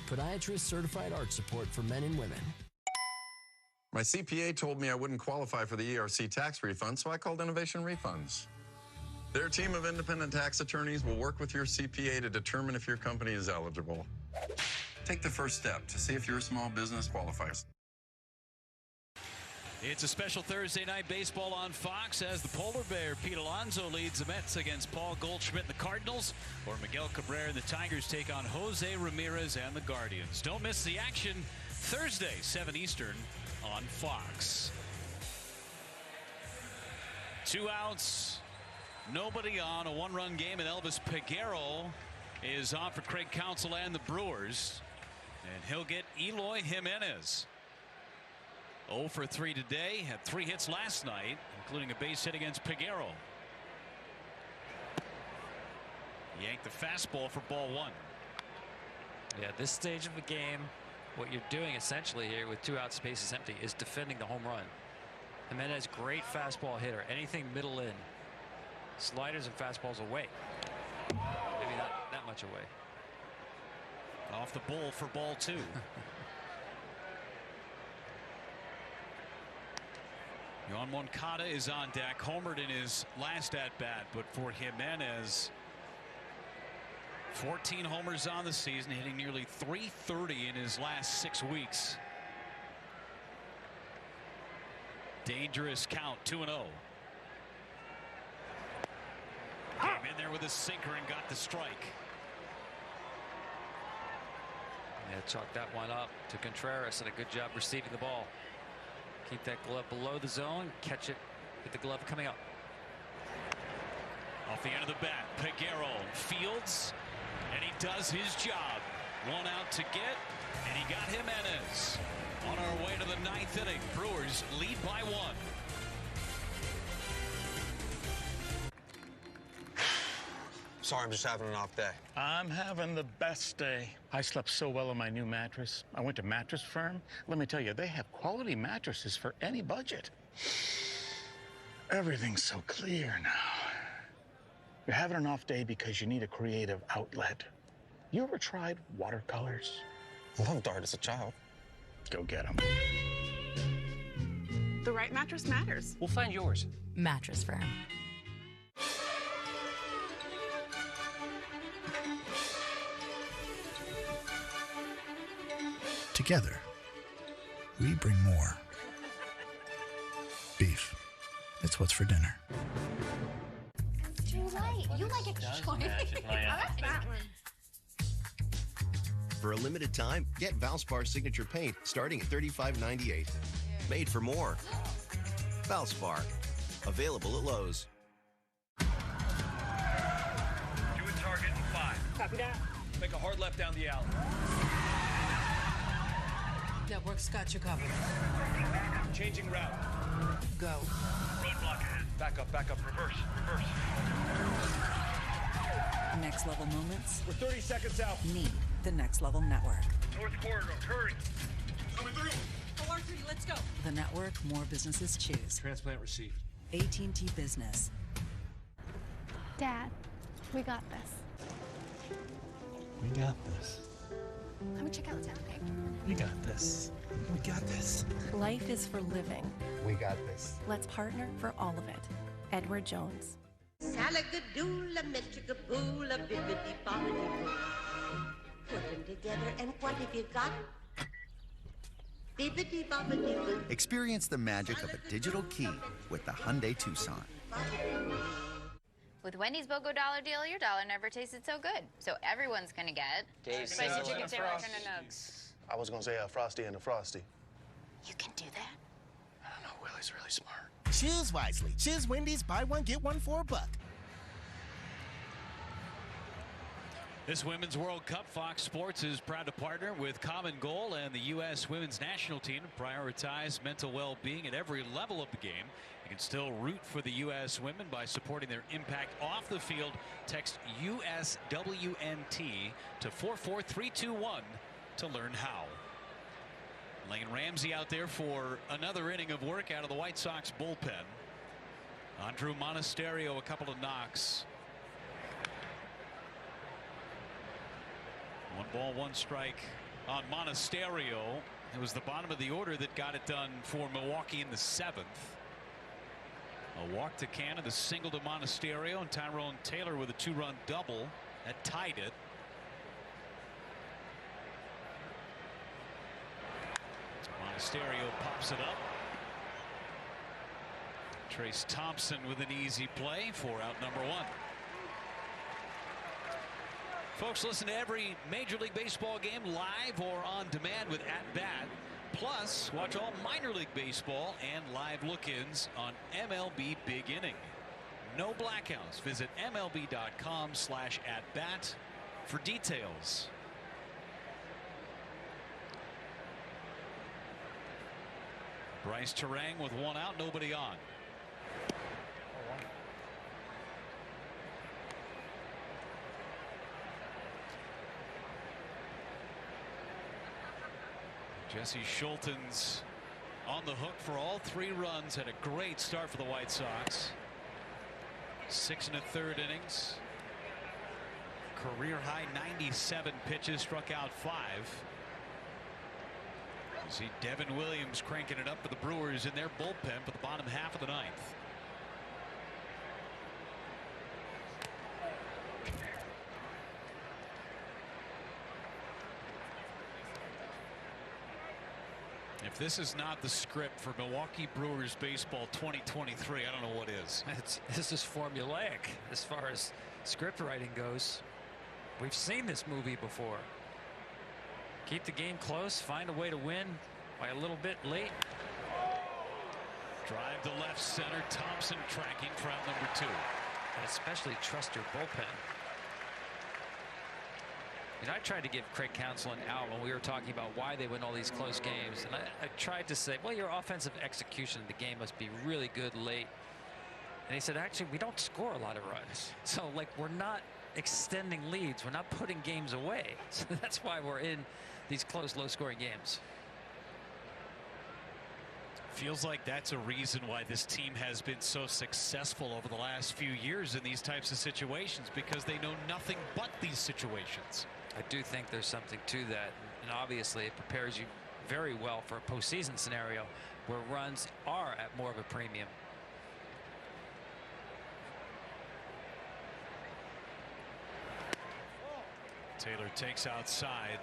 Speaker 27: Podiatrist certified arch support for men and women.
Speaker 28: My CPA told me I wouldn't qualify for the ERC tax refund, so I called Innovation Refunds. Their team of independent tax attorneys will work with your CPA to determine if your company is eligible. Take the first step to see if your small business qualifies.
Speaker 1: It's a special Thursday night baseball on Fox as the Polar Bear Pete Alonso leads the Mets against Paul Goldschmidt and the Cardinals, or Miguel Cabrera and the Tigers take on Jose Ramirez and the Guardians. Don't miss the action Thursday, 7 Eastern on Fox. 2 outs, nobody on, a one-run game, and Elvis Peguero is on for Craig Counsell and the Brewers, and he'll get Eloy Jimenez. 0 for 3 today, had 3 hits last night, including a base hit against Peguero. Yanked the fastball for ball 1.
Speaker 6: Yeah, at this stage of the game, what you're doing essentially here with 2 outs, spaces empty, is defending the home run. Jimenez, great fastball hitter. Anything middle in. Sliders and fastballs away. Maybe not that much away.
Speaker 1: Off the bull for ball 2. Yohan Moncada is on deck, homered in his last at-bat, but for Jimenez, 14 homers on the season, hitting nearly .330 in his last 6 weeks. Dangerous count, 2-0. Came in there with a sinker and got the strike.
Speaker 6: Yeah, chalked that one up to Contreras, and a good job receiving the ball. Keep that glove below the zone, catch it with the glove coming up.
Speaker 1: Off the end of the bat, Peguero fields, and he does his job. 1 out to get, and he got Jimenez. On our way to the 9th inning, Brewers lead by 1.
Speaker 29: Sorry, I'm just having an off day.
Speaker 30: I'm having the best day. I slept so well on my new mattress. I went to Mattress Firm. Let me tell you, they have quality mattresses for any budget. Everything's so clear now. You're having an off day because you need a creative outlet. You ever tried watercolors?
Speaker 29: Loved art as a child.
Speaker 30: Go get them.
Speaker 31: The right mattress matters.
Speaker 30: We'll find yours.
Speaker 31: Mattress Firm.
Speaker 32: Together, we bring more.
Speaker 7: beef. It's what's for dinner.
Speaker 20: Too light. You like it short. I like that one.
Speaker 8: For a limited time, get Valspar Signature Paint starting at $35.98. Made for more. Valspar. Available at Lowe's.
Speaker 9: To a target in 5.
Speaker 12: Copy that.
Speaker 9: Make a hard left down the alley.
Speaker 12: Network's got you covered.
Speaker 9: Changing route.
Speaker 12: Go.
Speaker 9: Roadblock ahead. Back up, reverse.
Speaker 12: Next level moments.
Speaker 9: We're 30 seconds out.
Speaker 12: Need the Next Level Network.
Speaker 9: North corridor, hurry. Coming through.
Speaker 12: OR3, let's go. The network more businesses choose.
Speaker 9: Transplant received.
Speaker 12: AT&T Business.
Speaker 13: Dad, we got this.
Speaker 7: We got this.
Speaker 13: Let me check out the town, okay?
Speaker 7: We got this. We got this.
Speaker 13: Life is for living.
Speaker 7: We got this.
Speaker 13: Let's partner for all of it. Edward Jones.
Speaker 14: Salagadoola, metricaboola, bibbidi bobbidi boo. Put them together, and what have you got? Bibbidi bobbidi boo.
Speaker 15: Experience the magic of a digital key with the Hyundai Tucson.
Speaker 21: With Wendy's BOGO dollar deal, your dollar never tasted so good. So everyone's gonna get spicy chicken sandwich and a nugs.
Speaker 29: I was gonna say a Frosty and a Frosty.
Speaker 21: You can do that?
Speaker 29: I don't know, Willie's really smart.
Speaker 22: Choose wisely. Choose Wendy's, buy one, get one for $1.
Speaker 1: This Women's World Cup, Fox Sports is proud to partner with Common Goal and the U.S. Women's National Team to prioritize mental well-being at every level of the game. You can still root for the U.S. women by supporting their impact off the field. Text USWNT to 44321 to learn how. Lane Ramsey out there for another inning of work out of the White Sox bullpen. Andrew Monasterio, a couple of knocks. 1 ball, 1 strike on Monasterio. It was the bottom of the order that got it done for Milwaukee in the 7th. A walk to Canada, the single to Monasterio, and Tyrone Taylor with a 2-run double that tied it. Monasterio pops it up. Trace Thompson with an easy play for out number 1. Folks, listen to every Major League Baseball game live or on demand with At Bat. Plus, watch all minor league baseball and live look-ins on MLB Big Inning. No blackouts. Visit MLB.com/atbat for details. Bryce Terang with 1 out, nobody on. Jesse Schulten's on the hook for all 3 runs. Had a great start for the White Sox. 6 1/3 innings. Career high 97 pitches, struck out 5. You see Devin Williams cranking it up for the Brewers in their bullpen for the bottom half of the 9th. If this is not the script for Milwaukee Brewers baseball 2023, I don't know what is.
Speaker 6: This is formulaic as far as script writing goes. We've seen this movie before. Keep the game close, find a way to win by a little bit late.
Speaker 1: Drive to left center. Thompson tracking for out number 2.
Speaker 6: And especially trust your bullpen. You know, I tried to give Craig Counsell an out when we were talking about why they win all these close games. And I tried to say, well, your offensive execution of the game must be really good late. And he said, actually, we don't score a lot of runs. So, like, we're not extending leads. We're not putting games away. So that's why we're in these close, low-scoring games.
Speaker 1: Feels like that's a reason why this team has been so successful over the last few years in these types of situations, because they know nothing but these situations.
Speaker 6: I do think there's something to that, and obviously it prepares you very well for a postseason scenario where runs are at more of a premium.
Speaker 1: Taylor takes outside.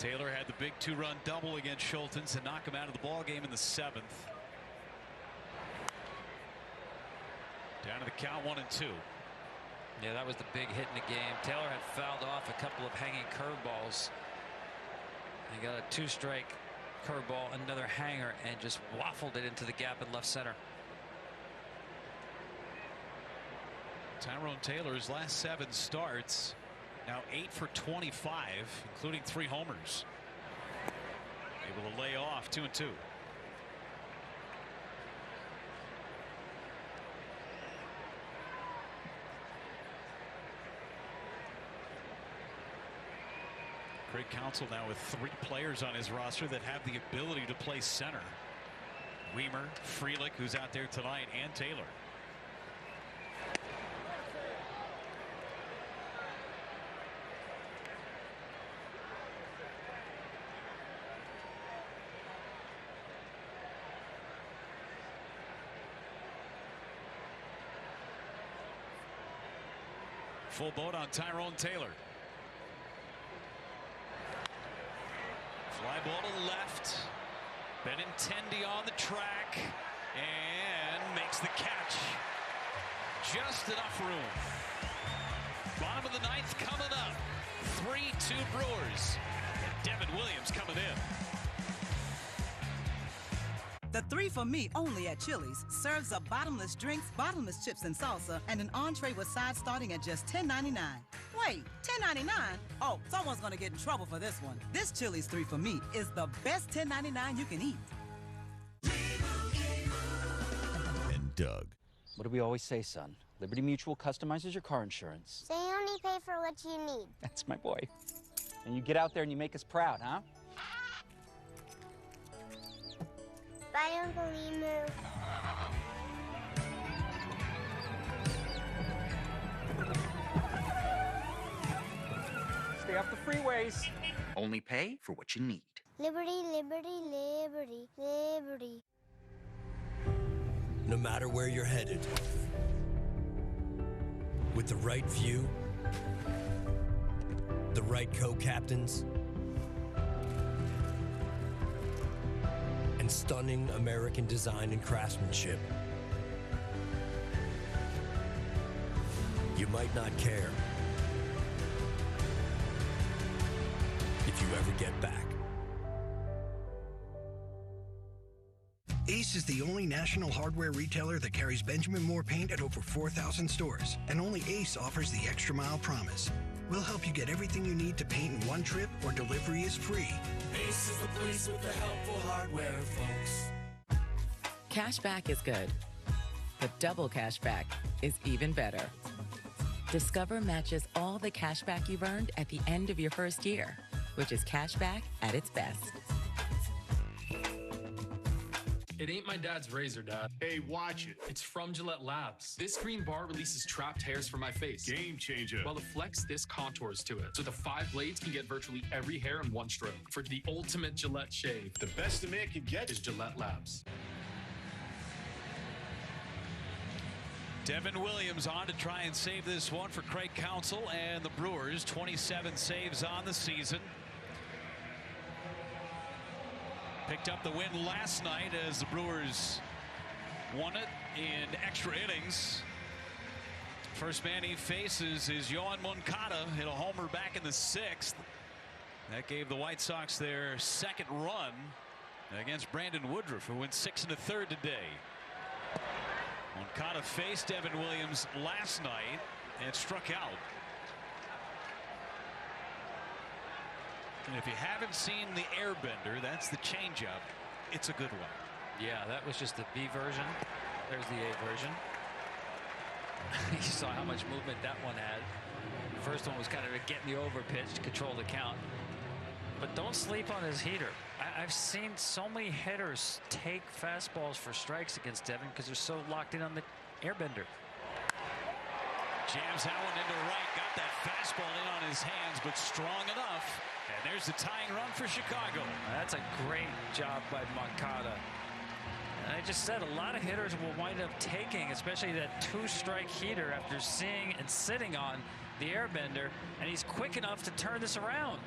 Speaker 1: Taylor had the big 2-run double against Schultens to knock him out of the ball game in the 7th. Down to the count, 1-2.
Speaker 6: Yeah, that was the big hit in the game. Taylor had fouled off a couple of hanging curveballs. He got a 2-strike curveball, another hanger, and just waffled it into the gap in left center.
Speaker 1: Tyrone Taylor's last 7 starts, now 8 for 25, including 3 homers. Able to lay off 2-2. Craig Counsell now with 3 players on his roster that have the ability to play center. Weimer, Frelick, who's out there tonight, and Taylor. Full boat on Tyrone Taylor. Fly ball to left. Benintendi on the track and makes the catch. Just enough room. Bottom of the 9th coming up. 3-2 Brewers. And Devin Williams coming in.
Speaker 2: The 3 for Me only at Chili's serves up bottomless drinks, bottomless chips and salsa, and an entree with sides starting at just $10.99. Wait, $10.99? Oh, someone's gonna get in trouble for this one. This Chili's 3 for Me is the best $10.99 you can eat.
Speaker 3: And Doug.
Speaker 4: What do we always say, son? Liberty Mutual customizes your car insurance.
Speaker 5: So you only pay for what you need.
Speaker 4: That's my boy. And you get out there and you make us proud, huh?
Speaker 5: Bye, Uncle Emu.
Speaker 4: Stay off the freeways.
Speaker 15: Only pay for what you need.
Speaker 5: Liberty, liberty, liberty, liberty.
Speaker 27: No matter where you're headed, with the right view, the right co-captains, and stunning American design and craftsmanship, you might not care if you ever get back.
Speaker 10: Ace is the only national hardware retailer that carries Benjamin Moore paint at over 4,000 stores, and only Ace offers the Extra Mile Promise. We'll help you get everything you need to paint in one trip, or delivery is free.
Speaker 16: Ace is the place with the helpful hardware, folks.
Speaker 12: Cashback is good, but double cashback is even better. Discover matches all the cashback you've earned at the end of your first year, which is cashback at its best.
Speaker 17: It ain't my dad's razor, Dad. Hey, watch it. It's from Gillette Labs. This green bar releases trapped hairs from my face. Game changer. While the Flex Disc contours to it. So the 5 blades can get virtually every hair in one stroke. For the ultimate Gillette shave. The best a man can get is Gillette Labs.
Speaker 1: Devin Williams on to try and save this one for Craig Counsell and the Brewers. 27 saves on the season. Picked up the win last night as the Brewers won it in extra innings. First man he faces is Yoan Moncada. Hit a homer back in the 6th. That gave the White Sox their second run against Brandon Woodruff, who went 6 1/3 today. Moncada faced Devin Williams last night and struck out. And if you haven't seen the airbender, that's the changeup. It's a good one.
Speaker 6: Yeah, that was just the B version. There's the A version. You saw how much movement that one had. The first one was kind of getting the over pitch to control the count. But don't sleep on his heater. I've seen so many hitters take fastballs for strikes against Devin because they're so locked in on the airbender.
Speaker 1: Jams that one into right. Got that fastball in on his hands, but strong enough. And there's the tying run for Chicago.
Speaker 6: That's a great job by Moncada. And I just said a lot of hitters will wind up taking, especially that 2-strike heater after seeing and sitting on the airbender, and he's quick enough to turn this around.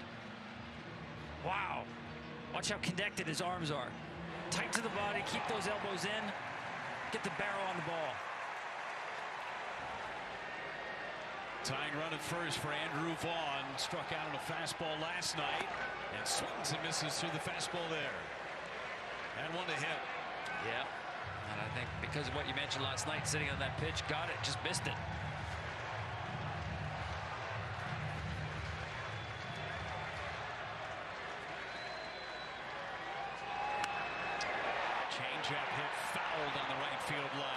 Speaker 6: Wow. Watch how connected his arms are. Tight to the body, keep those elbows in, get the barrel on the ball.
Speaker 1: Tying run at first for Andrew Vaughn. Struck out on a fastball last night and swings and misses through the fastball there. And one to hit.
Speaker 6: Yeah. And I think because of what you mentioned last night, sitting on that pitch, got it, just missed it.
Speaker 1: Changeup hit fouled on the right field line.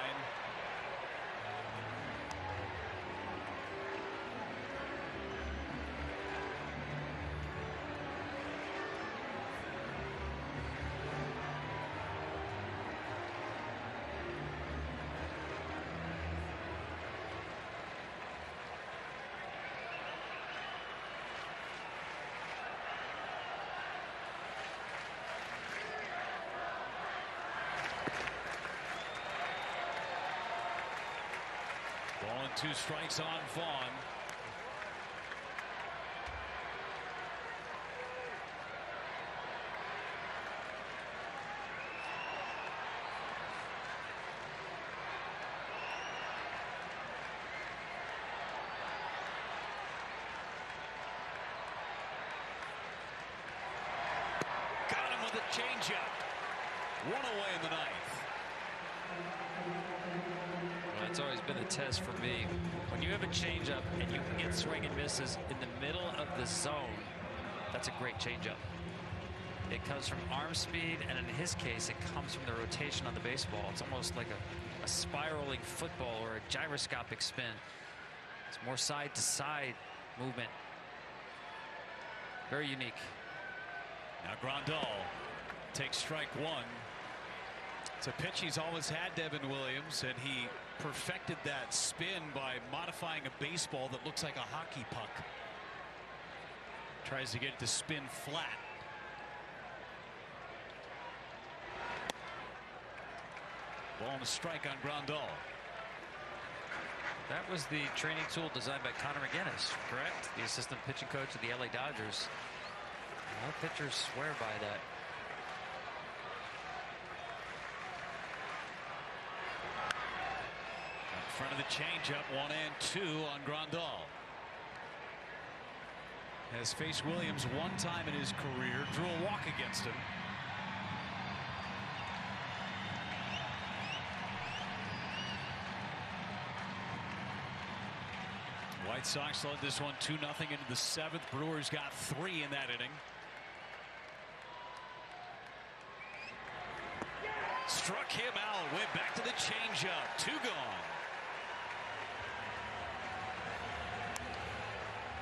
Speaker 1: Ball and 2 strikes on Vaughn. Got him with a changeup. One away in the ninth.
Speaker 6: That's always been the test for me. When you have a changeup and you can get swing and misses in the middle of the zone, that's a great changeup. It comes from arm speed, and in his case, it comes from the rotation on the baseball. It's almost like a spiraling football or a gyroscopic spin. It's more side to side movement. Very unique.
Speaker 1: Now Grandal takes strike 1. It's a pitch he's always had, Devin Williams, and he perfected that spin by modifying a baseball that looks like a hockey puck. Tries to get it to spin flat. Ball and a strike on Grandal.
Speaker 6: That was the training tool designed by Connor McGinnis, correct? The assistant pitching coach of the LA Dodgers. All pitchers swear by that.
Speaker 1: In front of the changeup, 1-2 on Grandal. Has faced Williams one time in his career, drew a walk against him. White Sox led this one 2-0 into the 7th. Brewers got 3 in that inning. Struck him out, went back to the changeup. 2 gone.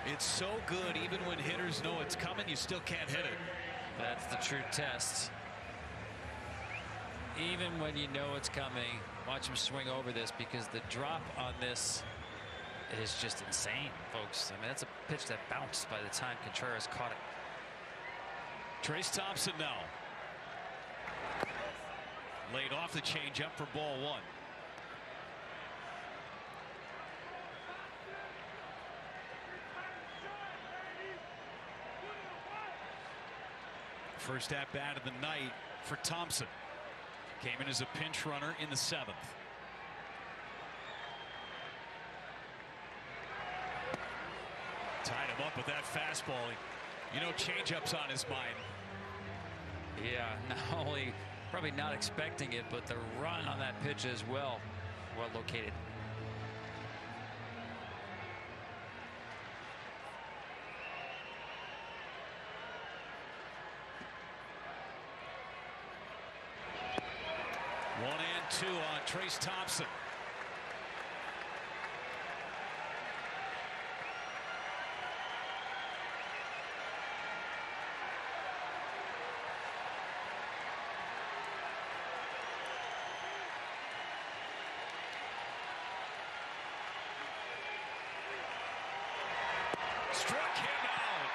Speaker 1: It's so good, even when hitters know it's coming, you still can't hit it.
Speaker 6: That's the true test. Even when you know it's coming, watch him swing over this, because the drop on this is just insane, folks. I mean, that's a pitch that bounced by the time Contreras caught it.
Speaker 1: Trace Thompson now. Laid off the changeup for ball 1. First at bat of the night for Thompson. Came in as a pinch runner in the 7th. Tied him up with that fastball. You know, changeup's on his mind.
Speaker 6: Yeah, not only probably not expecting it, but the run on that pitch is well located.
Speaker 1: One and 2 on Trace Thompson. Struck him out.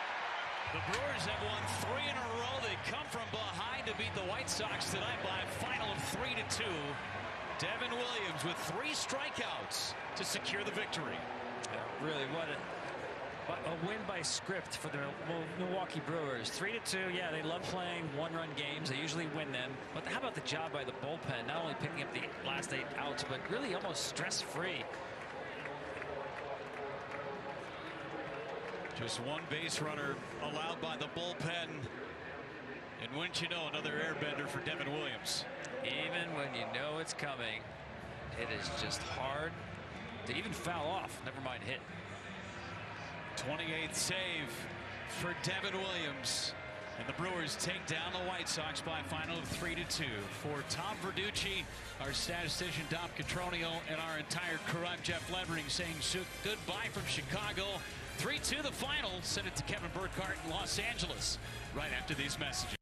Speaker 1: The Brewers have won 3 in a row. They come from behind to beat the White Sox tonight by a final of 3-2. Devin Williams with 3 strikeouts to secure the victory.
Speaker 6: Yeah, really, a win by script for the Milwaukee Brewers. 3-2. Yeah, they love playing one-run games. They usually win them. But how about the job by the bullpen? Not only picking up the last 8 outs, but really almost stress-free.
Speaker 1: Just one base runner allowed by the bullpen. And wouldn't you know, another airbender for Devin Williams.
Speaker 6: Even when you know it's coming, it is just hard to even foul off, never mind hit.
Speaker 1: 28th save for Devin Williams. And the Brewers take down the White Sox by a final of 3-2. For Tom Verducci, our statistician Dom Catronio, and our entire crew, I'm Jeff Levering saying goodbye from Chicago. 3-2 the final. Send it to Kevin Burkhardt in Los Angeles right after these messages.